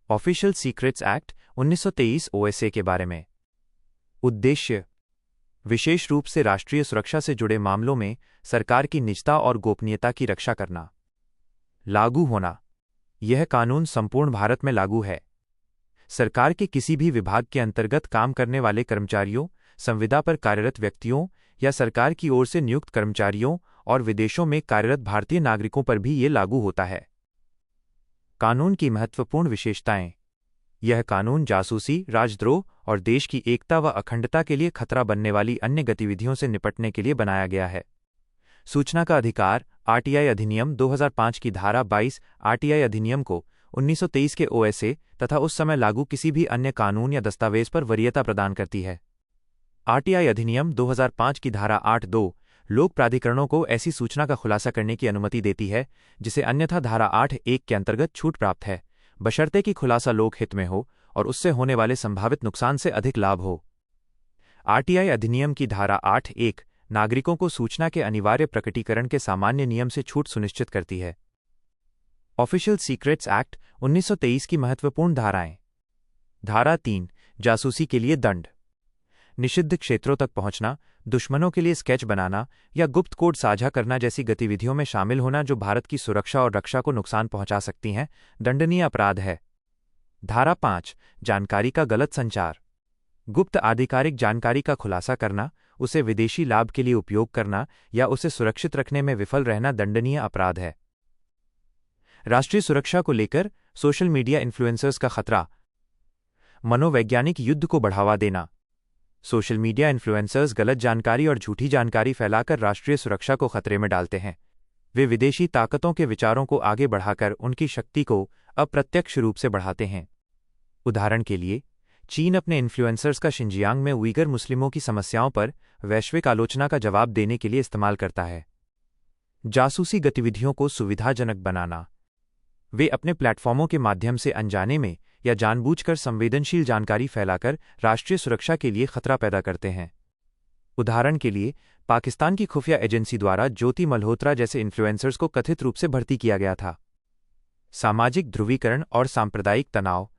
ऑफिशियल सीक्रेट्स एक्ट 1923 OSA के बारे में। उद्देश्य: विशेष रूप से राष्ट्रीय सुरक्षा से जुड़े मामलों में सरकार की निजता और गोपनीयता की रक्षा करना। लागू होना: यह कानून संपूर्ण भारत में लागू है। सरकार के किसी भी विभाग के अंतर्गत काम करने वाले कर्मचारियों, संविदा पर कार्यरत व्यक्तियों या सरकार की ओर से नियुक्त कर्मचारियों और विदेशों में कार्यरत भारतीय नागरिकों पर भी ये लागू होता है। कानून की महत्वपूर्ण विशेषताएं। यह कानून जासूसी, राजद्रोह और देश की एकता व अखंडता के लिए खतरा बनने वाली अन्य गतिविधियों से निपटने के लिए बनाया गया है। सूचना का अधिकार RTI अधिनियम 2005 की धारा 22 RTI अधिनियम को 1923 के OSA तथा उस समय लागू किसी भी अन्य कानून या दस्तावेज पर वरीयता प्रदान करती है। RTI अधिनियम 2005 की धारा 8(2) लोक प्राधिकरणों को ऐसी सूचना का खुलासा करने की अनुमति देती है जिसे अन्यथा धारा 8(1) के अंतर्गत छूट प्राप्त है, बशर्ते कि खुलासा लोकहित में हो और उससे होने वाले संभावित नुकसान से अधिक लाभ हो। RTI अधिनियम की धारा 8(1) नागरिकों को सूचना के अनिवार्य प्रकटीकरण के सामान्य नियम से छूट सुनिश्चित करती है। ऑफिशियल सीक्रेट्स एक्ट 1923 की महत्वपूर्ण धाराएं। धारा 3 जासूसी के लिए दंड। निषिद्ध क्षेत्रों तक पहुंचना, दुश्मनों के लिए स्केच बनाना या गुप्त कोड साझा करना जैसी गतिविधियों में शामिल होना जो भारत की सुरक्षा और रक्षा को नुकसान पहुंचा सकती हैं, दंडनीय अपराध है। धारा 5 जानकारी का गलत संचार। गुप्त आधिकारिक जानकारी का खुलासा करना, उसे विदेशी लाभ के लिए उपयोग करना या उसे सुरक्षित रखने में विफल रहना दंडनीय अपराध है। राष्ट्रीय सुरक्षा को लेकर सोशल मीडिया इन्फ्लुएंसर्स का खतरा। मनोवैज्ञानिक युद्ध को बढ़ावा देना। सोशल मीडिया इन्फ्लुएंसर्स गलत जानकारी और झूठी जानकारी फैलाकर राष्ट्रीय सुरक्षा को खतरे में डालते हैं। वे विदेशी ताकतों के विचारों को आगे बढ़ाकर उनकी शक्ति को अप्रत्यक्ष रूप से बढ़ाते हैं। उदाहरण के लिए, चीन अपने इन्फ्लुएंसर्स का शिंजियांग में उइगर मुस्लिमों की समस्याओं पर वैश्विक आलोचना का जवाब देने के लिए इस्तेमाल करता है। जासूसी गतिविधियों को सुविधाजनक बनाना। वे अपने प्लेटफॉर्मों के माध्यम से अनजाने में या जानबूझकर संवेदनशील जानकारी फैलाकर राष्ट्रीय सुरक्षा के लिए खतरा पैदा करते हैं। उदाहरण के लिए, पाकिस्तान की खुफिया एजेंसी द्वारा ज्योति मल्होत्रा जैसे इन्फ्लुएंसर्स को कथित रूप से भर्ती किया गया था। सामाजिक ध्रुवीकरण और सांप्रदायिक तनाव।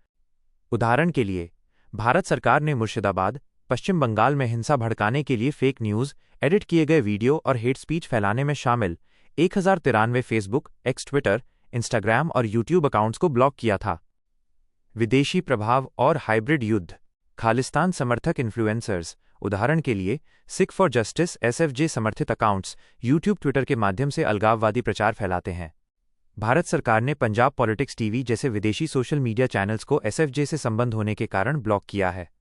उदाहरण के लिए, भारत सरकार ने मुर्शिदाबाद, पश्चिम बंगाल में हिंसा भड़काने के लिए फेक न्यूज़, एडिट किए गए वीडियो और हेट स्पीच फैलाने में शामिल 1093 फेसबुक, एक्स, ट्विटर, इंस्टाग्राम और यूट्यूब अकाउंट्स को ब्लॉक किया था। विदेशी प्रभाव और हाइब्रिड युद्ध। खालिस्तान समर्थक इन्फ्लुएंसर्स। उदाहरण के लिए, सिख फॉर जस्टिस SFJ समर्थित अकाउंट्स यूट्यूब, ट्विटर के माध्यम से अलगाववादी प्रचार फैलाते हैं। भारत सरकार ने पंजाब पॉलिटिक्स TV जैसे विदेशी सोशल मीडिया चैनल्स को SFJ से संबंध होने के कारण ब्लॉक किया है।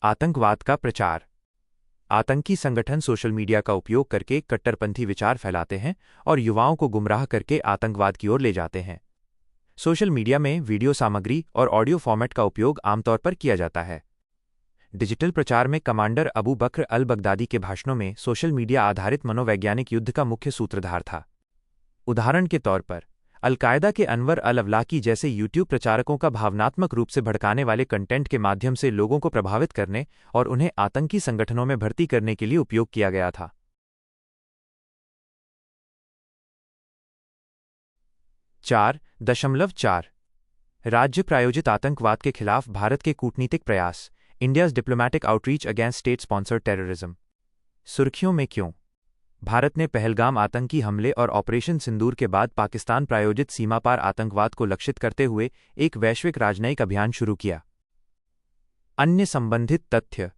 आतंकवाद का प्रचार। आतंकी संगठन सोशल मीडिया का उपयोग करके कट्टरपंथी विचार फैलाते हैं और युवाओं को गुमराह करके आतंकवाद की ओर ले जाते हैं। सोशल मीडिया में वीडियो सामग्री और ऑडियो फॉर्मेट का उपयोग आमतौर पर किया जाता है। डिजिटल प्रचार में कमांडर अबू बकर अल बगदादी के भाषणों में सोशल मीडिया आधारित मनोवैज्ञानिक युद्ध का मुख्य सूत्रधार था। उदाहरण के तौर पर, अल-कायदा के अनवर अल-अवलाकी जैसे यूट्यूब प्रचारकों का भावनात्मक रूप से भड़काने वाले कंटेंट के माध्यम से लोगों को प्रभावित करने और उन्हें आतंकी संगठनों में भर्ती करने के लिए उपयोग किया गया था। 4.4 राज्य प्रायोजित आतंकवाद के खिलाफ भारत के कूटनीतिक प्रयास। India's diplomatic outreach against state sponsored terrorism. सुर्खियों में क्यों? भारत ने पहलगाम आतंकी हमले और ऑपरेशन सिंदूर के बाद पाकिस्तान प्रायोजित सीमापार आतंकवाद को लक्षित करते हुए एक वैश्विक राजनयिक अभियान शुरू किया। अन्य संबंधित तथ्य: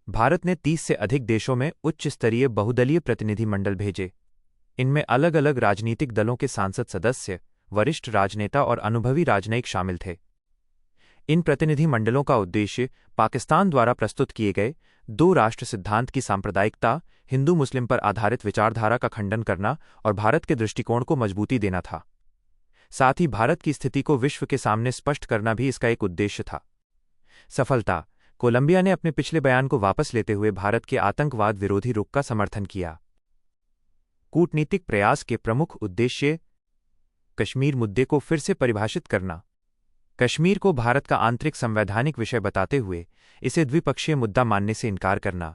भारत ने 30 से अधिक देशों में उच्च स्तरीय बहुदलीय प्रतिनिधिमंडल भेजे। इनमें अलग अलग राजनीतिक दलों के सांसद सदस्य, वरिष्ठ राजनेता और अनुभवी राजनयिक शामिल थे। इन प्रतिनिधिमंडलों का उद्देश्य पाकिस्तान द्वारा प्रस्तुत किए गए दो राष्ट्र सिद्धांत की सांप्रदायिकता, हिंदू मुस्लिम पर आधारित विचारधारा का खंडन करना और भारत के दृष्टिकोण को मजबूती देना था। साथ ही भारत की स्थिति को विश्व के सामने स्पष्ट करना भी इसका एक उद्देश्य था। सफलता: कोलंबिया ने अपने पिछले बयान को वापस लेते हुए भारत के आतंकवाद विरोधी रुख का समर्थन किया। कूटनीतिक प्रयास के प्रमुख उद्देश्य: कश्मीर मुद्दे को फिर से परिभाषित करना। कश्मीर को भारत का आंतरिक संवैधानिक विषय बताते हुए इसे द्विपक्षीय मुद्दा मानने से इनकार करना।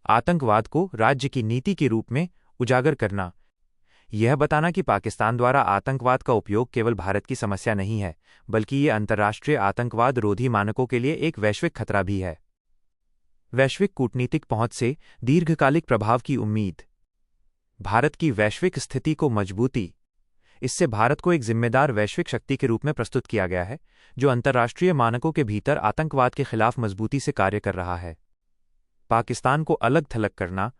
आतंकवाद को राज्य की नीति के रूप में उजागर करना। यह बताना कि पाकिस्तान द्वारा आतंकवाद का उपयोग केवल भारत की समस्या नहीं है, बल्कि ये अंतर्राष्ट्रीय आतंकवाद रोधी मानकों के लिए एक वैश्विक खतरा भी है। वैश्विक कूटनीतिक पहुंच से दीर्घकालिक प्रभाव की उम्मीद। भारत की वैश्विक स्थिति को मजबूती। इससे भारत को एक जिम्मेदार वैश्विक शक्ति के रूप में प्रस्तुत किया गया है, जो अंतर्राष्ट्रीय मानकों के भीतर आतंकवाद के खिलाफ मजबूती से कार्य कर रहा है। पाकिस्तान को अलग थलग करना।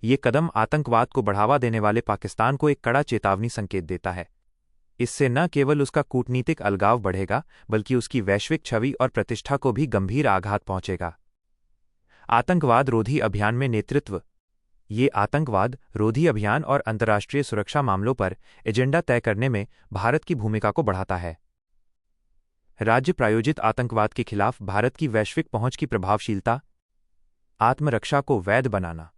ये कदम आतंकवाद को बढ़ावा देने वाले पाकिस्तान को एक कड़ा चेतावनी संकेत देता है। इससे न केवल उसका कूटनीतिक अलगाव बढ़ेगा, बल्कि उसकी वैश्विक छवि और प्रतिष्ठा को भी गंभीर आघात पहुंचेगा। आतंकवाद रोधी अभियान में नेतृत्व। ये आतंकवाद रोधी अभियान और अंतर्राष्ट्रीय सुरक्षा मामलों पर एजेंडा तय करने में भारत की भूमिका को बढ़ाता है। राज्य प्रायोजित आतंकवाद के खिलाफ भारत की वैश्विक पहुंच की प्रभावशीलता। आत्मरक्षा को वैध बनाना।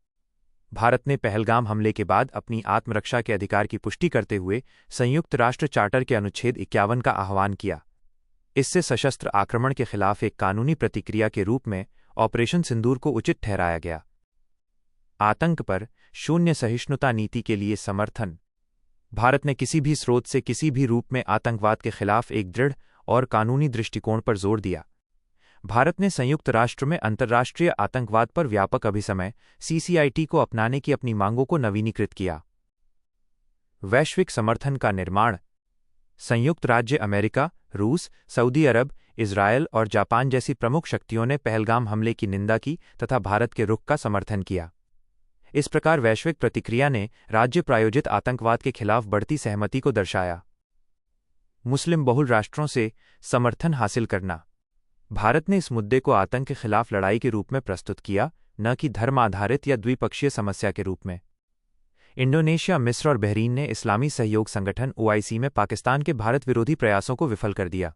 भारत ने पहलगाम हमले के बाद अपनी आत्मरक्षा के अधिकार की पुष्टि करते हुए संयुक्त राष्ट्र चार्टर के अनुच्छेद 51 का आह्वान किया। इससे सशस्त्र आक्रमण के खिलाफ एक कानूनी प्रतिक्रिया के रूप में ऑपरेशन सिंदूर को उचित ठहराया गया। आतंक पर शून्य सहिष्णुता नीति के लिए समर्थन। भारत ने किसी भी स्रोत से किसी भी रूप में आतंकवाद के खिलाफ एक दृढ़ और कानूनी दृष्टिकोण पर जोर दिया। भारत ने संयुक्त राष्ट्र में अंतर्राष्ट्रीय आतंकवाद पर व्यापक अभिसमय (CCIT) को अपनाने की अपनी मांगों को नवीनीकृत किया। वैश्विक समर्थन का निर्माण। संयुक्त राज्य अमेरिका, रूस, सऊदी अरब, इजरायल और जापान जैसी प्रमुख शक्तियों ने पहलगाम हमले की निंदा की तथा भारत के रुख का समर्थन किया। इस प्रकार वैश्विक प्रतिक्रिया ने राज्य प्रायोजित आतंकवाद के खिलाफ बढ़ती सहमति को दर्शाया। मुस्लिम बहुल राष्ट्रों से समर्थन हासिल करना। भारत ने इस मुद्दे को आतंक के खिलाफ लड़ाई के रूप में प्रस्तुत किया, न कि धर्म आधारित या द्विपक्षीय समस्या के रूप में। इंडोनेशिया, मिस्र और बहरीन ने इस्लामी सहयोग संगठन OIC में पाकिस्तान के भारत विरोधी प्रयासों को विफल कर दिया।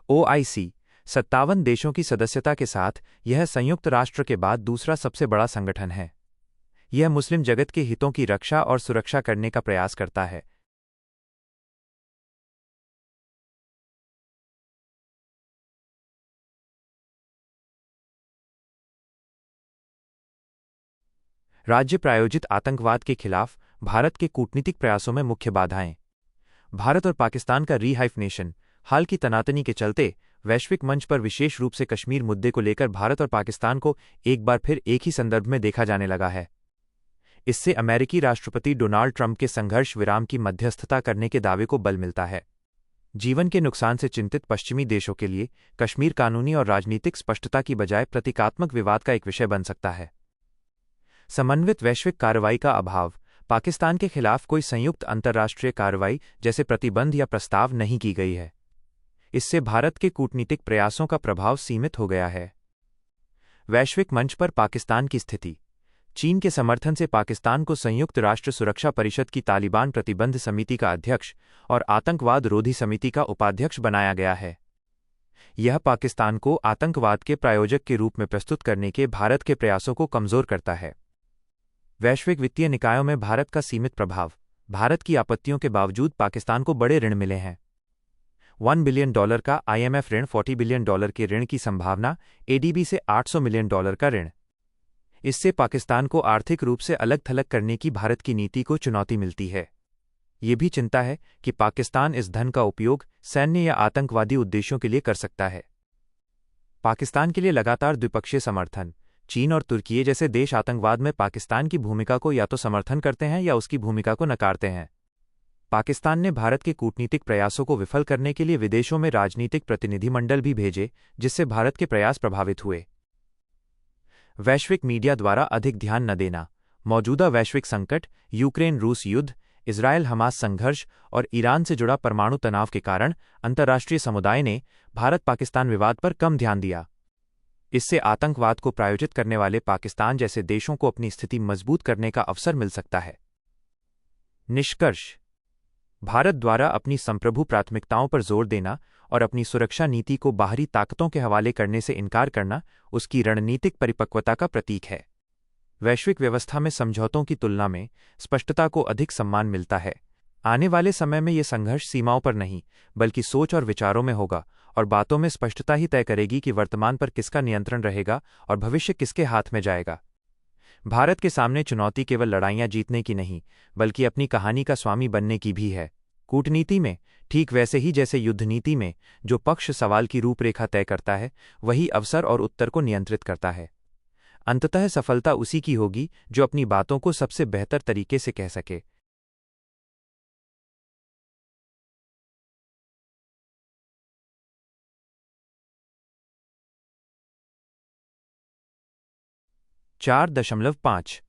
OIC 57 देशों की सदस्यता के साथ यह संयुक्त राष्ट्र के बाद दूसरा सबसे बड़ा संगठन है। यह मुस्लिम जगत के हितों की रक्षा और सुरक्षा करने का प्रयास करता है। राज्य प्रायोजित आतंकवाद के खिलाफ भारत के कूटनीतिक प्रयासों में मुख्य बाधाएं। भारत और पाकिस्तान का रीहाइफनेशन। हाल की तनातनी के चलते वैश्विक मंच पर विशेष रूप से कश्मीर मुद्दे को लेकर भारत और पाकिस्तान को एक बार फिर एक ही संदर्भ में देखा जाने लगा है। इससे अमेरिकी राष्ट्रपति डोनाल्ड ट्रंप के संघर्ष विराम की मध्यस्थता करने के दावे को बल मिलता है। जीवन के नुकसान से चिंतित पश्चिमी देशों के लिए कश्मीर कानूनी और राजनीतिक स्पष्टता की बजाय प्रतीकात्मक विवाद का एक विषय बन सकता है। समन्वित वैश्विक कार्रवाई का अभाव। पाकिस्तान के खिलाफ कोई संयुक्त अंतर्राष्ट्रीय कार्रवाई जैसे प्रतिबंध या प्रस्ताव नहीं की गई है। इससे भारत के कूटनीतिक प्रयासों का प्रभाव सीमित हो गया है। वैश्विक मंच पर पाकिस्तान की स्थिति। चीन के समर्थन से पाकिस्तान को संयुक्त राष्ट्र सुरक्षा परिषद की तालिबान प्रतिबंध समिति का अध्यक्ष और आतंकवाद रोधी समिति का उपाध्यक्ष बनाया गया है। यह पाकिस्तान को आतंकवाद के प्रायोजक के रूप में प्रस्तुत करने के भारत के प्रयासों को कमजोर करता है। वैश्विक वित्तीय निकायों में भारत का सीमित प्रभाव। भारत की आपत्तियों के बावजूद पाकिस्तान को बड़े ऋण मिले हैं। $1 बिलियन का IMF ऋण, $40 बिलियन के ऋण की संभावना, ADB से $800 मिलियन का ऋण। इससे पाकिस्तान को आर्थिक रूप से अलग थलग करने की भारत की नीति को चुनौती मिलती है। ये भी चिंता है कि पाकिस्तान इस धन का उपयोग सैन्य या आतंकवादी उद्देश्यों के लिए कर सकता है। पाकिस्तान के लिए लगातार द्विपक्षीय समर्थन। चीन और तुर्की जैसे देश आतंकवाद में पाकिस्तान की भूमिका को या तो समर्थन करते हैं या उसकी भूमिका को नकारते हैं। पाकिस्तान ने भारत के कूटनीतिक प्रयासों को विफल करने के लिए विदेशों में राजनीतिक प्रतिनिधिमंडल भी भेजे, जिससे भारत के प्रयास प्रभावित हुए। वैश्विक मीडिया द्वारा अधिक ध्यान न देना। मौजूदा वैश्विक संकट, यूक्रेन रूस युद्ध, इजरायल हमास संघर्ष और ईरान से जुड़ा परमाणु तनाव के कारण अंतर्राष्ट्रीय समुदाय ने भारत पाकिस्तान विवाद पर कम ध्यान दिया। इससे आतंकवाद को प्रायोजित करने वाले पाकिस्तान जैसे देशों को अपनी स्थिति मजबूत करने का अवसर मिल सकता है। निष्कर्ष: भारत द्वारा अपनी संप्रभु प्राथमिकताओं पर जोर देना और अपनी सुरक्षा नीति को बाहरी ताकतों के हवाले करने से इनकार करना उसकी रणनीतिक परिपक्वता का प्रतीक है। वैश्विक व्यवस्था में समझौतों की तुलना में स्पष्टता को अधिक सम्मान मिलता है। आने वाले समय में ये संघर्ष सीमाओं पर नहीं, बल्कि सोच और विचारों में होगा, और बातों में स्पष्टता ही तय करेगी कि वर्तमान पर किसका नियंत्रण रहेगा और भविष्य किसके हाथ में जाएगा। भारत के सामने चुनौती केवल लड़ाइयां जीतने की नहीं, बल्कि अपनी कहानी का स्वामी बनने की भी है। कूटनीति में, ठीक वैसे ही जैसे युद्ध नीति में, जो पक्ष सवाल की रूपरेखा तय करता है, वही अवसर और उत्तर को नियंत्रित करता है। अंततः सफलता उसी की होगी जो अपनी बातों को सबसे बेहतर तरीके से कह सके। चार दशमलव 5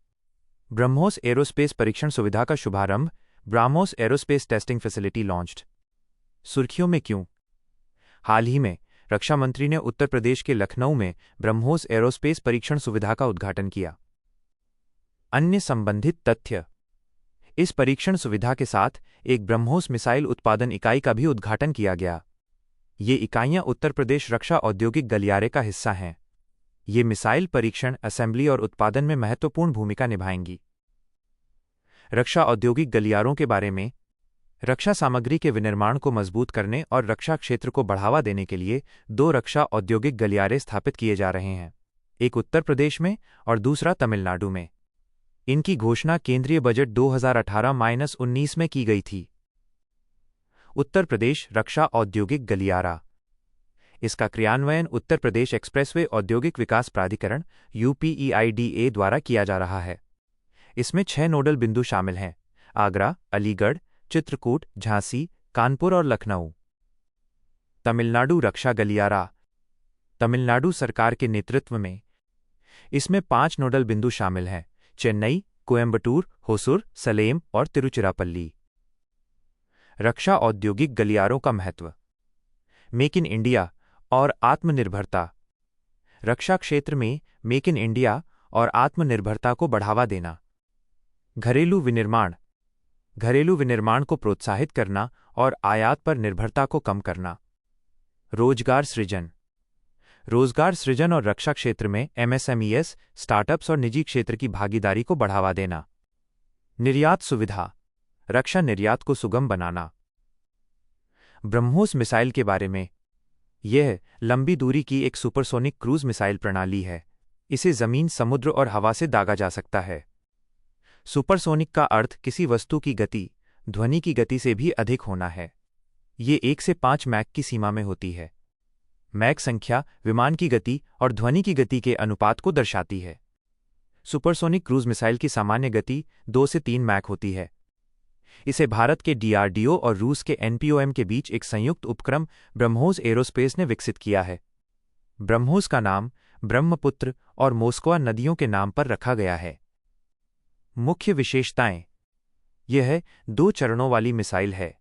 ब्रह्मोस एरोस्पेस परीक्षण सुविधा का शुभारंभ। BrahMos aerospace testing facility launched. सुर्खियों में क्यों? हाल ही में रक्षा मंत्री ने उत्तर प्रदेश के लखनऊ में ब्रह्मोस एरोस्पेस परीक्षण सुविधा का उद्घाटन किया। अन्य संबंधित तथ्य: इस परीक्षण सुविधा के साथ एक ब्रह्मोस मिसाइल उत्पादन इकाई का भी उद्घाटन किया गया। ये इकाइयां उत्तर प्रदेश रक्षा औद्योगिक गलियारे का हिस्सा हैं। ये मिसाइल परीक्षण, असेंबली और उत्पादन में महत्वपूर्ण भूमिका निभाएंगी। रक्षा औद्योगिक गलियारों के बारे में: रक्षा सामग्री के विनिर्माण को मजबूत करने और रक्षा क्षेत्र को बढ़ावा देने के लिए 2 रक्षा औद्योगिक गलियारे स्थापित किए जा रहे हैं, एक उत्तर प्रदेश में और दूसरा तमिलनाडु में। इनकी घोषणा केंद्रीय बजट 2018-19 में की गई थी। उत्तर प्रदेश रक्षा औद्योगिक गलियारा। इसका क्रियान्वयन उत्तर प्रदेश एक्सप्रेसवे औद्योगिक विकास प्राधिकरण UPEIDA द्वारा किया जा रहा है। इसमें 6 नोडल बिंदु शामिल हैं: आगरा, अलीगढ़, चित्रकूट, झांसी, कानपुर और लखनऊ। तमिलनाडु रक्षा गलियारा। तमिलनाडु सरकार के नेतृत्व में इसमें 5 नोडल बिंदु शामिल हैं: चेन्नई, कोयंबटूर, होसुर, सलेम और तिरुचिरापल्ली। रक्षा औद्योगिक गलियारों का महत्व: मेक इन इंडिया और आत्मनिर्भरता। रक्षा क्षेत्र में मेक इन इंडिया और आत्मनिर्भरता को बढ़ावा देना। घरेलू विनिर्माण। घरेलू विनिर्माण को प्रोत्साहित करना और आयात पर निर्भरता को कम करना। रोजगार सृजन। रोजगार सृजन और रक्षा क्षेत्र में MSMEs, स्टार्टअप्स और निजी क्षेत्र की भागीदारी को बढ़ावा देना। निर्यात सुविधा। रक्षा निर्यात को सुगम बनाना। ब्रह्मोस मिसाइल के बारे में: यह लंबी दूरी की एक सुपरसोनिक क्रूज मिसाइल प्रणाली है। इसे जमीन, समुद्र और हवा से दागा जा सकता है। सुपरसोनिक का अर्थ किसी वस्तु की गति, ध्वनि की गति से भी अधिक होना है। ये 1 से 5 मैक की सीमा में होती है। मैक संख्या विमान की गति और ध्वनि की गति के अनुपात को दर्शाती है। सुपरसोनिक क्रूज मिसाइल की सामान्य गति 2 से 3 मैक होती है। इसे भारत के DRDO और रूस के NPOM के बीच एक संयुक्त उपक्रम ब्रह्मोस एरोस्पेस ने विकसित किया है। ब्रह्मोस का नाम ब्रह्मपुत्र और मोस्कवा नदियों के नाम पर रखा गया है। मुख्य विशेषताएं: यह 2 चरणों वाली मिसाइल है।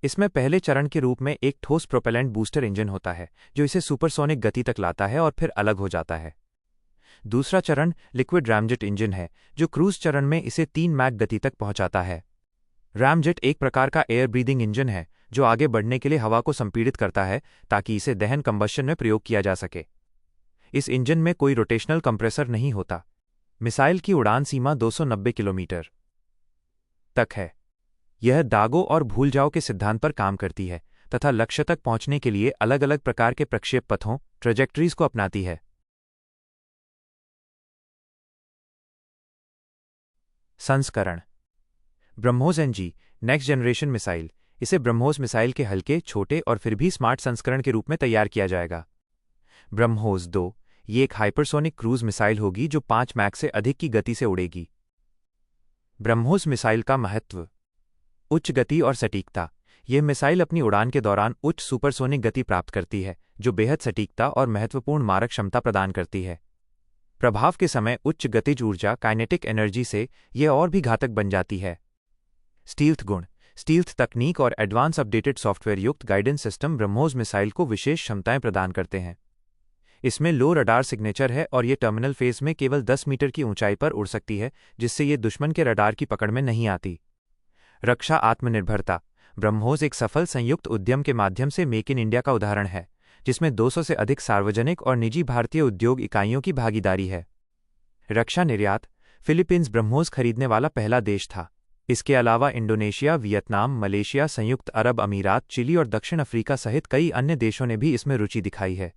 इसमें पहले चरण के रूप में एक ठोस प्रोपेलेंट बूस्टर इंजन होता है, जो इसे सुपरसोनिक गति तक लाता है और फिर अलग हो जाता है। दूसरा चरण लिक्विड रैमजेट इंजन है, जो क्रूज चरण में इसे 3 मैक गति तक पहुंचाता है। रैमजेट एक प्रकार का एयर ब्रीदिंग इंजन है, जो आगे बढ़ने के लिए हवा को संपीड़ित करता है ताकि इसे दहन कंबशन में प्रयोग किया जा सके। इस इंजन में कोई रोटेशनल कंप्रेसर नहीं होता। मिसाइल की उड़ान सीमा 290 किलोमीटर तक है। यह दागो और भूल जाओ के सिद्धांत पर काम करती है तथा लक्ष्य तक पहुंचने के लिए अलग अलग प्रकार के प्रक्षेप पथों, ट्रेजेक्टरीज को अपनाती है। संस्करण: BrahMos NG next generation missile. इसे ब्रह्मोस मिसाइल के हल्के, छोटे और फिर भी स्मार्ट संस्करण के रूप में तैयार किया जाएगा। ब्रह्मोस 2 ये एक हाइपरसोनिक क्रूज मिसाइल होगी जो 5 मैक से अधिक की गति से उड़ेगी। ब्रह्मोस मिसाइल का महत्व। उच्च गति और सटीकता। यह मिसाइल अपनी उड़ान के दौरान उच्च सुपरसोनिक गति प्राप्त करती है, जो बेहद सटीकता और महत्वपूर्ण मारक क्षमता प्रदान करती है। प्रभाव के समय उच्च गतिज ऊर्जा काइनेटिक एनर्जी से यह और भी घातक बन जाती है। स्टील्थ गुण। स्टील्थ तकनीक और एडवांस अपडेटेड सॉफ्टवेयर युक्त गाइडेंस सिस्टम ब्रह्मोस मिसाइल को विशेष क्षमताएं प्रदान करते हैं। इसमें लो रडार सिग्नेचर है और ये टर्मिनल फेज में केवल 10 मीटर की ऊंचाई पर उड़ सकती है, जिससे ये दुश्मन के रडार की पकड़ में नहीं आती। रक्षा आत्मनिर्भरता। ब्रह्मोस एक सफल संयुक्त उद्यम के माध्यम से मेक इन इंडिया का उदाहरण है, जिसमें 200 से अधिक सार्वजनिक और निजी भारतीय उद्योग इकाइयों की भागीदारी है। रक्षा निर्यात। फिलीपींस ब्रह्मोस खरीदने वाला पहला देश था। इसके अलावा इंडोनेशिया, वियतनाम, मलेशिया, संयुक्त अरब अमीरात, चिली और दक्षिण अफ्रीका सहित कई अन्य देशों ने भी इसमें रुचि दिखाई है।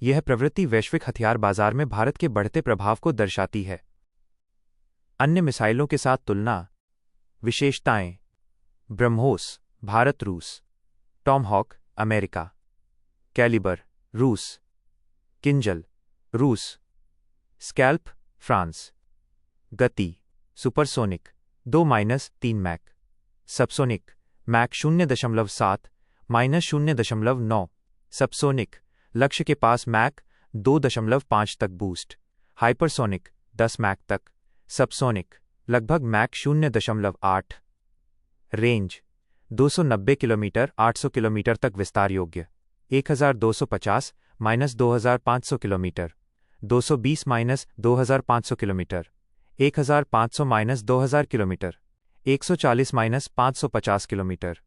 यह प्रवृत्ति वैश्विक हथियार बाजार में भारत के बढ़ते प्रभाव को दर्शाती है। अन्य मिसाइलों के साथ तुलना। विशेषताएं। ब्रह्मोस भारत रूस। Tomahawk America. कैलिबर रूस। किंजल रूस। SCALP France. गति supersonic 2-3 Mach. Subsonic Mach 0.7 -0.9। Subsonic लक्ष्य के पास मैक 2.5 तक बूस्ट। हाइपरसोनिक 10 मैक तक। सबसोनिक लगभग मैक 0.8। रेंज 290 किलोमीटर 800 किलोमीटर तक विस्तार योग्य। 1250 -2500 kilometre. 220 -2500 kilometre. 1500 -2000 kilometre. 140 -550 kilometre.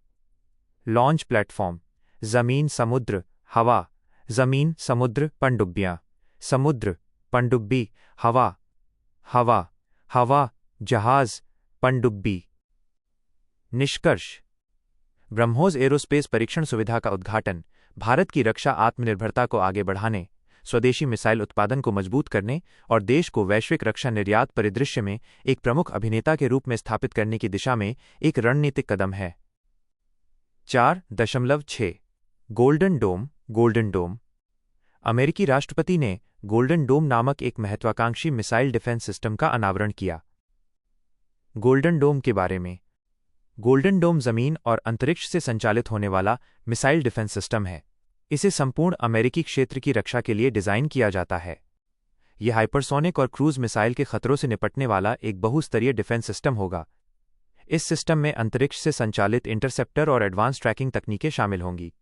Launch platform. जमीन समुद्र हवा। जमीन समुद्र पनडुब्बियां। समुद्र पनडुब्बी हवा। हवा हवा जहाज पनडुब्बी। निष्कर्ष। ब्रह्मोस एरोस्पेस परीक्षण सुविधा का उद्घाटन भारत की रक्षा आत्मनिर्भरता को आगे बढ़ाने, स्वदेशी मिसाइल उत्पादन को मजबूत करने और देश को वैश्विक रक्षा निर्यात परिदृश्य में एक प्रमुख अभिनेता के रूप में स्थापित करने की दिशा में एक रणनीतिक कदम है। 4.6 गोल्डन डोम। गोल्डन डोम। अमेरिकी राष्ट्रपति ने गोल्डन डोम नामक एक महत्वाकांक्षी मिसाइल डिफेंस सिस्टम का अनावरण किया। गोल्डन डोम के बारे में। गोल्डन डोम जमीन और अंतरिक्ष से संचालित होने वाला मिसाइल डिफेंस सिस्टम है। इसे संपूर्ण अमेरिकी क्षेत्र की रक्षा के लिए डिजाइन किया जाता है। यह हाइपरसोनिक और क्रूज मिसाइल के खतरों से निपटने वाला एक बहुस्तरीय डिफेंस सिस्टम होगा। इस सिस्टम में अंतरिक्ष से संचालित इंटरसेप्टर और एडवांस ट्रैकिंग तकनीकें शामिल होंगी।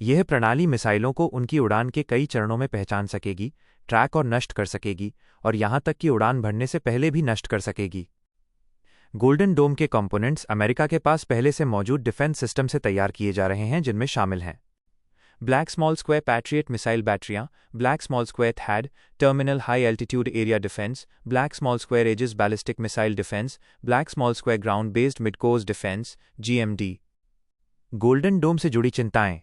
यह प्रणाली मिसाइलों को उनकी उड़ान के कई चरणों में पहचान सकेगी, ट्रैक और नष्ट कर सकेगी और यहां तक कि उड़ान भरने से पहले भी नष्ट कर सकेगी। गोल्डन डोम के कंपोनेंट्स अमेरिका के पास पहले से मौजूद डिफेंस सिस्टम से तैयार किए जा रहे हैं, जिनमें शामिल हैं black small square Patriot missile बैटरियां, ब्लैक स्मॉल स्क्वायर थैड, terminal high altitude area defence, black small square Aegis ballistic missile defence, black small square ground based midcourse defence (GMD). Golden dome से जुड़ी चिंताएं।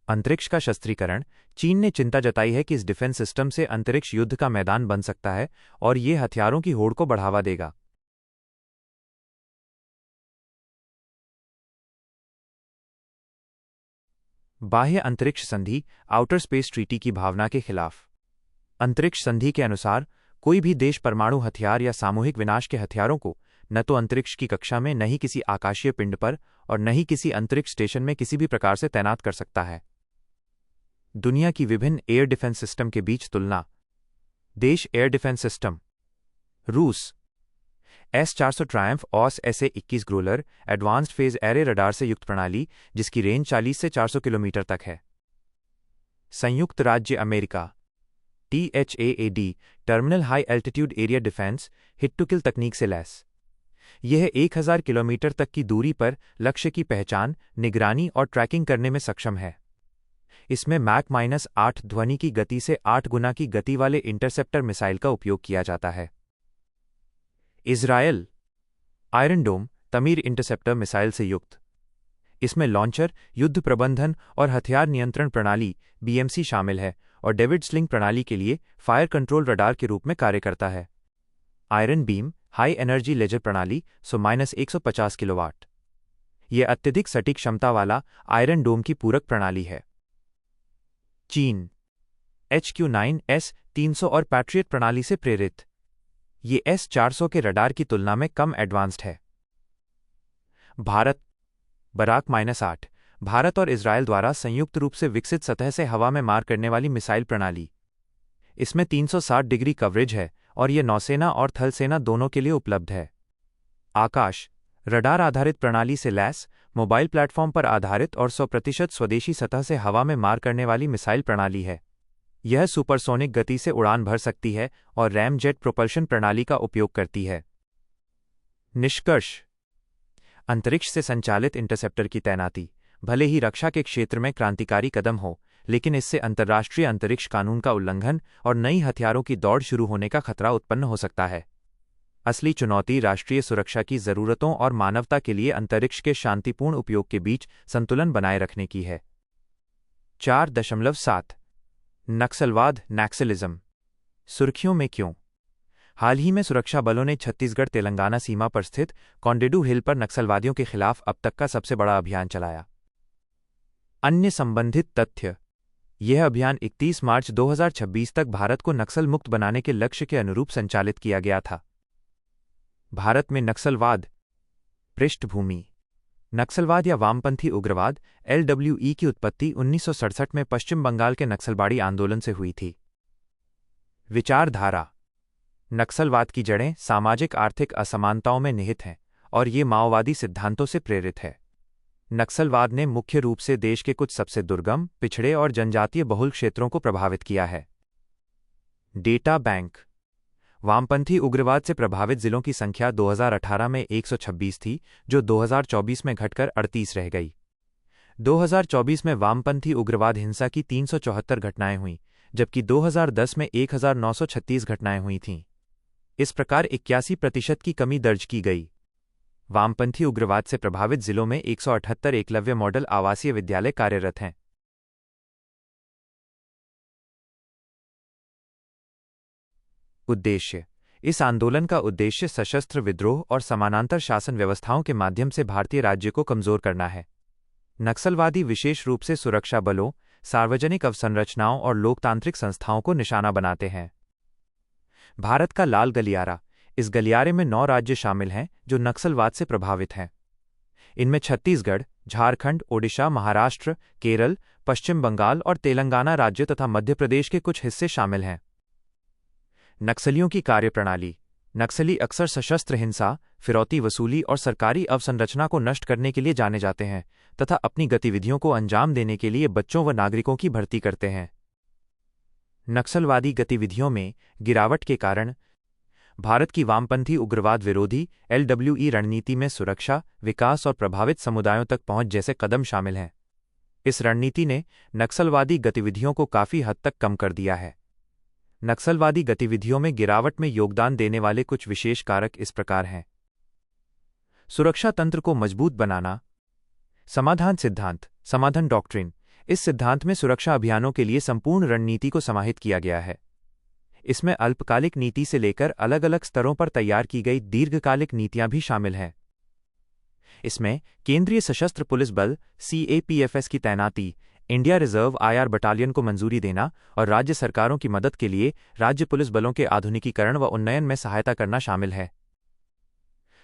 अंतरिक्ष का शस्त्रीकरण। चीन ने चिंता जताई है कि इस डिफेंस सिस्टम से अंतरिक्ष युद्ध का मैदान बन सकता है और ये हथियारों की होड़ को बढ़ावा देगा। बाह्य अंतरिक्ष संधि आउटर स्पेस ट्रीटी की भावना के खिलाफ। अंतरिक्ष संधि के अनुसार कोई भी देश परमाणु हथियार या सामूहिक विनाश के हथियारों को न तो अंतरिक्ष की कक्षा में, न ही किसी आकाशीय पिंड पर और न ही किसी अंतरिक्ष स्टेशन में किसी भी प्रकार से तैनात कर सकता है। दुनिया की विभिन्न एयर डिफेंस सिस्टम के बीच तुलना। देश एयर डिफेंस सिस्टम। रूस S-400 ट्रायम्फ ऑस SA-21 Growler advanced phased array radar से युक्त प्रणाली, जिसकी रेंज 40 से 400 किलोमीटर तक है। संयुक्त राज्य America THAAD terminal high altitude area defence hit to kill तकनीक से लैस। यह 1000 किलोमीटर तक की दूरी पर लक्ष्य की पहचान, निगरानी और ट्रैकिंग करने में सक्षम है। इसमें मैक -8 ध्वनि की गति से 8 गुना की गति वाले इंटरसेप्टर मिसाइल का उपयोग किया जाता है। इज़राइल आयरन डोम तमीर इंटरसेप्टर मिसाइल से युक्त। इसमें लॉन्चर, युद्ध प्रबंधन और हथियार नियंत्रण प्रणाली BMC शामिल है और डेविड स्लिंग प्रणाली के लिए फायर कंट्रोल रडार के रूप में कार्य करता है। Iron Beam high energy laser प्रणाली 150 किलोवाट। यह अत्यधिक सटीक क्षमता वाला आयरन डोम की पूरक प्रणाली है। चीन HQ-9 S-300 और पैट्रियट प्रणाली से प्रेरित। ये S-400 के रडार की तुलना में कम एडवांस्ड है। भारत बराक-8 भारत और इजरायल द्वारा संयुक्त रूप से विकसित सतह से हवा में मार करने वाली मिसाइल प्रणाली। इसमें 360 डिग्री कवरेज है और यह नौसेना और थल सेना दोनों के लिए उपलब्ध है। आकाश रडार आधारित प्रणाली से लैस मोबाइल प्लेटफॉर्म पर आधारित और 100% स्वदेशी सतह से हवा में मार करने वाली मिसाइल प्रणाली है। यह सुपरसोनिक गति से उड़ान भर सकती है और रैम जेट प्रोपल्शन प्रणाली का उपयोग करती है। निष्कर्ष, अंतरिक्ष से संचालित इंटरसेप्टर की तैनाती भले ही रक्षा के क्षेत्र में क्रांतिकारी कदम हो, लेकिन इससे अंतर्राष्ट्रीय अंतरिक्ष कानून का उल्लंघन और नई हथियारों की दौड़ शुरू होने का खतरा उत्पन्न हो सकता है। असली चुनौती राष्ट्रीय सुरक्षा की जरूरतों और मानवता के लिए अंतरिक्ष के शांतिपूर्ण उपयोग के बीच संतुलन बनाए रखने की है। 4.7 नक्सलवाद नैक्सलिज्म। सुर्खियों में क्यों? हाल ही में सुरक्षा बलों ने छत्तीसगढ़ तेलंगाना सीमा पर स्थित कोंडेडू हिल पर नक्सलवादियों के खिलाफ अब तक का सबसे बड़ा अभियान चलाया। अन्य संबंधित तथ्य। यह अभियान 31 मार्च 2026 तक भारत को नक्सल मुक्त बनाने के लक्ष्य के अनुरूप संचालित किया गया था। भारत में नक्सलवाद पृष्ठभूमि। नक्सलवाद या वामपंथी उग्रवाद LWE की उत्पत्ति 1967 में पश्चिम बंगाल के नक्सलबाड़ी आंदोलन से हुई थी। विचारधारा। नक्सलवाद की जड़ें सामाजिक आर्थिक असमानताओं में निहित हैं और ये माओवादी सिद्धांतों से प्रेरित है। नक्सलवाद ने मुख्य रूप से देश के कुछ सबसे दुर्गम, पिछड़े और जनजातीय बहुल क्षेत्रों को प्रभावित किया है। Data bank. वामपंथी उग्रवाद से प्रभावित जिलों की संख्या 2018 में 126 थी, जो 2024 में घटकर 38 रह गई। 2024 में वामपंथी उग्रवाद हिंसा की 374 घटनाएं हुईं, जबकि 2010 में 1936 घटनाएं हुई थीं। इस प्रकार 81% की कमी दर्ज की गई। वामपंथी उग्रवाद से प्रभावित जिलों में 178 एकलव्य मॉडल आवासीय विद्यालय कार्यरत हैं। उद्देश्य। इस आंदोलन का उद्देश्य सशस्त्र विद्रोह और समानांतर शासन व्यवस्थाओं के माध्यम से भारतीय राज्य को कमजोर करना है। नक्सलवादी विशेष रूप से सुरक्षा बलों, सार्वजनिक अवसंरचनाओं और लोकतांत्रिक संस्थाओं को निशाना बनाते हैं। भारत का लाल गलियारा। इस गलियारे में 9 राज्य शामिल हैं जो नक्सलवाद से प्रभावित हैं। इनमें छत्तीसगढ़, झारखंड, ओडिशा, महाराष्ट्र, केरल, पश्चिम बंगाल और तेलंगाना राज्य तथा मध्य प्रदेश के कुछ हिस्से शामिल हैं। नक्सलियों की कार्यप्रणाली। नक्सली अक्सर सशस्त्र हिंसा, फिरौती वसूली और सरकारी अवसंरचना को नष्ट करने के लिए जाने जाते हैं तथा अपनी गतिविधियों को अंजाम देने के लिए बच्चों व नागरिकों की भर्ती करते हैं। नक्सलवादी गतिविधियों में गिरावट के कारण भारत की वामपंथी उग्रवाद विरोधी LWE रणनीति में सुरक्षा, विकास और प्रभावित समुदायों तक पहुंच जैसे कदम शामिल हैं। इस रणनीति ने नक्सलवादी गतिविधियों को काफी हद तक कम कर दिया है। नक्सलवादी गतिविधियों में गिरावट में योगदान देने वाले कुछ विशेष कारक इस प्रकार हैं। सुरक्षा तंत्र को मजबूत बनाना। समाधान सिद्धांत, समाधान डॉक्ट्रिन। इस सिद्धांत में सुरक्षा अभियानों के लिए संपूर्ण रणनीति को समाहित किया गया है। इसमें अल्पकालिक नीति से लेकर अलग अलग स्तरों पर तैयार की गई दीर्घकालिक नीतियां भी शामिल हैं। इसमें केंद्रीय सशस्त्र पुलिस बल CAPFS की तैनाती, इंडिया रिजर्व IR बटालियन को मंजूरी देना और राज्य सरकारों की मदद के लिए राज्य पुलिस बलों के आधुनिकीकरण व उन्नयन में सहायता करना शामिल है।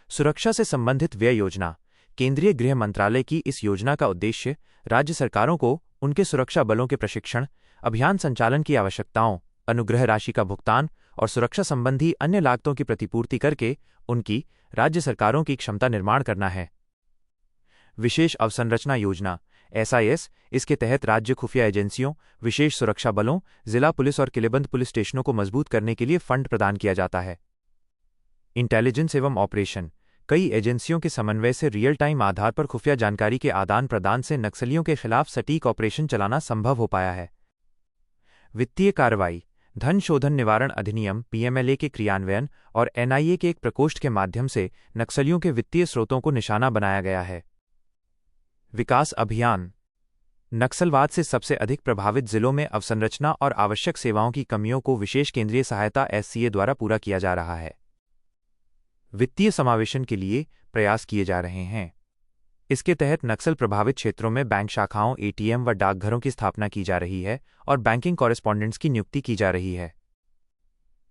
सुरक्षा से संबंधित व्यय योजना। केंद्रीय गृह मंत्रालय की इस योजना का उद्देश्य राज्य सरकारों को उनके सुरक्षा बलों के प्रशिक्षण, अभियान संचालन की आवश्यकताओं, अनुग्रह राशि का भुगतान और सुरक्षा संबंधी अन्य लागतों की प्रतिपूर्ति करके उनकी राज्य सरकारों की क्षमता निर्माण करना है। विशेष अवसंरचना योजना SIS। इसके तहत राज्य खुफिया एजेंसियों, विशेष सुरक्षा बलों, जिला पुलिस और किलेबंद पुलिस स्टेशनों को मजबूत करने के लिए फंड प्रदान किया जाता है। इंटेलिजेंस एवं ऑपरेशन। कई एजेंसियों के समन्वय से रियल टाइम आधार पर खुफिया जानकारी के आदान प्रदान से नक्सलियों के खिलाफ सटीक ऑपरेशन चलाना संभव हो पाया है। वित्तीय कार्रवाई। धन शोधन निवारण अधिनियम PMLA के क्रियान्वयन और NIA के एक प्रकोष्ठ के माध्यम से नक्सलियों के वित्तीय स्रोतों को निशाना बनाया गया है। विकास अभियान। नक्सलवाद से सबसे अधिक प्रभावित जिलों में अवसंरचना और आवश्यक सेवाओं की कमियों को विशेष केंद्रीय सहायता SCA द्वारा पूरा किया जा रहा है। वित्तीय समावेशन के लिए प्रयास किए जा रहे हैं। इसके तहत नक्सल प्रभावित क्षेत्रों में बैंक शाखाओं, एटीएम व डाकघरों की स्थापना की जा रही है और बैंकिंग कॉरेस्पॉन्डेंट्स की नियुक्ति की जा रही है।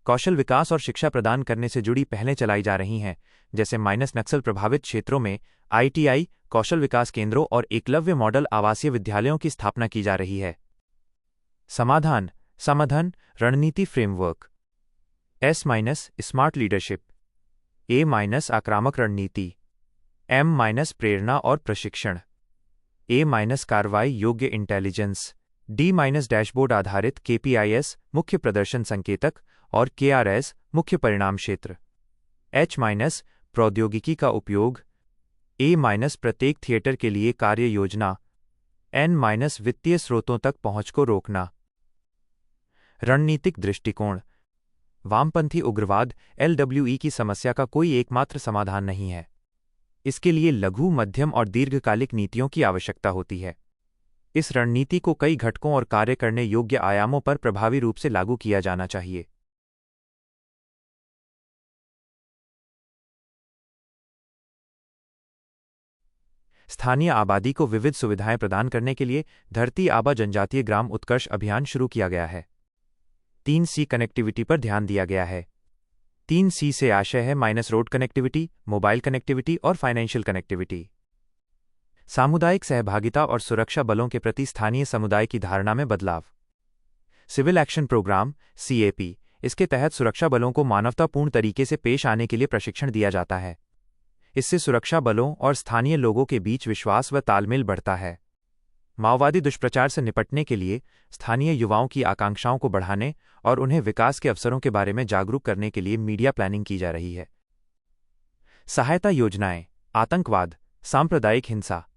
कौशल विकास और शिक्षा प्रदान करने से जुड़ी पहलें चलाई जा रही हैं, जैसे नक्सल प्रभावित क्षेत्रों में आईटीआई, कौशल विकास केंद्रों और एकलव्य मॉडल आवासीय विद्यालयों की स्थापना की जा रही है। समाधान रणनीति फ्रेमवर्क। Smart leadership. आक्रामक रणनीति। प्रेरणा और प्रशिक्षण। कार्रवाई योग्य इंटेलिजेंस। डैशबोर्ड आधारित KPIs मुख्य प्रदर्शन संकेतक और KRS मुख्य परिणाम क्षेत्र। प्रौद्योगिकी का उपयोग। प्रत्येक थिएटर के लिए कार्य योजना। वित्तीय स्रोतों तक पहुंच को रोकना। रणनीतिक दृष्टिकोण। वामपंथी उग्रवाद LWE की समस्या का कोई एकमात्र समाधान नहीं है। इसके लिए लघु, मध्यम और दीर्घकालिक नीतियों की आवश्यकता होती है। इस रणनीति को कई घटकों और कार्य करने योग्य आयामों पर प्रभावी रूप से लागू किया जाना चाहिए। स्थानीय आबादी को विविध सुविधाएं प्रदान करने के लिए धरती आबा जनजातीय ग्राम उत्कर्ष अभियान शुरू किया गया है। 3C कनेक्टिविटी पर ध्यान दिया गया है। 3C से आशय है रोड कनेक्टिविटी, मोबाइल कनेक्टिविटी और फाइनेंशियल कनेक्टिविटी। सामुदायिक सहभागिता और सुरक्षा बलों के प्रति स्थानीय समुदाय की धारणा में बदलाव। सिविल एक्शन प्रोग्राम CAP, इसके तहत सुरक्षा बलों को मानवतापूर्ण तरीके से पेश आने के लिए प्रशिक्षण दिया जाता है। इससे सुरक्षा बलों और स्थानीय लोगों के बीच विश्वास व तालमेल बढ़ता है। माओवादी दुष्प्रचार से निपटने के लिए स्थानीय युवाओं की आकांक्षाओं को बढ़ाने और उन्हें विकास के अवसरों के बारे में जागरूक करने के लिए मीडिया प्लानिंग की जा रही है। सहायता योजनाएं। आतंकवाद, सांप्रदायिक हिंसा।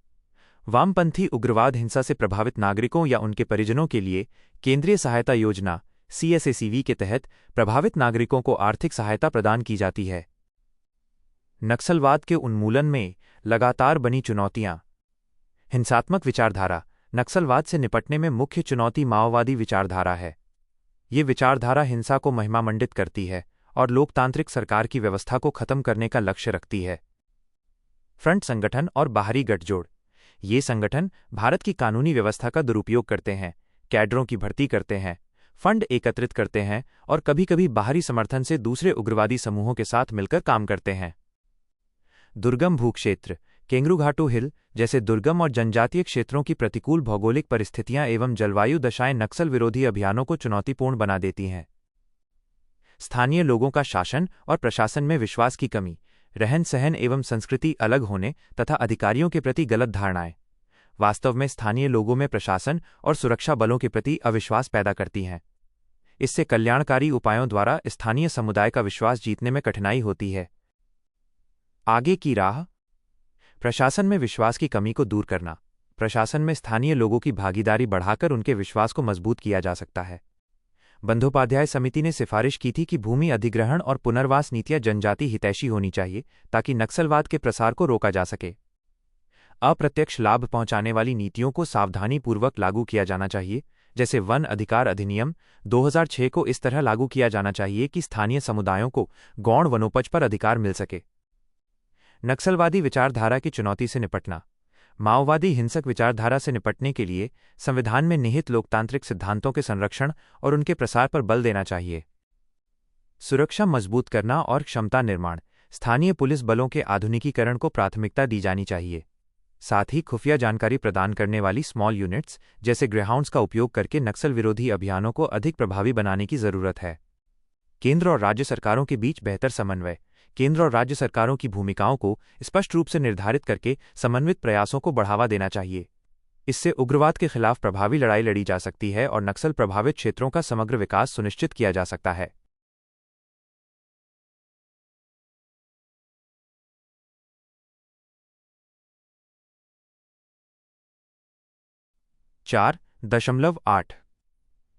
वामपंथी उग्रवाद हिंसा से प्रभावित नागरिकों या उनके परिजनों के लिए केंद्रीय सहायता योजना CSACV के तहत प्रभावित नागरिकों को आर्थिक सहायता प्रदान की जाती है। नक्सलवाद के उन्मूलन में लगातार बनी चुनौतियां। हिंसात्मक विचारधारा। नक्सलवाद से निपटने में मुख्य चुनौती माओवादी विचारधारा है। ये विचारधारा हिंसा को महिमामंडित करती है और लोकतांत्रिक सरकार की व्यवस्था को खत्म करने का लक्ष्य रखती है। फ्रंट संगठन और बाहरी गठजोड़। ये संगठन भारत की कानूनी व्यवस्था का दुरुपयोग करते हैं, कैडरों की भर्ती करते हैं, फंड एकत्रित करते हैं और कभी-कभी बाहरी समर्थन से दूसरे उग्रवादी समूहों के साथ मिलकर काम करते हैं। दुर्गम भूक्षेत्र। केंगरूघाटू हिल जैसे दुर्गम और जनजातीय क्षेत्रों की प्रतिकूल भौगोलिक परिस्थितियां एवं जलवायु दशाएं नक्सल विरोधी अभियानों को चुनौतीपूर्ण बना देती हैं। स्थानीय लोगों का शासन और प्रशासन में विश्वास की कमी, रहन सहन एवं संस्कृति अलग होने तथा अधिकारियों के प्रति गलत धारणाएं वास्तव में स्थानीय लोगों में प्रशासन और सुरक्षा बलों के प्रति अविश्वास पैदा करती हैं। इससे कल्याणकारी उपायों द्वारा स्थानीय समुदाय का विश्वास जीतने में कठिनाई होती है। आगे की राह। प्रशासन में विश्वास की कमी को दूर करना। प्रशासन में स्थानीय लोगों की भागीदारी बढ़ाकर उनके विश्वास को मजबूत किया जा सकता है। बंदोपाध्याय समिति ने सिफारिश की थी कि भूमि अधिग्रहण और पुनर्वास नीतियां जनजाति हितैषी होनी चाहिए ताकि नक्सलवाद के प्रसार को रोका जा सके। अप्रत्यक्ष लाभ पहुंचाने वाली नीतियों को सावधानीपूर्वक लागू किया जाना चाहिए, जैसे वन अधिकार अधिनियम 2006 को इस तरह लागू किया जाना चाहिए कि स्थानीय समुदायों को गौण वनोपज पर अधिकार मिल सके। नक्सलवादी विचारधारा की चुनौती से निपटना। माओवादी हिंसक विचारधारा से निपटने के लिए संविधान में निहित लोकतांत्रिक सिद्धांतों के संरक्षण और उनके प्रसार पर बल देना चाहिए। सुरक्षा मजबूत करना और क्षमता निर्माण। स्थानीय पुलिस बलों के आधुनिकीकरण को प्राथमिकता दी जानी चाहिए। साथ ही खुफिया जानकारी प्रदान करने वाली स्मॉल यूनिट्स जैसे ग्रेहाउंड्स का उपयोग करके नक्सल विरोधी अभियानों को अधिक प्रभावी बनाने की जरूरत है। केंद्र और राज्य सरकारों के बीच बेहतर समन्वय। केंद्र और राज्य सरकारों की भूमिकाओं को स्पष्ट रूप से निर्धारित करके समन्वित प्रयासों को बढ़ावा देना चाहिए। इससे उग्रवाद के खिलाफ प्रभावी लड़ाई लड़ी जा सकती है और नक्सल प्रभावित क्षेत्रों का समग्र विकास सुनिश्चित किया जा सकता है। 4.8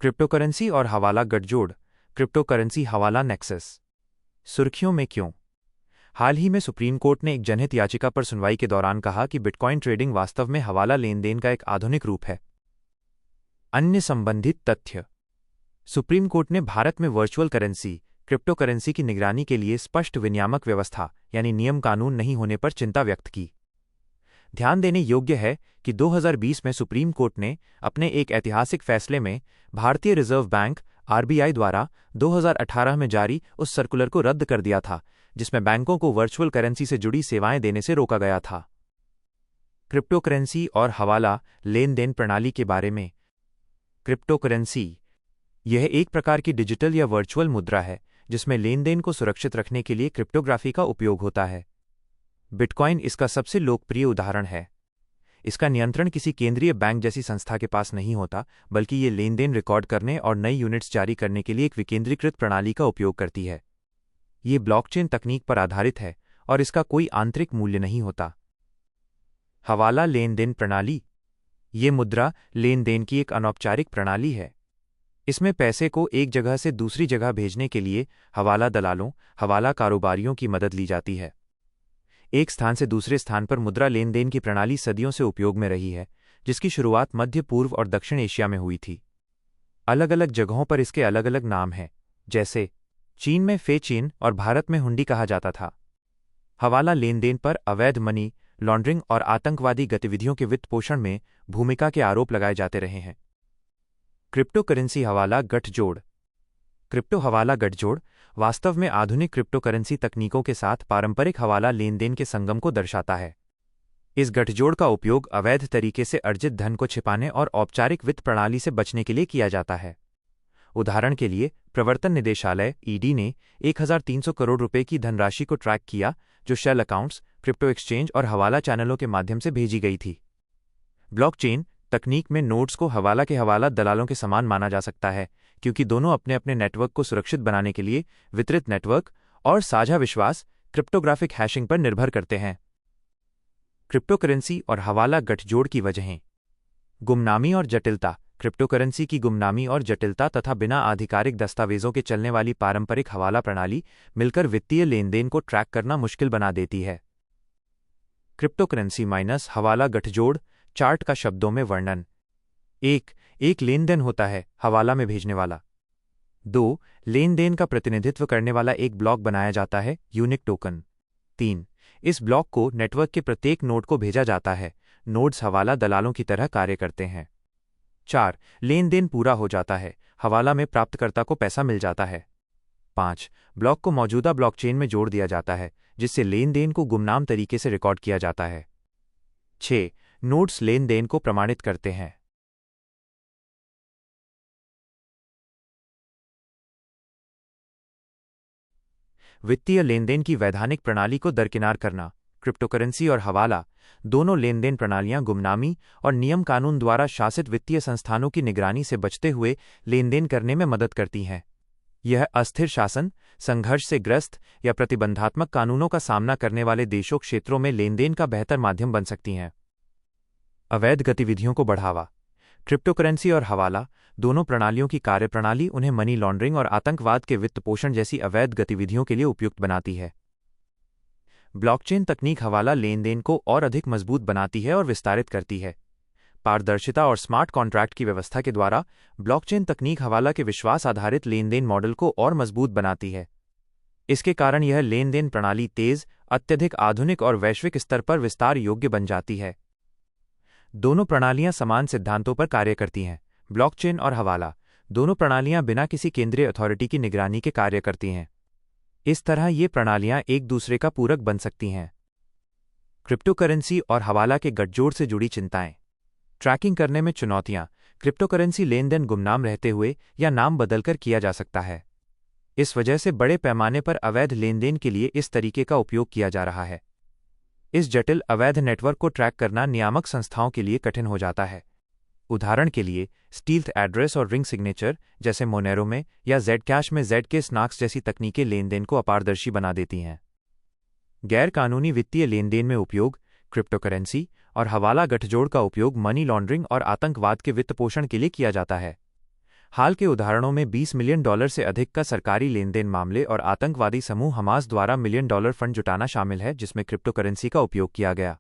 क्रिप्टोकरेंसी और हवाला गठजोड़। क्रिप्टोकरेंसी हवाला नेक्सस। सुर्खियों में क्यों? हाल ही में सुप्रीम कोर्ट ने एक जनहित याचिका पर सुनवाई के दौरान कहा कि बिटकॉइन ट्रेडिंग वास्तव में हवाला लेनदेन का एक आधुनिक रूप है। अन्य संबंधित तथ्य। सुप्रीम कोर्ट ने भारत में वर्चुअल करेंसी क्रिप्टो करेंसी की निगरानी के लिए स्पष्ट विनियामक व्यवस्था यानी नियम कानून नहीं होने पर चिंता व्यक्त की। ध्यान देने योग्य है कि 2020 में सुप्रीम कोर्ट ने अपने एक ऐतिहासिक फैसले में भारतीय रिजर्व बैंक आरबीआई द्वारा 2018 में जारी उस सर्कुलर को रद्द कर दिया था जिसमें बैंकों को वर्चुअल करेंसी से जुड़ी सेवाएं देने से रोका गया था। क्रिप्टोकरेंसी और हवाला लेन देन प्रणाली के बारे में। क्रिप्टोकरेंसी यह एक प्रकार की डिजिटल या वर्चुअल मुद्रा है जिसमें लेन देन को सुरक्षित रखने के लिए क्रिप्टोग्राफी का उपयोग होता है। बिटकॉइन इसका सबसे लोकप्रिय उदाहरण है। इसका नियंत्रण किसी केंद्रीय बैंक जैसी संस्था के पास नहीं होता, बल्कि ये लेन देन रिकॉर्ड करने और नई यूनिट्स जारी करने के लिए एक विकेंद्रीकृत प्रणाली का उपयोग करती है। ये ब्लॉकचेन तकनीक पर आधारित है और इसका कोई आंतरिक मूल्य नहीं होता। हवाला लेन देन प्रणाली ये मुद्रा लेन देन की एक अनौपचारिक प्रणाली है। इसमें पैसे को एक जगह से दूसरी जगह भेजने के लिए हवाला दलालों, हवाला कारोबारियों की मदद ली जाती है। एक स्थान से दूसरे स्थान पर मुद्रा लेन देन की प्रणाली सदियों से उपयोग में रही है, जिसकी शुरुआत मध्य पूर्व और दक्षिण एशिया में हुई थी। अलग अलग जगहों पर इसके अलग अलग नाम हैं, जैसे चीन में फेचीन और भारत में हुंडी कहा जाता था। हवाला लेन देन पर अवैध मनी लॉन्ड्रिंग और आतंकवादी गतिविधियों के वित्त पोषण में भूमिका के आरोप लगाए जाते रहे हैं। क्रिप्टोकरेंसी हवाला गठजोड़। क्रिप्टो हवाला गठजोड़ वास्तव में आधुनिक क्रिप्टोकरेंसी तकनीकों के साथ पारंपरिक हवाला लेन देन के संगम को दर्शाता है। इस गठजोड़ का उपयोग अवैध तरीके से अर्जित धन को छिपाने और औपचारिक वित्त प्रणाली से बचने के लिए किया जाता है। उदाहरण के लिए, प्रवर्तन निदेशालय ईडी ने 1300 करोड़ रुपए की धनराशि को ट्रैक किया जो शेल अकाउंट्स, क्रिप्टो एक्सचेंज और हवाला चैनलों के माध्यम से भेजी गई थी। ब्लॉकचेन तकनीक में नोड्स को हवाला के हवाला दलालों के समान माना जा सकता है, क्योंकि दोनों अपने अपने नेटवर्क को सुरक्षित बनाने के लिए वितरित नेटवर्क और साझा विश्वास क्रिप्टोग्राफिक हैशिंग पर निर्भर करते हैं। क्रिप्टोकरेंसी और हवाला गठजोड़ की वजहें। गुमनामी और जटिलता। क्रिप्टोकरेंसी की गुमनामी और जटिलता तथा बिना आधिकारिक दस्तावेजों के चलने वाली पारंपरिक हवाला प्रणाली मिलकर वित्तीय लेनदेन को ट्रैक करना मुश्किल बना देती है। क्रिप्टोकरेंसी माइनस हवाला गठजोड़ चार्ट का शब्दों में वर्णन। एक लेन देन होता है हवाला में भेजने वाला। 2 लेन देन का प्रतिनिधित्व करने वाला एक ब्लॉक बनाया जाता है, यूनिक टोकन। 3 इस ब्लॉक को नेटवर्क के प्रत्येक नोड को भेजा जाता है। नोड्स हवाला दलालों की तरह कार्य करते हैं। 4 लेन देन पूरा हो जाता है, हवाला में प्राप्तकर्ता को पैसा मिल जाता है। 5 ब्लॉक को मौजूदा ब्लॉकचेन में जोड़ दिया जाता है, जिससे लेन देन को गुमनाम तरीके से रिकॉर्ड किया जाता है। 6 नोड्स लेन देन को प्रमाणित करते हैं। वित्तीय लेनदेन की वैधानिक प्रणाली को दरकिनार करना। क्रिप्टोकरेंसी और हवाला दोनों लेनदेन प्रणालियां गुमनामी और नियम कानून द्वारा शासित वित्तीय संस्थानों की निगरानी से बचते हुए लेनदेन करने में मदद करती हैं। यह अस्थिर शासन, संघर्ष से ग्रस्त या प्रतिबंधात्मक कानूनों का सामना करने वाले देशों क्षेत्रों में लेनदेन का बेहतर माध्यम बन सकती हैं। अवैध गतिविधियों को बढ़ावा। क्रिप्टोकरेंसी और हवाला दोनों प्रणालियों की कार्यप्रणाली उन्हें मनी लॉन्ड्रिंग और आतंकवाद के वित्त पोषण जैसी अवैध गतिविधियों के लिए उपयुक्त बनाती है। ब्लॉकचेन तकनीक हवाला लेनदेन को और अधिक मजबूत बनाती है और विस्तारित करती है। पारदर्शिता और स्मार्ट कॉन्ट्रैक्ट की व्यवस्था के द्वारा ब्लॉकचेन तकनीक हवाला के विश्वास आधारित लेनदेन मॉडल को और मजबूत बनाती है। इसके कारण यह लेनदेन प्रणाली तेज, अत्यधिक आधुनिक और वैश्विक स्तर पर विस्तार योग्य बन जाती है। दोनों प्रणालियां समान सिद्धांतों पर कार्य करती हैं। ब्लॉकचेन और हवाला दोनों प्रणालियां बिना किसी केंद्रीय अथॉरिटी की निगरानी के कार्य करती हैं। इस तरह ये प्रणालियां एक दूसरे का पूरक बन सकती हैं। क्रिप्टोकरेंसी और हवाला के गठजोड़ से जुड़ी चिंताएं। ट्रैकिंग करने में चुनौतियां। क्रिप्टोकरेंसी लेनदेन गुमनाम रहते हुए या नाम बदलकर किया जा सकता है। इस वजह से बड़े पैमाने पर अवैध लेनदेन के लिए इस तरीके का उपयोग किया जा रहा है। इस जटिल अवैध नेटवर्क को ट्रैक करना नियामक संस्थाओं के लिए कठिन हो जाता है। उदाहरण के लिए, स्टील्थ एड्रेस और रिंग सिग्नेचर जैसे मोनेरो में या जेडकैश में जेडके स्नाक्स जैसी तकनीकें लेनदेन को अपारदर्शी बना देती हैं। गैर कानूनी वित्तीय लेनदेन में उपयोग। क्रिप्टोकरेंसी और हवाला गठजोड़ का उपयोग मनी लॉन्ड्रिंग और आतंकवाद के वित्त पोषण के लिए किया जाता है। हाल के उदाहरणों में $20 मिलियन से अधिक का सरकारी लेनदेन मामले और आतंकवादी समूह हमास द्वारा $1 मिलियन फंड जुटाना शामिल है, जिसमें क्रिप्टोकरेंसी का उपयोग किया गया।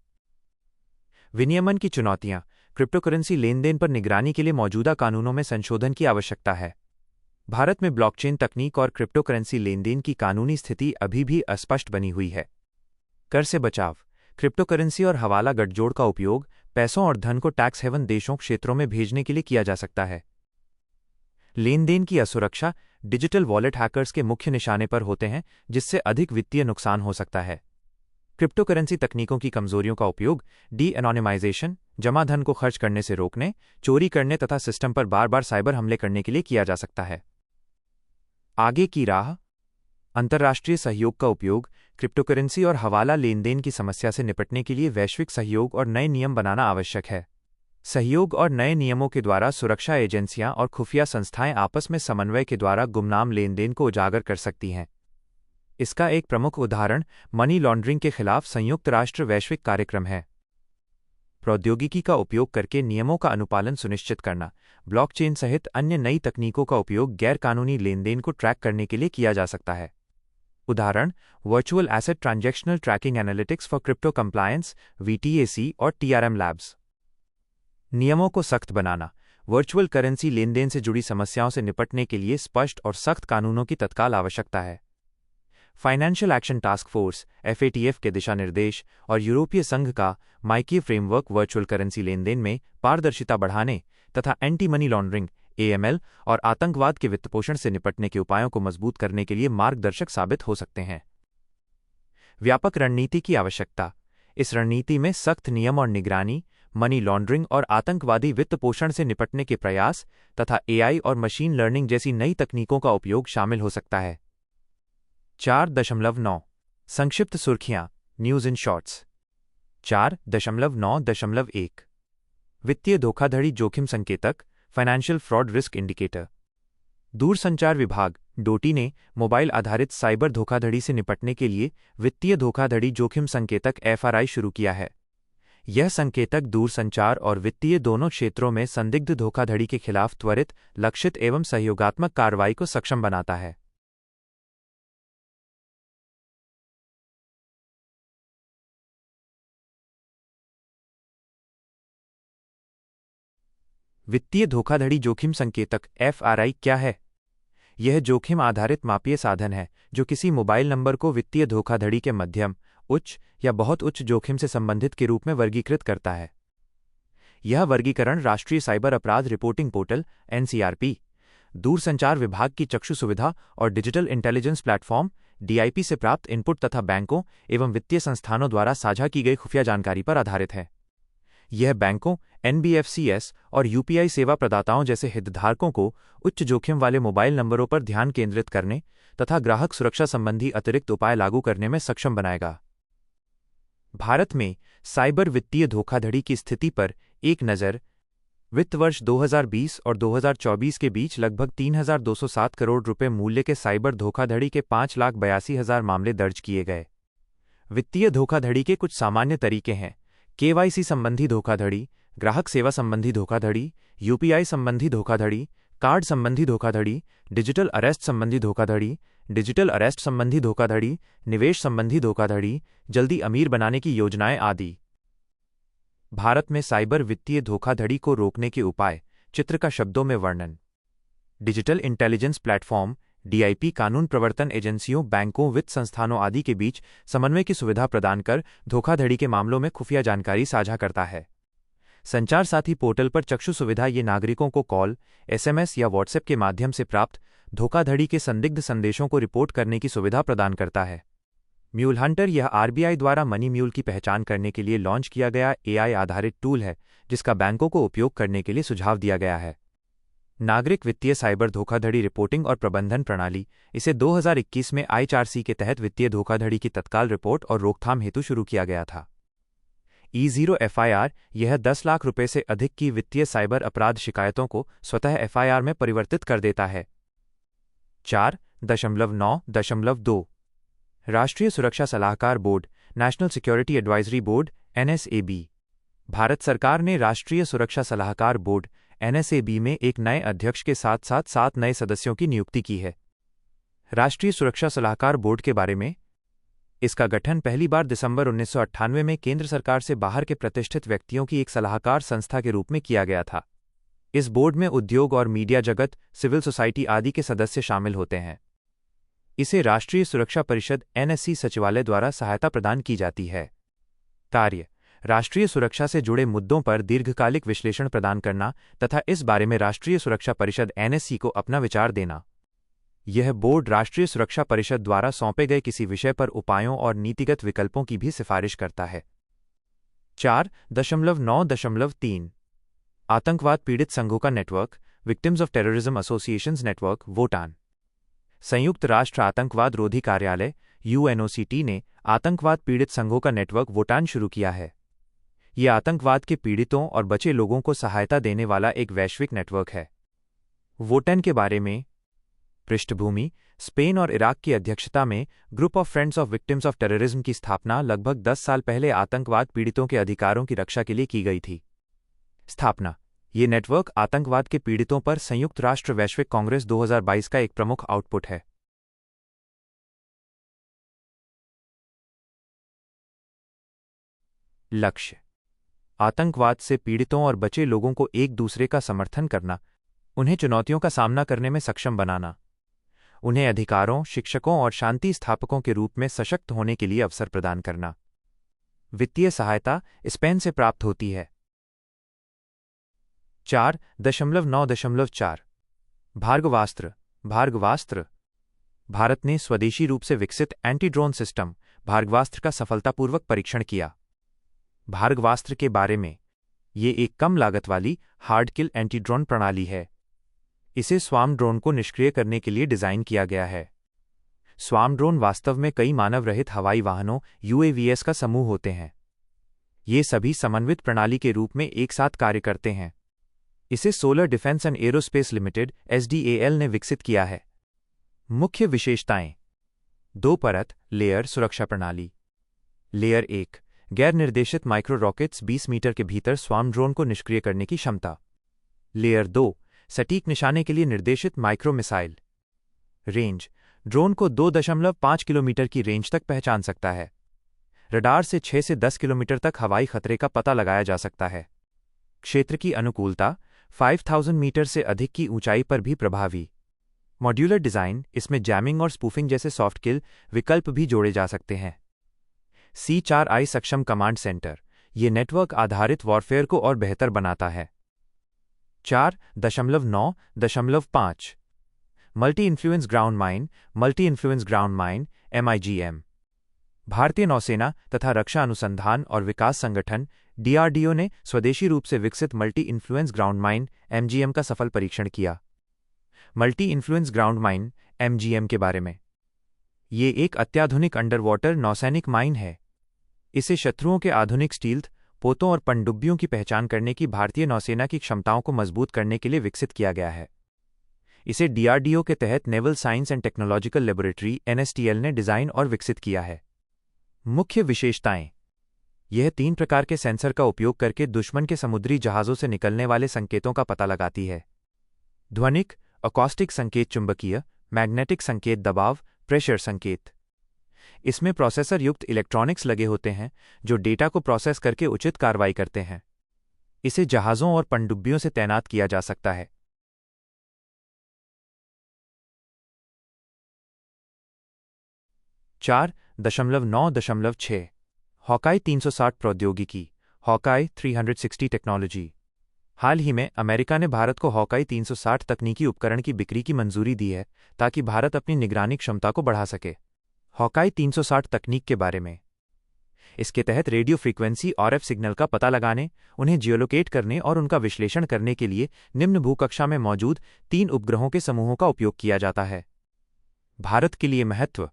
विनियमन की चुनौतियां। क्रिप्टोकरेंसी लेनदेन पर निगरानी के लिए मौजूदा कानूनों में संशोधन की आवश्यकता है। भारत में ब्लॉकचेन तकनीक और क्रिप्टोकरेंसी लेनदेन की कानूनी स्थिति अभी भी अस्पष्ट बनी हुई है। कर से बचाव। क्रिप्टोकरेंसी और हवाला गठजोड़ का उपयोग पैसों और धन को टैक्स हेवन देशों क्षेत्रों में भेजने के लिए किया जा सकता है। लेन देन की असुरक्षा डिजिटल वॉलेट हैकर्स के मुख्य निशाने पर होते हैं, जिससे अधिक वित्तीय नुकसान हो सकता है। क्रिप्टोकरेंसी तकनीकों की कमजोरियों का उपयोग डी एनोनिमाइजेशन, जमा धन को खर्च करने से रोकने, चोरी करने तथा सिस्टम पर बार बार साइबर हमले करने के लिए किया जा सकता है। आगे की राह। अंतर्राष्ट्रीय सहयोग का उपयोग क्रिप्टोकरेंसी और हवाला लेन देन की समस्या से निपटने के लिए वैश्विक सहयोग और नए नियम बनाना आवश्यक है। सहयोग और नए नियमों के द्वारा सुरक्षा एजेंसियां और खुफिया संस्थाएं आपस में समन्वय के द्वारा गुमनाम लेन देन को उजागर कर सकती हैं। इसका एक प्रमुख उदाहरण मनी लॉन्ड्रिंग के खिलाफ संयुक्त राष्ट्र वैश्विक कार्यक्रम है। प्रौद्योगिकी का उपयोग करके नियमों का अनुपालन सुनिश्चित करना। ब्लॉकचेन सहित अन्य नई तकनीकों का उपयोग गैरकानूनी लेनदेन को ट्रैक करने के लिए किया जा सकता है। उदाहरण virtual asset transactional tracking analytics for crypto compliance (VTAC) और TRM लैब्स। नियमों को सख्त बनाना। वर्चुअल करेंसी लेनदेन से जुड़ी समस्याओं से निपटने के लिए स्पष्ट और सख्त कानूनों की तत्काल आवश्यकता है। Financial action task force (FATF) के दिशा निर्देश और यूरोपीय संघ का माइकी फ्रेमवर्क वर्चुअल करेंसी लेनदेन में पारदर्शिता बढ़ाने तथा एंटी मनी लॉन्ड्रिंग (AML) और आतंकवाद के वित्तपोषण से निपटने के उपायों को मजबूत करने के लिए मार्गदर्शक साबित हो सकते हैं। व्यापक रणनीति की आवश्यकता। इस रणनीति में सख्त नियम और निगरानी, मनी लॉन्ड्रिंग और आतंकवादी वित्तपोषण से निपटने के प्रयास तथा AI और मशीन लर्निंग जैसी नई तकनीकों का उपयोग शामिल हो सकता है। 4.9 संक्षिप्त सुर्खियां न्यूज इन शॉर्ट्स। 4.9.1 वित्तीय धोखाधड़ी जोखिम संकेतक फाइनेंशियल फ्रॉड रिस्क इंडिकेटर। दूरसंचार विभाग डोटी ने मोबाइल आधारित साइबर धोखाधड़ी से निपटने के लिए वित्तीय धोखाधड़ी जोखिम संकेतक FRI शुरू किया है। यह संकेतक दूरसंचार और वित्तीय दोनों क्षेत्रों में संदिग्ध धोखाधड़ी के खिलाफ त्वरित, लक्षित एवं सहयोगात्मक कार्रवाई को सक्षम बनाता है। वित्तीय धोखाधड़ी जोखिम संकेतक FRI क्या है? यह जोखिम आधारित मापीय साधन है जो किसी मोबाइल नंबर को वित्तीय धोखाधड़ी के मध्यम, उच्च या बहुत उच्च जोखिम से संबंधित के रूप में वर्गीकृत करता है। यह वर्गीकरण राष्ट्रीय साइबर अपराध रिपोर्टिंग पोर्टल (NCRP), दूरसंचार विभाग की चक्षु सुविधा और डिजिटल इंटेलिजेंस प्लेटफॉर्म DIP से प्राप्त इनपुट तथा बैंकों एवं वित्तीय संस्थानों द्वारा साझा की गई खुफिया जानकारी पर आधारित है। यह बैंकों, NBFCs और UPI सेवा प्रदाताओं जैसे हितधारकों को उच्च जोखिम वाले मोबाइल नंबरों पर ध्यान केंद्रित करने तथा ग्राहक सुरक्षा संबंधी अतिरिक्त उपाय लागू करने में सक्षम बनाएगा। भारत में साइबर वित्तीय धोखाधड़ी की स्थिति पर एक नज़र। वित्त वर्ष 2020 और 2024 के बीच लगभग 3,207 करोड़ रुपए मूल्य के साइबर धोखाधड़ी के 5,82,000 मामले दर्ज किए गए। वित्तीय धोखाधड़ी के कुछ सामान्य तरीके हैं: KYC संबंधी धोखाधड़ी, ग्राहक सेवा संबंधी धोखाधड़ी, UPI संबंधी धोखाधड़ी, कार्ड संबंधी धोखाधड़ी, डिजिटल अरेस्ट संबंधी धोखाधड़ी, डिजिटल अरेस्ट संबंधी धोखाधड़ी, निवेश संबंधी धोखाधड़ी, जल्दी अमीर बनाने की योजनाएं आदि। भारत में साइबर वित्तीय धोखाधड़ी को रोकने के उपाय, चित्र का शब्दों में वर्णन। डिजिटल इंटेलिजेंस प्लेटफॉर्म DIP कानून प्रवर्तन एजेंसियों, बैंकों, वित्त संस्थानों आदि के बीच समन्वय की सुविधा प्रदान कर धोखाधड़ी के मामलों में खुफिया जानकारी साझा करता है। संचार साथी पोर्टल पर चक्षु सुविधा ये नागरिकों को कॉल, SMS या WhatsApp के माध्यम से प्राप्त धोखाधड़ी के संदिग्ध संदेशों को रिपोर्ट करने की सुविधा प्रदान करता है। म्यूल हंटर यह RBI द्वारा मनी म्यूल की पहचान करने के लिए लॉन्च किया गया AI आधारित टूल है, जिसका बैंकों को उपयोग करने के लिए सुझाव दिया गया है। नागरिक वित्तीय साइबर धोखाधड़ी रिपोर्टिंग और प्रबंधन प्रणाली, इसे 2021 में I4C के तहत वित्तीय धोखाधड़ी की तत्काल रिपोर्ट और रोकथाम हेतु शुरू किया गया था। E0 FIR यह 10 लाख रुपए से अधिक की वित्तीय साइबर अपराध शिकायतों को स्वतः FIR में परिवर्तित कर देता है। 4.9.2 राष्ट्रीय सुरक्षा सलाहकार board national security advisory board NSAB। Bharat सरकार ने राष्ट्रीय सुरक्षा सलाहकार बोर्ड NSAB में एक नए अध्यक्ष के साथ साथ 7 नए सदस्यों की नियुक्ति की है। राष्ट्रीय सुरक्षा सलाहकार बोर्ड के बारे में, इसका गठन पहली बार दिसंबर 1998 में केंद्र सरकार से बाहर के प्रतिष्ठित व्यक्तियों की एक सलाहकार संस्था के रूप में किया गया था। इस बोर्ड में उद्योग और मीडिया जगत, सिविल सोसाइटी आदि के सदस्य शामिल होते हैं। इसे राष्ट्रीय सुरक्षा परिषद NSC सचिवालय द्वारा सहायता प्रदान की जाती है। कार्य राष्ट्रीय सुरक्षा से जुड़े मुद्दों पर दीर्घकालिक विश्लेषण प्रदान करना तथा इस बारे में राष्ट्रीय सुरक्षा परिषद NSC को अपना विचार देना। यह बोर्ड राष्ट्रीय सुरक्षा परिषद द्वारा सौंपे गए किसी विषय पर उपायों और नीतिगत विकल्पों की भी सिफारिश करता है। 4.9.3 आतंकवाद पीड़ित संघों का नेटवर्क, victims of terrorism associations network, VOTAN. संयुक्त राष्ट्र आतंकवाद रोधी कार्यालय UNOCT ने आतंकवाद पीड़ित संघों का नेटवर्क वोटान शुरू किया है। यह आतंकवाद के पीड़ितों और बचे लोगों को सहायता देने वाला एक वैश्विक नेटवर्क है। वोटान के बारे में पृष्ठभूमि: स्पेन और इराक की अध्यक्षता में group of friends of victims of terrorism की स्थापना लगभग 10 साल पहले आतंकवाद पीड़ितों के अधिकारों की रक्षा के लिए की गई थी। स्थापना: ये नेटवर्क आतंकवाद के पीड़ितों पर संयुक्त राष्ट्र वैश्विक कांग्रेस 2022 का एक प्रमुख आउटपुट है। लक्ष्य: आतंकवाद से पीड़ितों और बचे लोगों को एक दूसरे का समर्थन करना, उन्हें चुनौतियों का सामना करने में सक्षम बनाना, उन्हें अधिकारों, शिक्षकों और शांति स्थापकों के रूप में सशक्त होने के लिए अवसर प्रदान करना। वित्तीय सहायता स्पेन से प्राप्त होती है। 4.9.4 भार्गवास्त्र। भारत ने स्वदेशी रूप से विकसित एंटी ड्रोन सिस्टम भार्गवास्त्र का सफलतापूर्वक परीक्षण किया। भार्गवास्त्र के बारे में: ये एक कम लागत वाली हार्ड किल एंटी ड्रोन प्रणाली है। इसे स्वार्म ड्रोन को निष्क्रिय करने के लिए डिजाइन किया गया है। स्वार्म ड्रोन वास्तव में कई मानव रहित हवाई वाहनों UAVs का समूह होते हैं। ये सभी समन्वित प्रणाली के रूप में एक साथ कार्य करते हैं। इसे solar defence and aerospace limited SDAL ने विकसित किया है। मुख्य विशेषताएं: 2 परत लेयर सुरक्षा प्रणाली। लेयर 1 गैर निर्देशित माइक्रो रॉकेट्स 20 मीटर के भीतर स्वार्म ड्रोन को निष्क्रिय करने की क्षमता। लेयर 2 सटीक निशाने के लिए निर्देशित माइक्रो मिसाइल। रेंज: ड्रोन को 2.5 किलोमीटर की रेंज तक पहचान सकता है। रडार से 6 से 10 किलोमीटर तक हवाई खतरे का पता लगाया जा सकता है। क्षेत्र की अनुकूलता: 5000 मीटर से अधिक की ऊंचाई पर भी प्रभावी। मॉड्यूलर डिजाइन: इसमें जैमिंग और स्पूफिंग जैसे सॉफ्ट किल विकल्प भी जोड़े जा सकते हैं। C4I सक्षम कमांड सेंटर: ये नेटवर्क आधारित वॉरफेयर को और बेहतर बनाता है। 4.9.5 multi influence ground mine MIGM। भारतीय नौसेना तथा रक्षा अनुसंधान और विकास संगठन DRDO ने स्वदेशी रूप से विकसित multi influence ground mine MGM का सफल परीक्षण किया। Multi influence ground mine MGM के बारे में: ये एक अत्याधुनिक अंडर वाटर नौसैनिक माइन है। इसे शत्रुओं के आधुनिक स्टील्थ पोतों और पनडुब्बियों की पहचान करने की भारतीय नौसेना की क्षमताओं को मजबूत करने के लिए विकसित किया गया है। इसे DRDO के तहत naval science and technological laboratory NSTL ने डिजाइन और विकसित किया है। मुख्य विशेषताएं: यह 3 प्रकार के सेंसर का उपयोग करके दुश्मन के समुद्री जहाजों से निकलने वाले संकेतों का पता लगाती है। ध्वनिक, अकॉस्टिक संकेत, चुंबकीय, मैग्नेटिक संकेत, दबाव, प्रेशर संकेत। इसमें प्रोसेसर युक्त इलेक्ट्रॉनिक्स लगे होते हैं जो डेटा को प्रोसेस करके उचित कार्रवाई करते हैं। इसे जहाज़ों और पनडुब्बियों से तैनात किया जा सकता है। 4.9.6 हॉकाई 360 प्रौद्योगिकी। Hawkeye 360 technology. हाल ही में अमेरिका ने भारत को हॉकाई 360 तकनीकी उपकरण की बिक्री की मंजूरी दी है ताकि भारत अपनी निगरानी क्षमता को बढ़ा सके। हॉकाई 360 तकनीक के बारे में: इसके तहत रेडियो फ्रीक्वेंसी RF सिग्नल का पता लगाने, उन्हें जियोलोकेट करने और उनका विश्लेषण करने के लिए निम्न भूकक्षा में मौजूद 3 उपग्रहों के समूहों का उपयोग किया जाता है। भारत के लिए महत्व: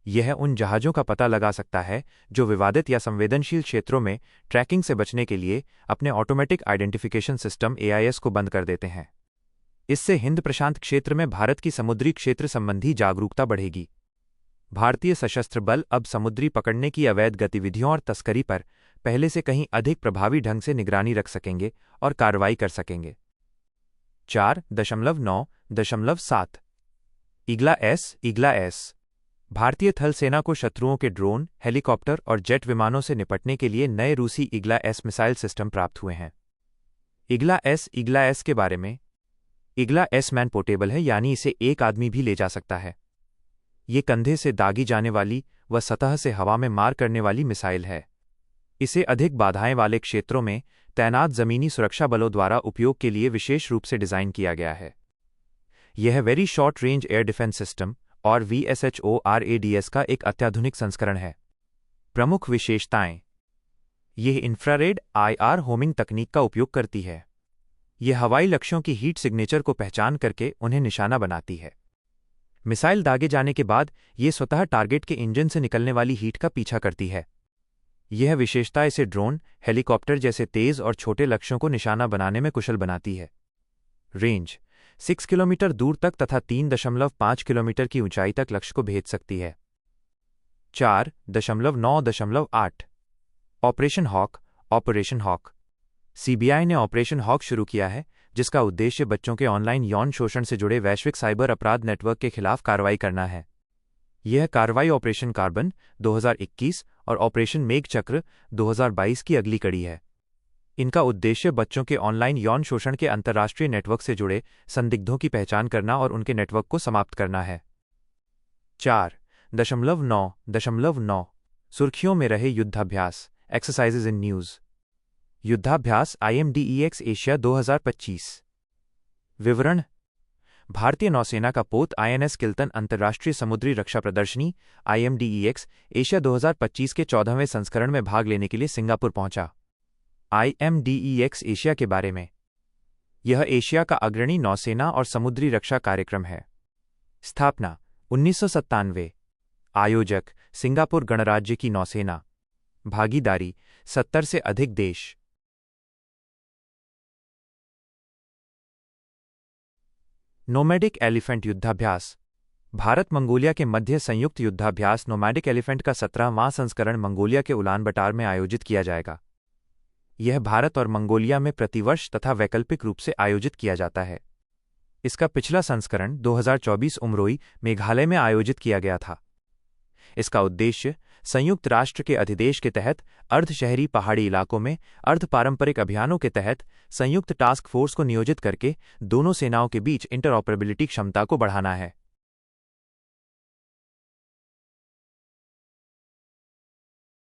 यह उन जहाज़ों का पता लगा सकता है जो विवादित या संवेदनशील क्षेत्रों में ट्रैकिंग से बचने के लिए अपने ऑटोमेटिक आइडेंटिफिकेशन सिस्टम AIS को बंद कर देते हैं। इससे हिंद प्रशांत क्षेत्र में भारत की समुद्री क्षेत्र संबंधी जागरूकता बढ़ेगी। भारतीय सशस्त्र बल अब समुद्री पकड़ने की अवैध गतिविधियों और तस्करी पर पहले से कहीं अधिक प्रभावी ढंग से निगरानी रख सकेंगे और कार्रवाई कर सकेंगे। 4.9.7 ईगला एस भारतीय थल सेना को शत्रुओं के ड्रोन, हेलीकॉप्टर और जेट विमानों से निपटने के लिए नए रूसी ईगला एस मिसाइल सिस्टम प्राप्त हुए हैं। ईगला एस के बारे में: ईगला एस मैन पोर्टेबल है, यानी इसे एक आदमी भी ले जा सकता है। ये कंधे से दागी जाने वाली व सतह से हवा में मार करने वाली मिसाइल है। इसे अधिक बाधाएं वाले क्षेत्रों में तैनात जमीनी सुरक्षा बलों द्वारा उपयोग के लिए विशेष रूप से डिज़ाइन किया गया है। यह very short range air defence system और VSHORADS का एक अत्याधुनिक संस्करण है। प्रमुख विशेषताएं: यह इंफ्रारेड IR होमिंग तकनीक का उपयोग करती है। यह हवाई लक्ष्यों की हीट सिग्नेचर को पहचान करके उन्हें निशाना बनाती है। मिसाइल दागे जाने के बाद यह स्वतः टारगेट के इंजन से निकलने वाली हीट का पीछा करती है। यह विशेषता इसे ड्रोन, हेलीकॉप्टर जैसे तेज और छोटे लक्ष्यों को निशाना बनाने में कुशल बनाती है। रेंज: 6 किलोमीटर दूर तक तथा 3.5 किलोमीटर की ऊंचाई तक लक्ष्य को भेज सकती है। 4.9.8 ऑपरेशन हॉक। CBI ने ऑपरेशन हॉक शुरू किया है, जिसका उद्देश्य बच्चों के ऑनलाइन यौन शोषण से जुड़े वैश्विक साइबर अपराध नेटवर्क के खिलाफ कार्रवाई करना है। यह कार्रवाई ऑपरेशन कार्बन 2021 और ऑपरेशन मेघचक्र 2022 की अगली कड़ी है। इनका उद्देश्य बच्चों के ऑनलाइन यौन शोषण के अंतर्राष्ट्रीय नेटवर्क से जुड़े संदिग्धों की पहचान करना और उनके नेटवर्क को समाप्त करना है। 4.9.9 सुर्खियों में रहे युद्धाभ्यास, एक्सरसाइजेज इन न्यूज़। युद्धाभ्यास IMDEX एशिया 2025। विवरण: भारतीय नौसेना का पोत INS किल्टन अंतर्राष्ट्रीय समुद्री रक्षा प्रदर्शनी IMDEX एशिया 2025 के 14वें संस्करण में भाग लेने के लिए सिंगापुर पहुंचा। IMDEX एशिया के बारे में: यह एशिया का अग्रणी नौसेना और समुद्री रक्षा कार्यक्रम है। स्थापना 1997। आयोजक सिंगापुर गणराज्य की नौसेना। भागीदारी 70 से अधिक देश। नोमैडिक एलिफेंट युद्धाभ्यास। भारत मंगोलिया के मध्य संयुक्त युद्धाभ्यास नोमैडिक एलिफेंट का 17वां संस्करण मंगोलिया के उलानबटार में आयोजित किया जाएगा। यह भारत और मंगोलिया में प्रतिवर्ष तथा वैकल्पिक रूप से आयोजित किया जाता है। इसका पिछला संस्करण 2024 उमरोई, मेघालय में आयोजित किया गया था। इसका उद्देश्य संयुक्त राष्ट्र के अधिदेश के तहत अर्ध शहरी पहाड़ी इलाकों में अर्ध पारंपरिक अभियानों के तहत संयुक्त टास्क फोर्स को नियोजित करके दोनों सेनाओं के बीच इंटरऑपरेबिलिटी क्षमता को बढ़ाना है।